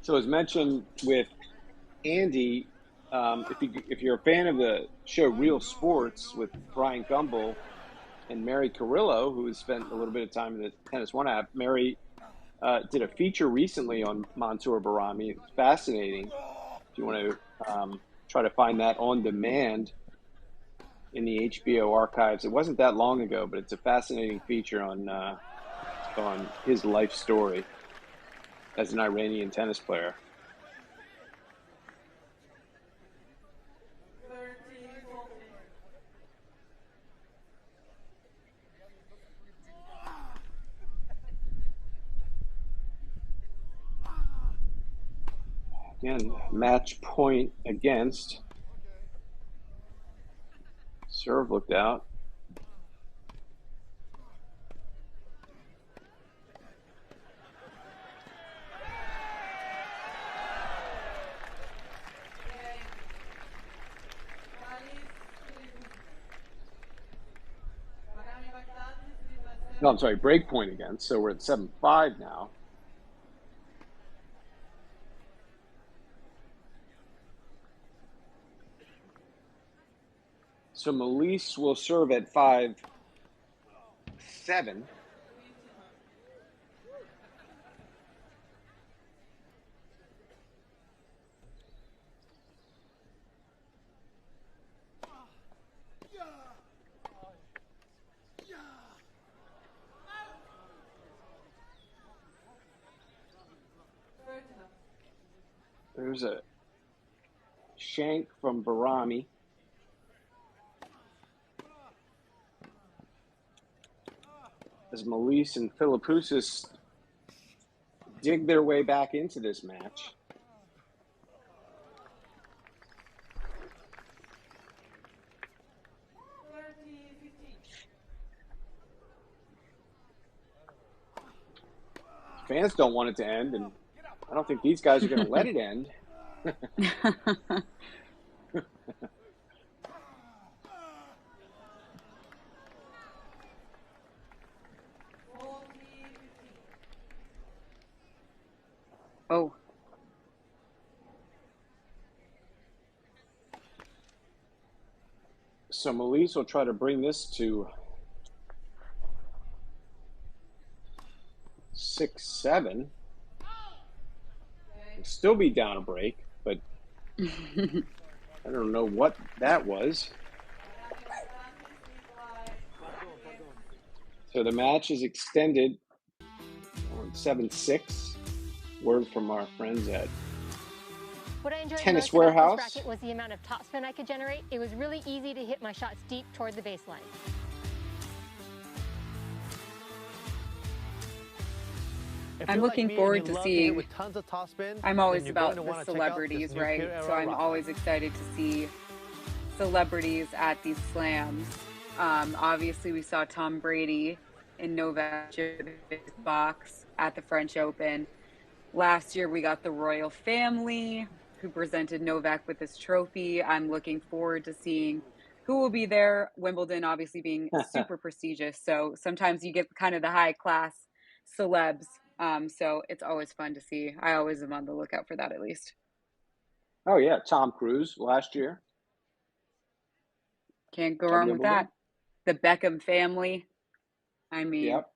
So as mentioned with Andy, if you're a fan of the show Real Sports with Brian Gumbel and Mary Carrillo, who has spent a little bit of time in the TennisONE app, Mary did a feature recently on Mansour Barami. It's fascinating. If you want to try to find that on demand in the HBO archives. It wasn't that long ago, but it's a fascinating feature on his life story as an Iranian tennis player. Again, match point against. Serve looked out. No, I'm sorry, break point against. So we're at 7-5 now. So Melise will serve at 5-7. There's a shank from Barami. As Melise and Philippoussis dig their way back into this match. Fans don't want it to end, and I don't think these guys are going to let it end. Oh, So Melise will try to bring this to 6-7. It'll still be down a break, but I don't know what that was. So the match is extended on 7-6. Word from our friends at What I enjoyed Tennis most about Warehouse. this racket was the amount of topspin I could generate. It was really easy to hit my shots deep toward the baseline. I'm looking forward to seeing. I'm always about the celebrities, right? So I'm always excited to see celebrities at these slams. Obviously, we saw Tom Brady in Novak box at the French Open. Last year, we got the royal family who presented Novak with this trophy. I'm looking forward to seeing who will be there. Wimbledon obviously being super prestigious. So sometimes you get kind of the high class celebs. So it's always fun to see. I always am on the lookout for that at least. Oh, yeah, Tom Cruise last year. Can't go wrong with that. The Beckham family. I mean. Yep.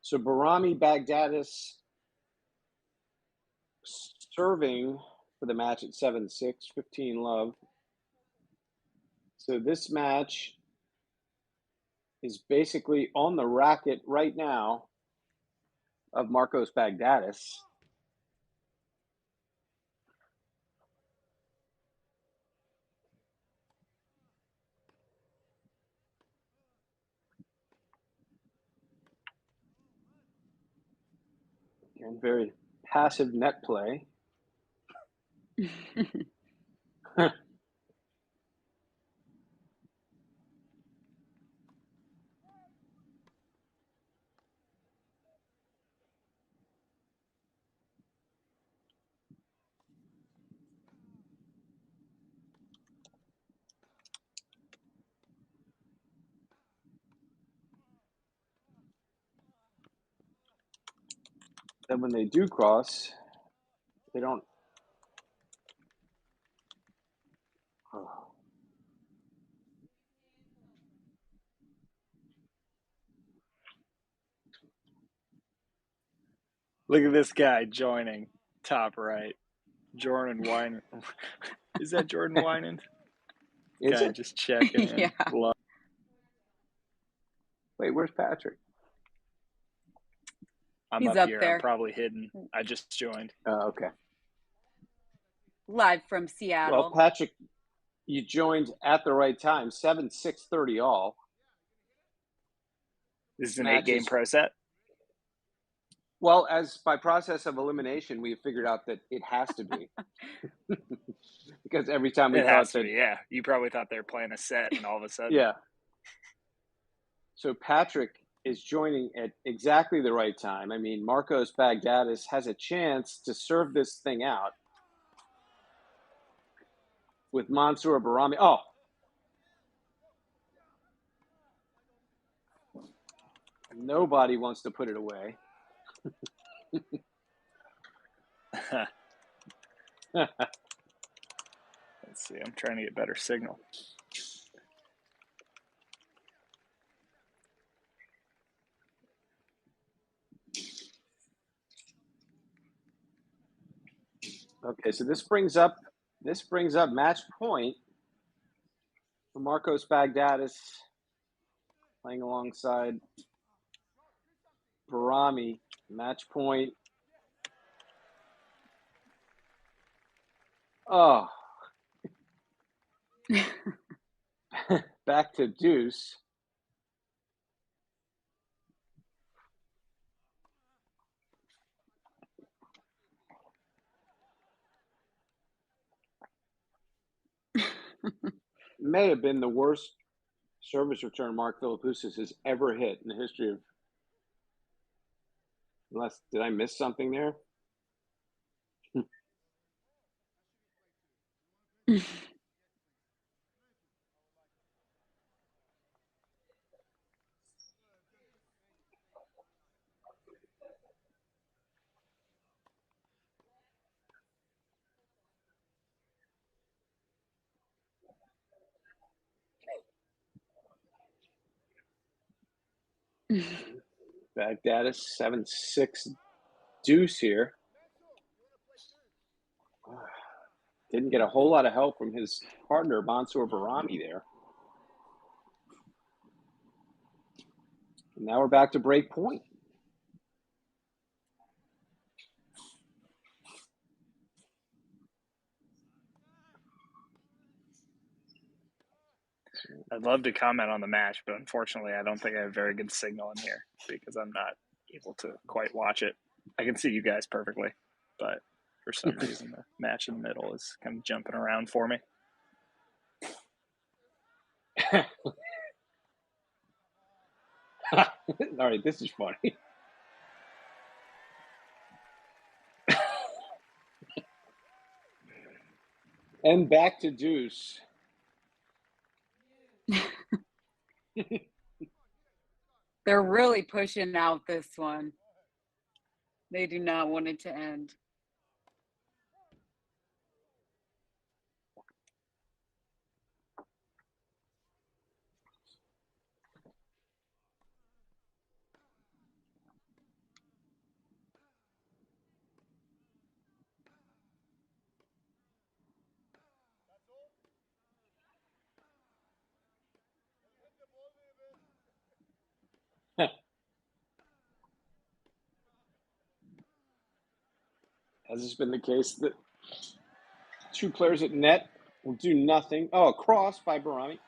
So Barami Baghdadis serving for the match at 7-6, 15 love. So this match is basically on the racket right now of Marcos Baghdadis. And very passive net play. Then when they do cross, they don't. Oh. Look at this guy joining top right. Jordan Wynand. Is that Jordan Wynand? Is Guy it? just checking in. Yeah. Wait, where's Patrick? I'm He's up up here. there. I'm probably hidden. I just joined. Oh, okay. Live from Seattle. Well, Patrick, you joined at the right time. 7-6-30 all. This is an 8-game pro set. Well, as by process of elimination, we have figured out that it has to be. Because every time we It thought has to that, be, yeah. You probably thought they were playing a set, and all of a sudden, yeah. So Patrick is joining at exactly the right time. I mean, Marcos Baghdadis has a chance to serve this thing out with Mansour Barami. Oh. Nobody wants to put it away. Let's see. I'm trying to get better signal. Okay, so this brings up match point for Marcos Baghdadis playing alongside Barami. Match point. Oh. Back to deuce. May have been the worst service return Mark Philippoussis has ever hit in the history of. Unless, did I miss something there? Baghdadis 7-6 deuce here. Didn't get a whole lot of help from his partner, Mansour Barami, there. And now we're back to break point. I'd love to comment on the match, but unfortunately, I don't think I have very good signal in here because I'm not able to quite watch it. I can see you guys perfectly, but for some reason, the match in the middle is kind of jumping around for me. All right, this is funny. And back to deuce. They're really pushing out this one. They do not want it to end. Has this been the case that two players at net will do nothing? Oh, a cross by Barami.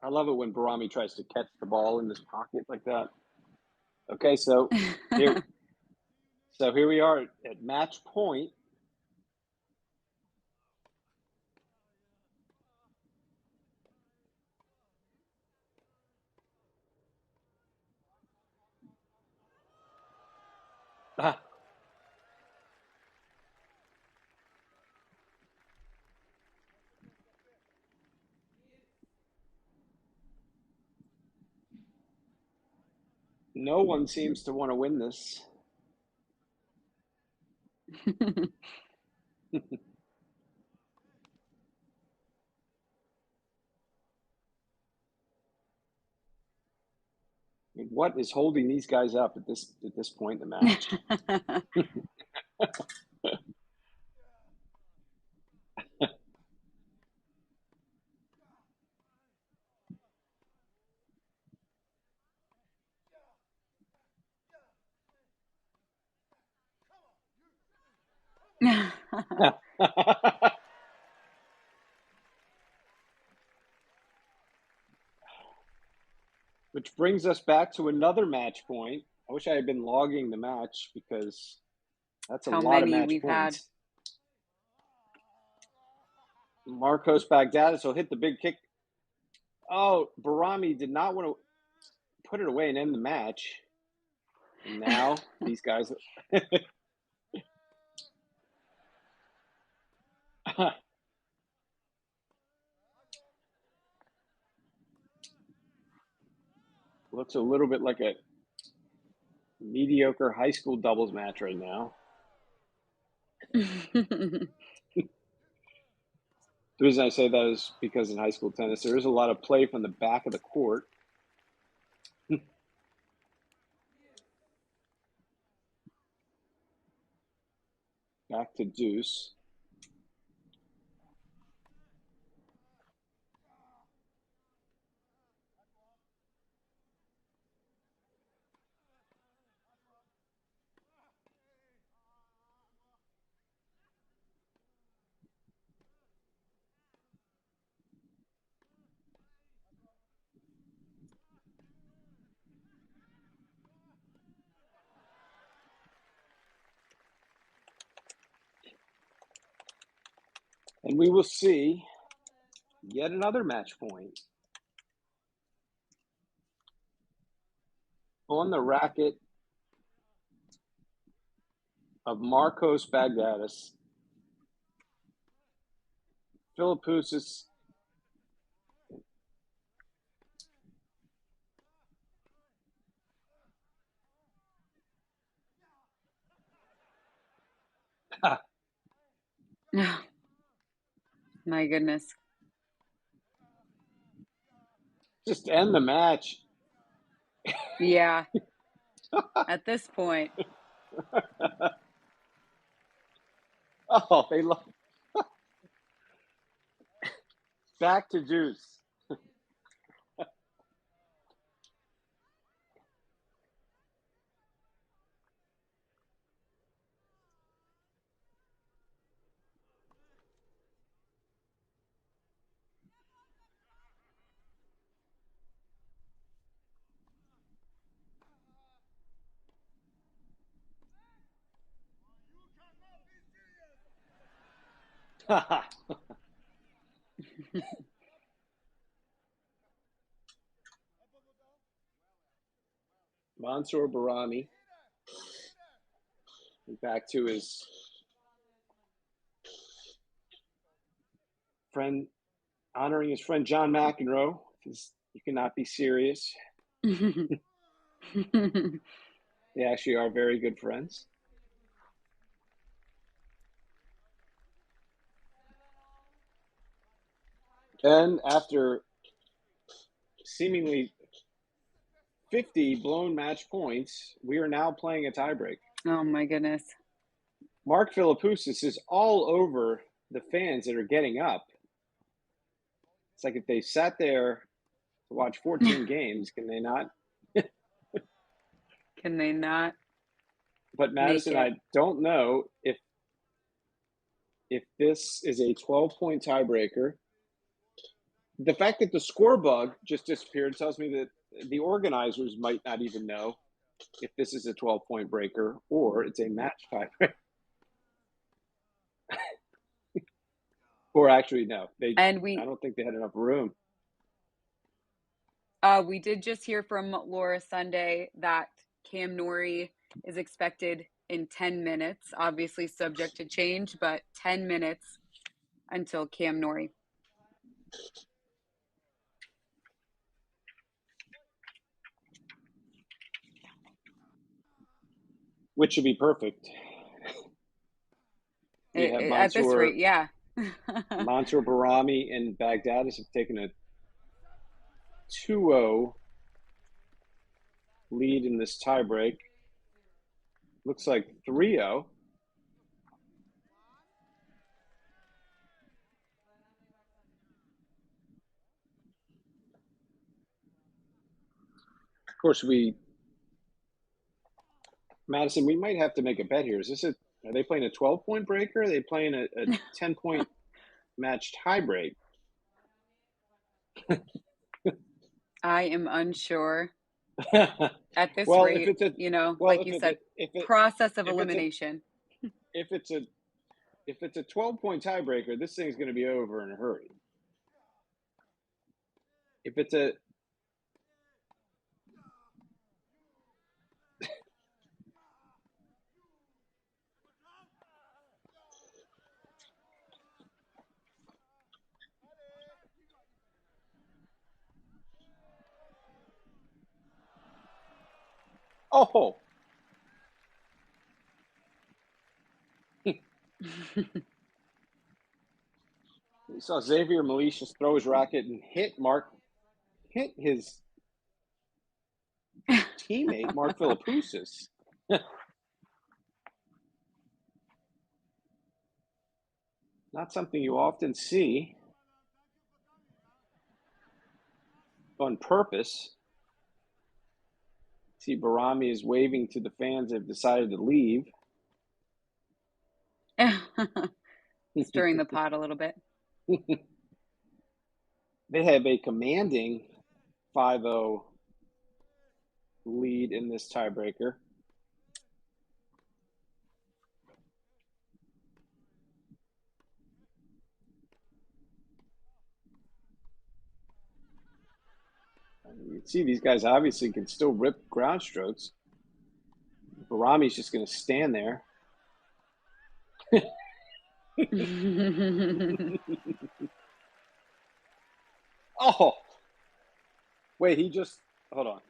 I love it when Barami tries to catch the ball in his pocket like that. Okay, so here we are at match point. No one seems to want to win this. What is holding these guys up at this point in the match? Which brings us back to another match point. I wish I had been logging the match because that's a lot of match points. Marcos Baghdadis will hit the big kick. Oh, Barami did not want to put it away and end the match. And now these guys. Looks a little bit like a mediocre high school doubles match right now. The reason I say that is because in high school tennis, there is a lot of play from the back of the court. Back to deuce. And we will see yet another match point. On the racket of Marcos Baghdadis. Philippoussis My goodness. Just end the match. Yeah. At this point. Oh, they love back to juice. Mansour Barami back to his friend, honoring his friend John McEnroe. You cannot be serious. They actually are very good friends. And after seemingly 50 blown match points, we are now playing a tiebreak. Oh my goodness. Mark Philippoussis is all over the fans that are getting up. It's like if they sat there to watch 14 games, can they not? Can they not? But Madison, I don't know if this is a 12-point tiebreaker. The fact that the score bug just disappeared tells me that the organizers might not even know if this is a 12-point breaker or it's a match tiebreaker. Or actually, no. I don't think they had enough room. We did just hear from Laura Sunday that Cam Norrie is expected in 10 minutes, obviously subject to change, but 10 minutes until Cam Norrie. Which should be perfect. At this rate, yeah. Mansour Barami and Baghdadis have taken a 2-0 lead in this tiebreak. Looks like 3-0. Of course, Madison, we might have to make a bet here. Are they playing a 12-point breaker? Or are they playing a 10-point match tiebreak? I am unsure. At this rate, like you said, process of elimination. If it's a 12-point tiebreaker, this thing's going to be over in a hurry. If it's a oh. We saw Xavier Malicious throw his racket and hit his teammate, Mark Philippoussis. Not something you often see on purpose. See, Barami is waving to the fans that have decided to leave. Stirring the pot a little bit. They have a commanding 5-0 lead in this tiebreaker. You can see these guys obviously can still rip ground strokes. Barami's just going to stand there. Oh, wait, hold on.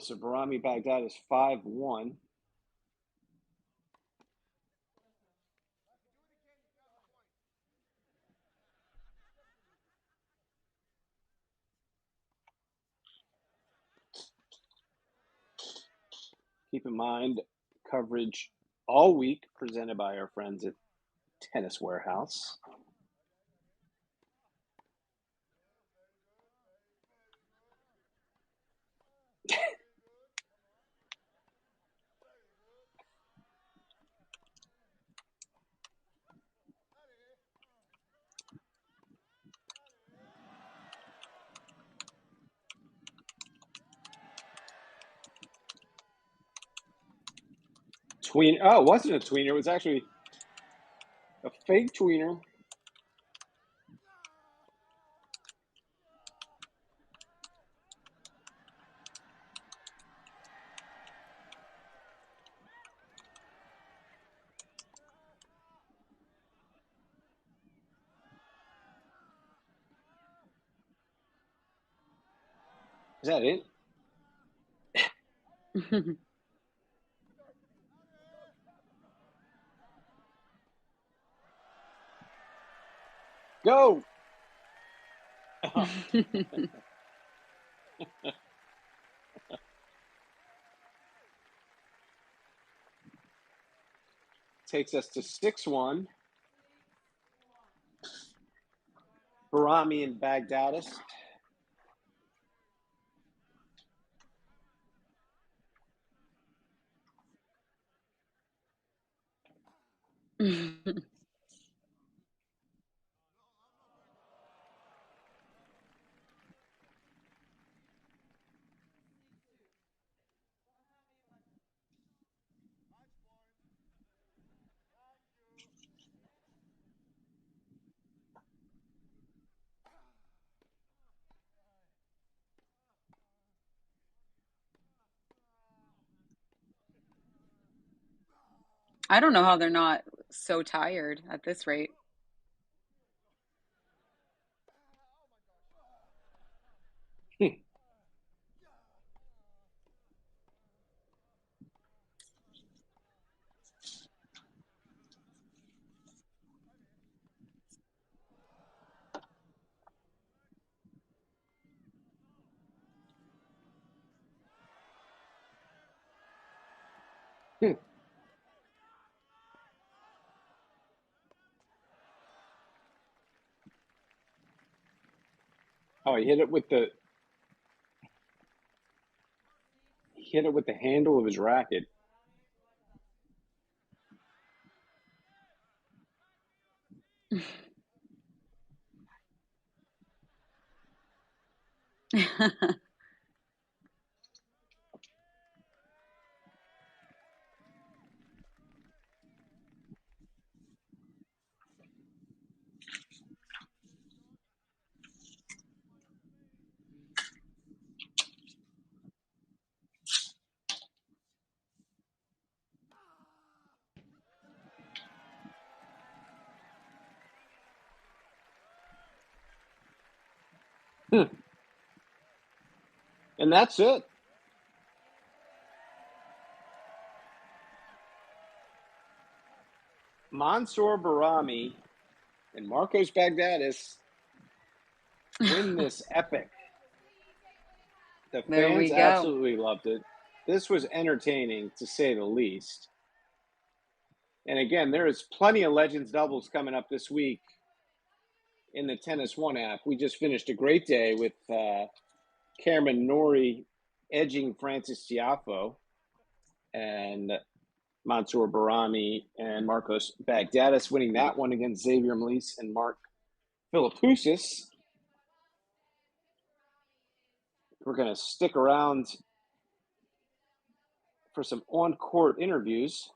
So Barami Baghdad is 5-1. Keep in mind, coverage all week presented by our friends at Tennis Warehouse. Oh, it wasn't a tweener. It was actually a fake tweener. Is that it? Go! Oh. Takes us to 6-1. Barami and Baghdadis. I don't know how they're not so tired at this rate. Oh, he hit it with the handle of his racket. And that's it. Mansour Barami and Marcos Baghdadis win this epic. The fans absolutely loved it. This was entertaining, to say the least. And again, there is plenty of Legends doubles coming up this week in the TennisONE app. We just finished a great day with Cameron Norrie edging Francis Tiafoe, and Mansour Barami and Marcos Baghdadis winning that one against Xavier Malisse and Mark Philippoussis. We're going to stick around for some on-court interviews.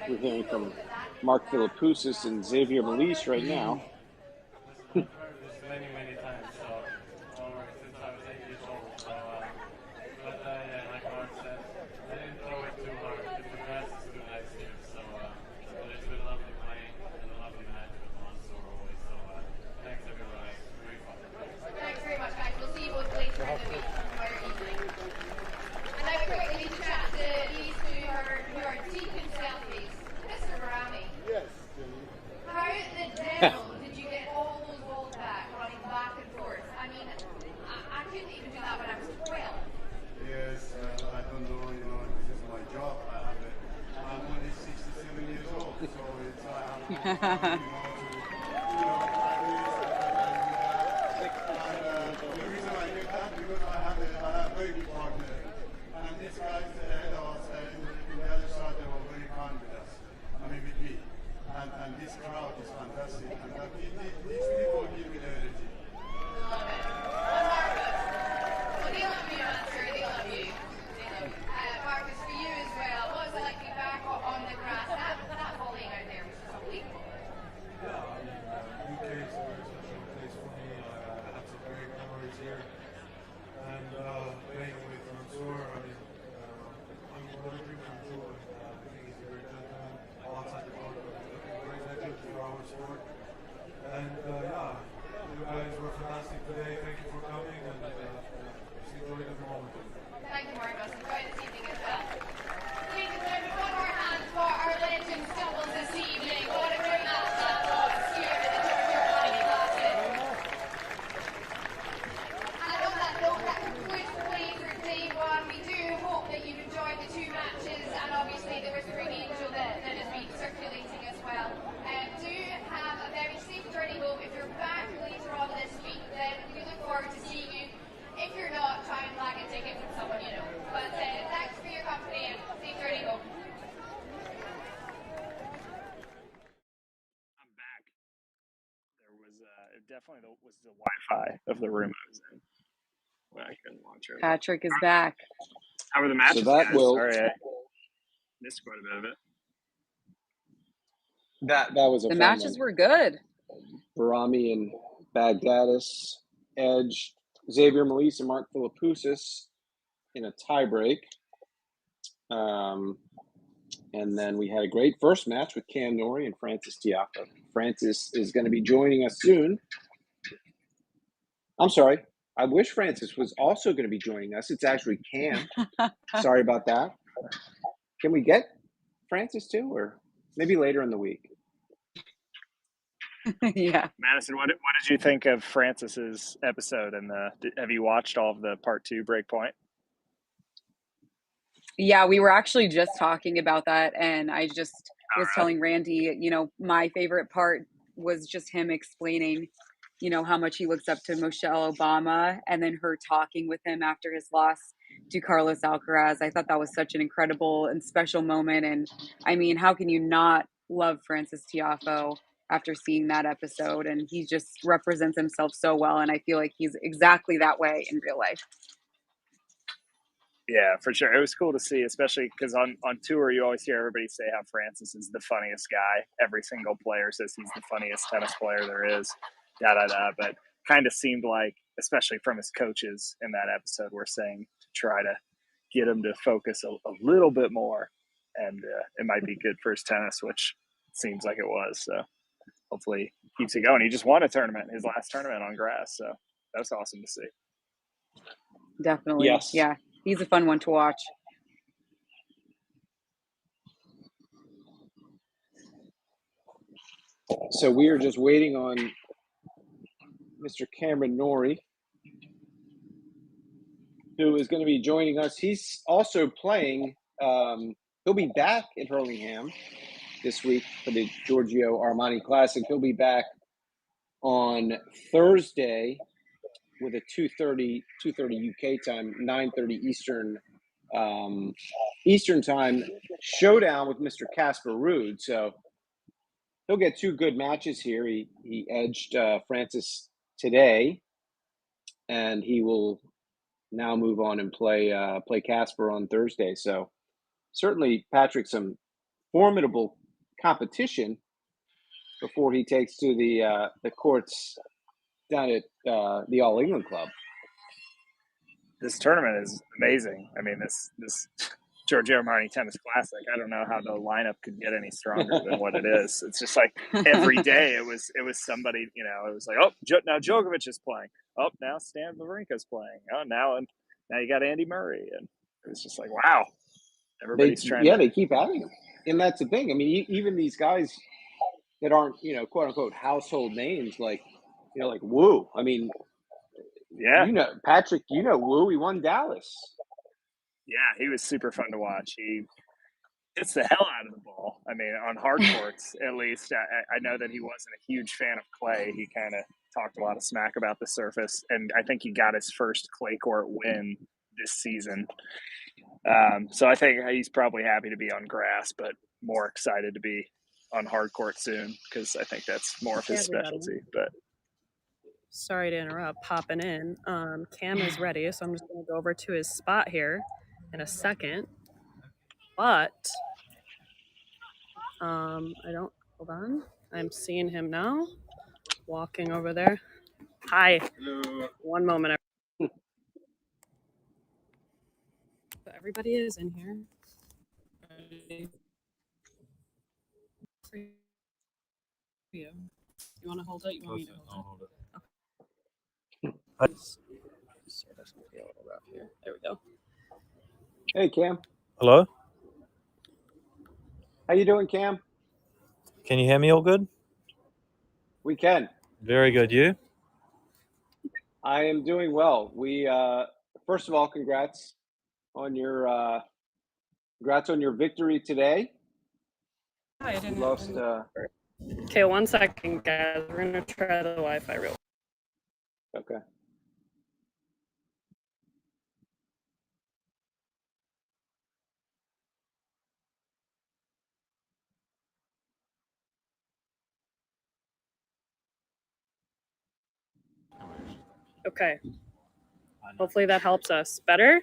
We're hearing from Mark Philippoussis and Xavier Malisse right now. Many times. So, since I was 8 years old. So, but yeah, like Mark said, And this crowd is fantastic. And these people give me the energy. Love it. Well, they love you, Answer. They love you. They love you. Marcus, for you as well, what was it like to be back on the grass? That volley out there was just unbelievable. Yeah, I mean, UK is a very special place for me. I had some great memories here. And playing with Mansour, I mean, I'm going to bring Mansour. I think he's a great gentleman. Outside the court, great legend for our sport. And yeah, you guys were fantastic today. Thank you for coming, and just enjoy the moment. Thank you, Marcus. Enjoy this evening as well. Ladies and gentlemen, one more hand for our legends doubles this evening. What a great match that was here in the Giorgio Armani Classic. And on that note, that concludes the play for day one. We do hope that you've enjoyed the two matches, and obviously the Whispering Angel that has been circulating as well. Do have a very safe journey home. If you're back later on this week, then we look forward to seeing you. If you're not, try and flag a ticket from someone you know. But thanks for your company and safe journey home. I'm back. There was it definitely was the Wi-Fi of the room I was in when I couldn't watch it. Patrick is back. How were the matches, So that guys? will- Sorry, I missed quite a bit of it. That was a The fun matches one. were good. Barami and Baghdadis edged Xavier Malisse and Mark Philippoussis in a tiebreak. And then we had a great first match with Cam Norrie and Frances Tiafoe. Frances is going to be joining us soon. I'm sorry. I wish Frances was also going to be joining us. It's actually Cam. Sorry about that. Can we get Frances too, or maybe later in the week? Yeah. Madison, what did you think of Francis's episode? And have you watched all of the part 2 Breakpoint? Yeah, we were actually just talking about that, and I just was telling Randy, my favorite part was just him explaining, how much he looks up to Michelle Obama, and then her talking with him after his loss to Carlos Alcaraz. I thought that was such an incredible and special moment, and I mean, how can you not love Frances Tiafoe after seeing that episode? And he just represents himself so well, and I feel like he's exactly that way in real life. Yeah, for sure. It was cool to see, especially because on tour, you always hear everybody say how Francis is the funniest guy. Every single player says he's the funniest tennis player there is, But kind of seemed like, especially from his coaches in that episode, were saying to try to get him to focus a little bit more. And it might be good for his tennis, which seems like it was. So hopefully he keeps it going. He just won a tournament, his last tournament on grass. So that was awesome to see. Definitely. Yes. Yeah. He's a fun one to watch. So we are just waiting on Mr. Cameron Norrie, who is going to be joining us. He's also playing. He'll be back in Hurlingham this week for the Giorgio Armani Classic. He'll be back on Thursday with a 2:30 UK time, 9:30 Eastern time showdown with Mr. Casper Ruud. So he'll get two good matches here. He edged Francis today, and he will now move on and play Casper on Thursday. So certainly, Patrick, some formidable competition before he takes to the courts down at the All England Club. This tournament is amazing. I mean, this Giorgio Armani Tennis Classic, I don't know how the lineup could get any stronger than what it is. It's just like every day it was somebody, it was like, oh, now Djokovic is playing. Oh, now Stan Wawrinka's playing. Oh, now you got Andy Murray. And it was just like, wow. Everybody's trying they keep adding them. And that's the thing. I mean, even these guys that aren't, quote unquote household names, like Wu. I mean, yeah, Patrick, Wu, he won Dallas. Yeah, he was super fun to watch. He hits the hell out of the ball. I mean, on hard courts, at least. I know that he wasn't a huge fan of clay. He kind of talked a lot of smack about the surface, and I think he got his first clay court win this season. So I think he's probably happy to be on grass, but more excited to be on hard court soon because I think that's more of his specialty. But sorry to interrupt, popping in. Cam is ready, so I'm just going to go over to his spot here in a second. But I don't, hold on. I'm seeing him now, walking over there. Hi. Hello. One moment. Everybody is in here. For you. You want to hold it? You want me to hold it? Okay. Sort of be a little rough here. There we go. Hey, Cam. Hello? How you doing, Cam? Can you hear me all good? We can. Very good. You? I am doing well. We first of all, congrats on your victory today. I didn't. You lost. Okay, 1 second, guys. We're gonna try the Wi-Fi real. Okay. Okay. Hopefully that helps us. Better?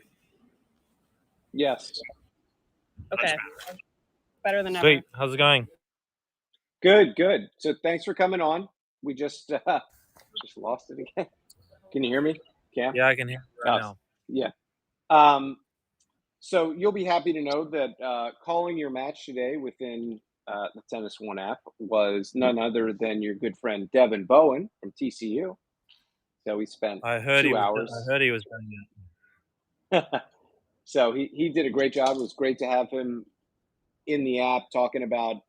Yes. Okay. Better than Sweet. ever. How's it going? Good, good. So thanks for coming on. We just lost it again. Can you hear me, Cam? Yeah, I can hear you right now. Yeah. So you'll be happy to know that calling your match today within the TennisONE app was none other than your good friend Devin Bowen from TCU. So we spent 2 hours. I heard he was doing it. So he did a great job. It was great to have him in the app talking about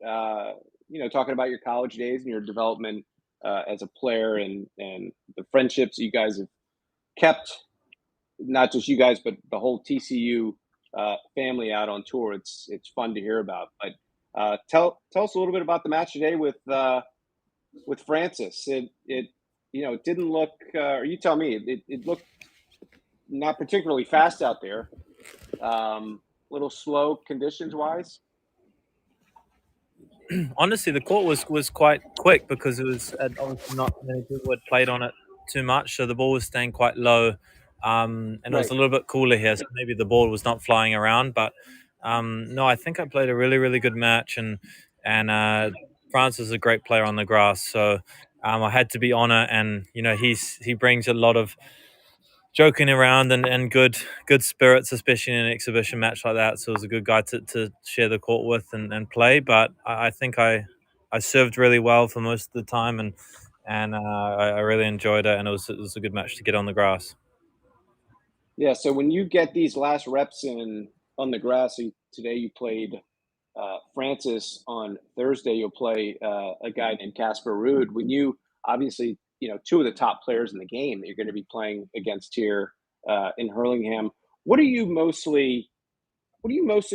your college days and your development as a player and the friendships you guys have kept. Not just you guys, but the whole TCU family out on tour. It's fun to hear about. But tell us a little bit about the match today with Francis. It didn't look. Or you tell me. It looked not particularly fast out there. Little slow conditions wise. Honestly, the court was quite quick because it was obviously not many people had played on it too much, so the ball was staying quite low. And it was a little bit cooler here, so maybe the ball was not flying around. But no, I think I played a really, really good match, and Francis is a great player on the grass, so I had to be on it. And he brings a lot of joking around and good spirits, especially in an exhibition match like that. So it was a good guy to share the court with and play. But I think I served really well for most of the time, and I really enjoyed it, and it was a good match to get on the grass. Yeah, so when you get these last reps in on the grass, today you played Francis. On Thursday you'll play a guy named Casper Ruud. When you obviously, two of the top players in the game that you're going to be playing against here in Hurlingham, what are you mostly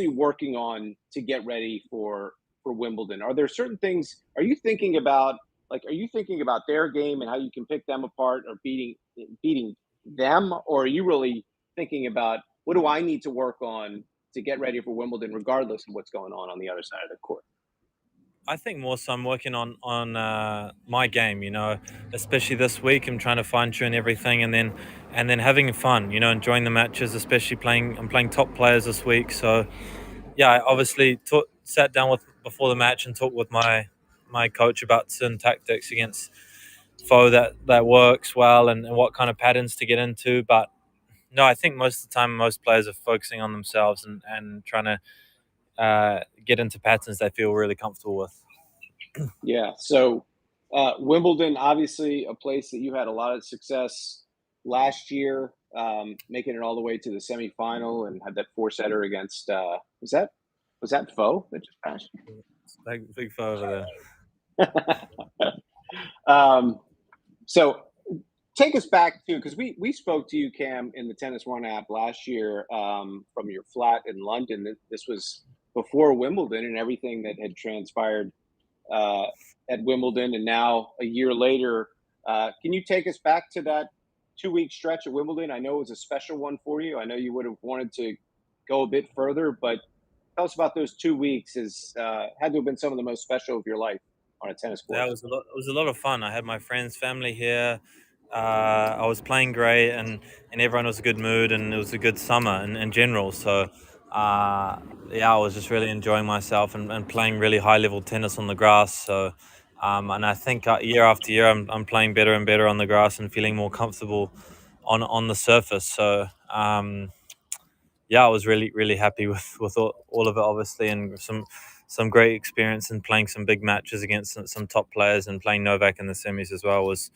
working on to get ready for Wimbledon? Are there certain things? Are you thinking about their game and how you can pick them apart or beating them, or are you really thinking about what do I need to work on to get ready for Wimbledon, regardless of what's going on the other side of the court? I think more so I'm working on my game, especially this week. I'm trying to fine tune everything and then having fun, enjoying the matches, especially I'm playing top players this week. So yeah, I obviously sat down before the match and talked with my coach about certain tactics against foe that works well and what kind of patterns to get into. But no, I think most of the time most players are focusing on themselves and trying to get into patterns they feel really comfortable with. Yeah. So Wimbledon, obviously a place that you had a lot of success last year, making it all the way to the semifinal and had that 4-setter against was that Foe that just passed? Big Foe over there. So take us back to, because we spoke to you, Cam, in the TennisONE app last year from your flat in London. This was before Wimbledon and everything that had transpired at Wimbledon, and now a year later. Can you take us back to that 2-week stretch at Wimbledon? I know it was a special one for you. I know you would have wanted to go a bit further, but tell us about those 2 weeks. Had to have been some of the most special of your life on a tennis court. Yeah, it was a lot. It was a lot of fun. I had my friends, family here. I was playing great, and everyone was in a good mood, and it was a good summer in general. So, yeah, I was just really enjoying myself and playing really high level tennis on the grass. So, and I think year after year, I'm playing better and better on the grass and feeling more comfortable on the surface. So, yeah, I was really happy with all of it, obviously, and some great experience in playing some big matches against some top players, and playing Novak in the semis as well was.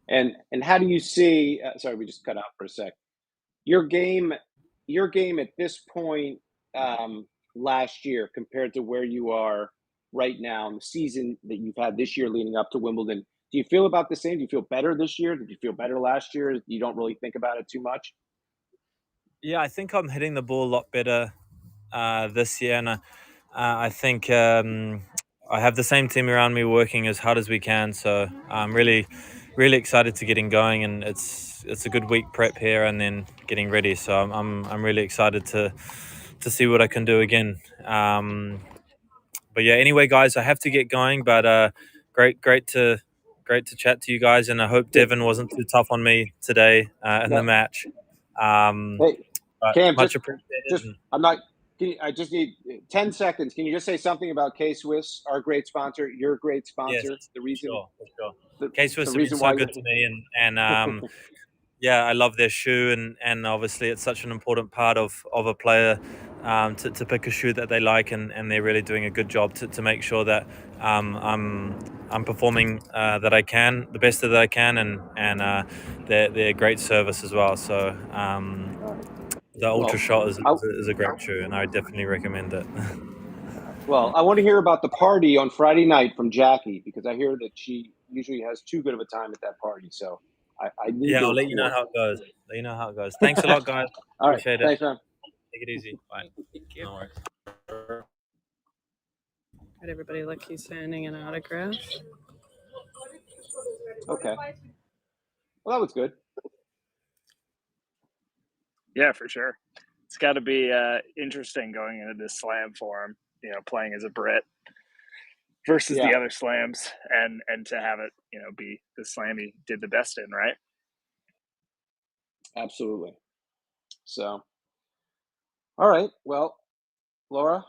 And how do you see? Sorry, we just cut out for a sec. Your game at this point last year compared to where you are right now in the season that you've had this year leading up to Wimbledon. Do you feel about the same? Do you feel better this year? Did you feel better last year? You don't really think about it too much? Yeah, I think I'm hitting the ball a lot better this year, and I think I have the same team around me working as hard as we can. So I'm really excited to getting going, and it's a good week prep here, and then getting ready. So I'm really excited to see what I can do again. But yeah, anyway, guys, I have to get going. But great to chat to you guys, and I hope Devin wasn't too tough on me today in the match. Hey, Cam, much appreciated. I just need 10 seconds. Can you just say something about K-Swiss, our great sponsor, your great sponsor? Yes, the reason, for sure. K-Swiss have been so why good to me, and yeah, I love their shoe, and obviously it's such an important part of a player to pick a shoe that they like, and they're really doing a good job to make sure that I'm performing that I can, the best that I can, and they're great service as well. So the Ultra Shot is a great shoe, and I definitely recommend it. Well, I want to hear about the party on Friday night from Jackie, because I hear that she usually has too good of a time at that party. So I need Yeah, to I'll let you know how it goes. Thanks a lot, guys. All right. Appreciate it. Thanks, man. Take it easy. Bye. No worries. Got everybody like he's signing an autograph. Okay. Well, that was good. Yeah, for sure. It's got to be interesting going into this slam for him, playing as a Brit versus the other slams, and to have it, be the slam he did the best in, right? Absolutely. So, all right. Well, Laura,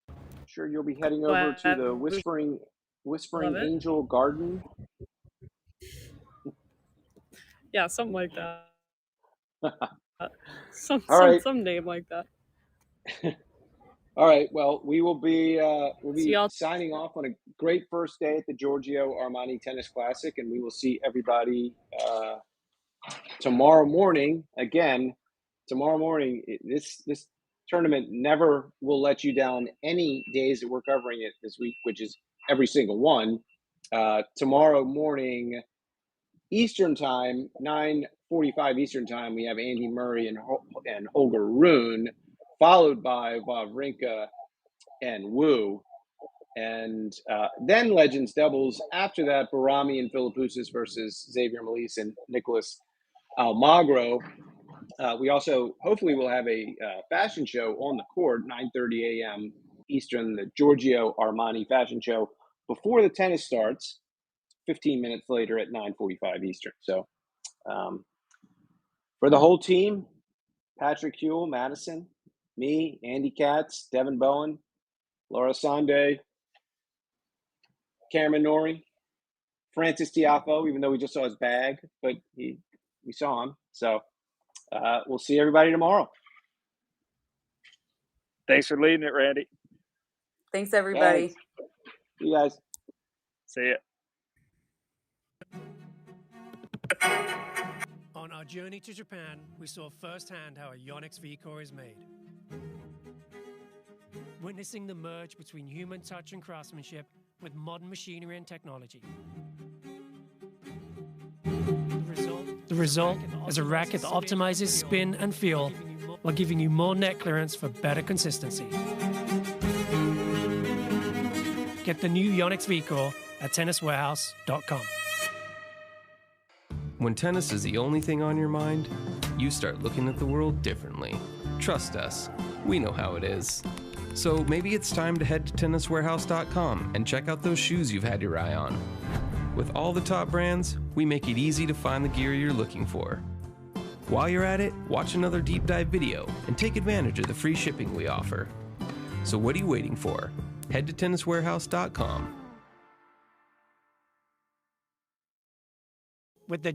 I'm sure you'll be heading over to the Whispering Angel Garden. Yeah, something like that. All right. Some name like that. All right. Well, we'll be signing off on a great first day at the Giorgio Armani Tennis Classic, and we will see everybody tomorrow morning. Again, tomorrow morning. This tournament never will let you down any days that we're covering it this week, which is every single one. Tomorrow morning, Eastern time, 9:45 Eastern time, we have Andy Murray and Holger Rune, followed by Wawrinka and Wu. And then Legends doubles. After that, Barami and Philippoussis versus Xavier Malisse and Nicholas Almagro. We also hopefully will have a fashion show on the court, 9:30 a.m. Eastern, the Giorgio Armani fashion show before the tennis starts, 15 minutes later at 9:45 Eastern. So for the whole team, Patrick Huell, Madison, me, Andy Katz, Devin Bowen, Laura Sande, Cameron Norrie, Francis Tiafoe, even though we just saw his bag, but we saw him. So we'll see everybody tomorrow. Thanks for leading it, Randy. Thanks, everybody. Thanks. See you guys. See ya. On our journey to Japan, we saw firsthand how a Yonex V-Core is made. Witnessing the merge between human touch and craftsmanship with modern machinery and technology. The result result is a racket that optimizes spin and feel while giving you more net clearance for better consistency. Get the new Yonex V-Core at tenniswarehouse.com. When tennis is the only thing on your mind, you start looking at the world differently. Trust us, we know how it is. So maybe it's time to head to tenniswarehouse.com and check out those shoes you've had your eye on. With all the top brands, we make it easy to find the gear you're looking for. While you're at it, watch another deep dive video and take advantage of the free shipping we offer. So what are you waiting for? Head to tenniswarehouse.com. With the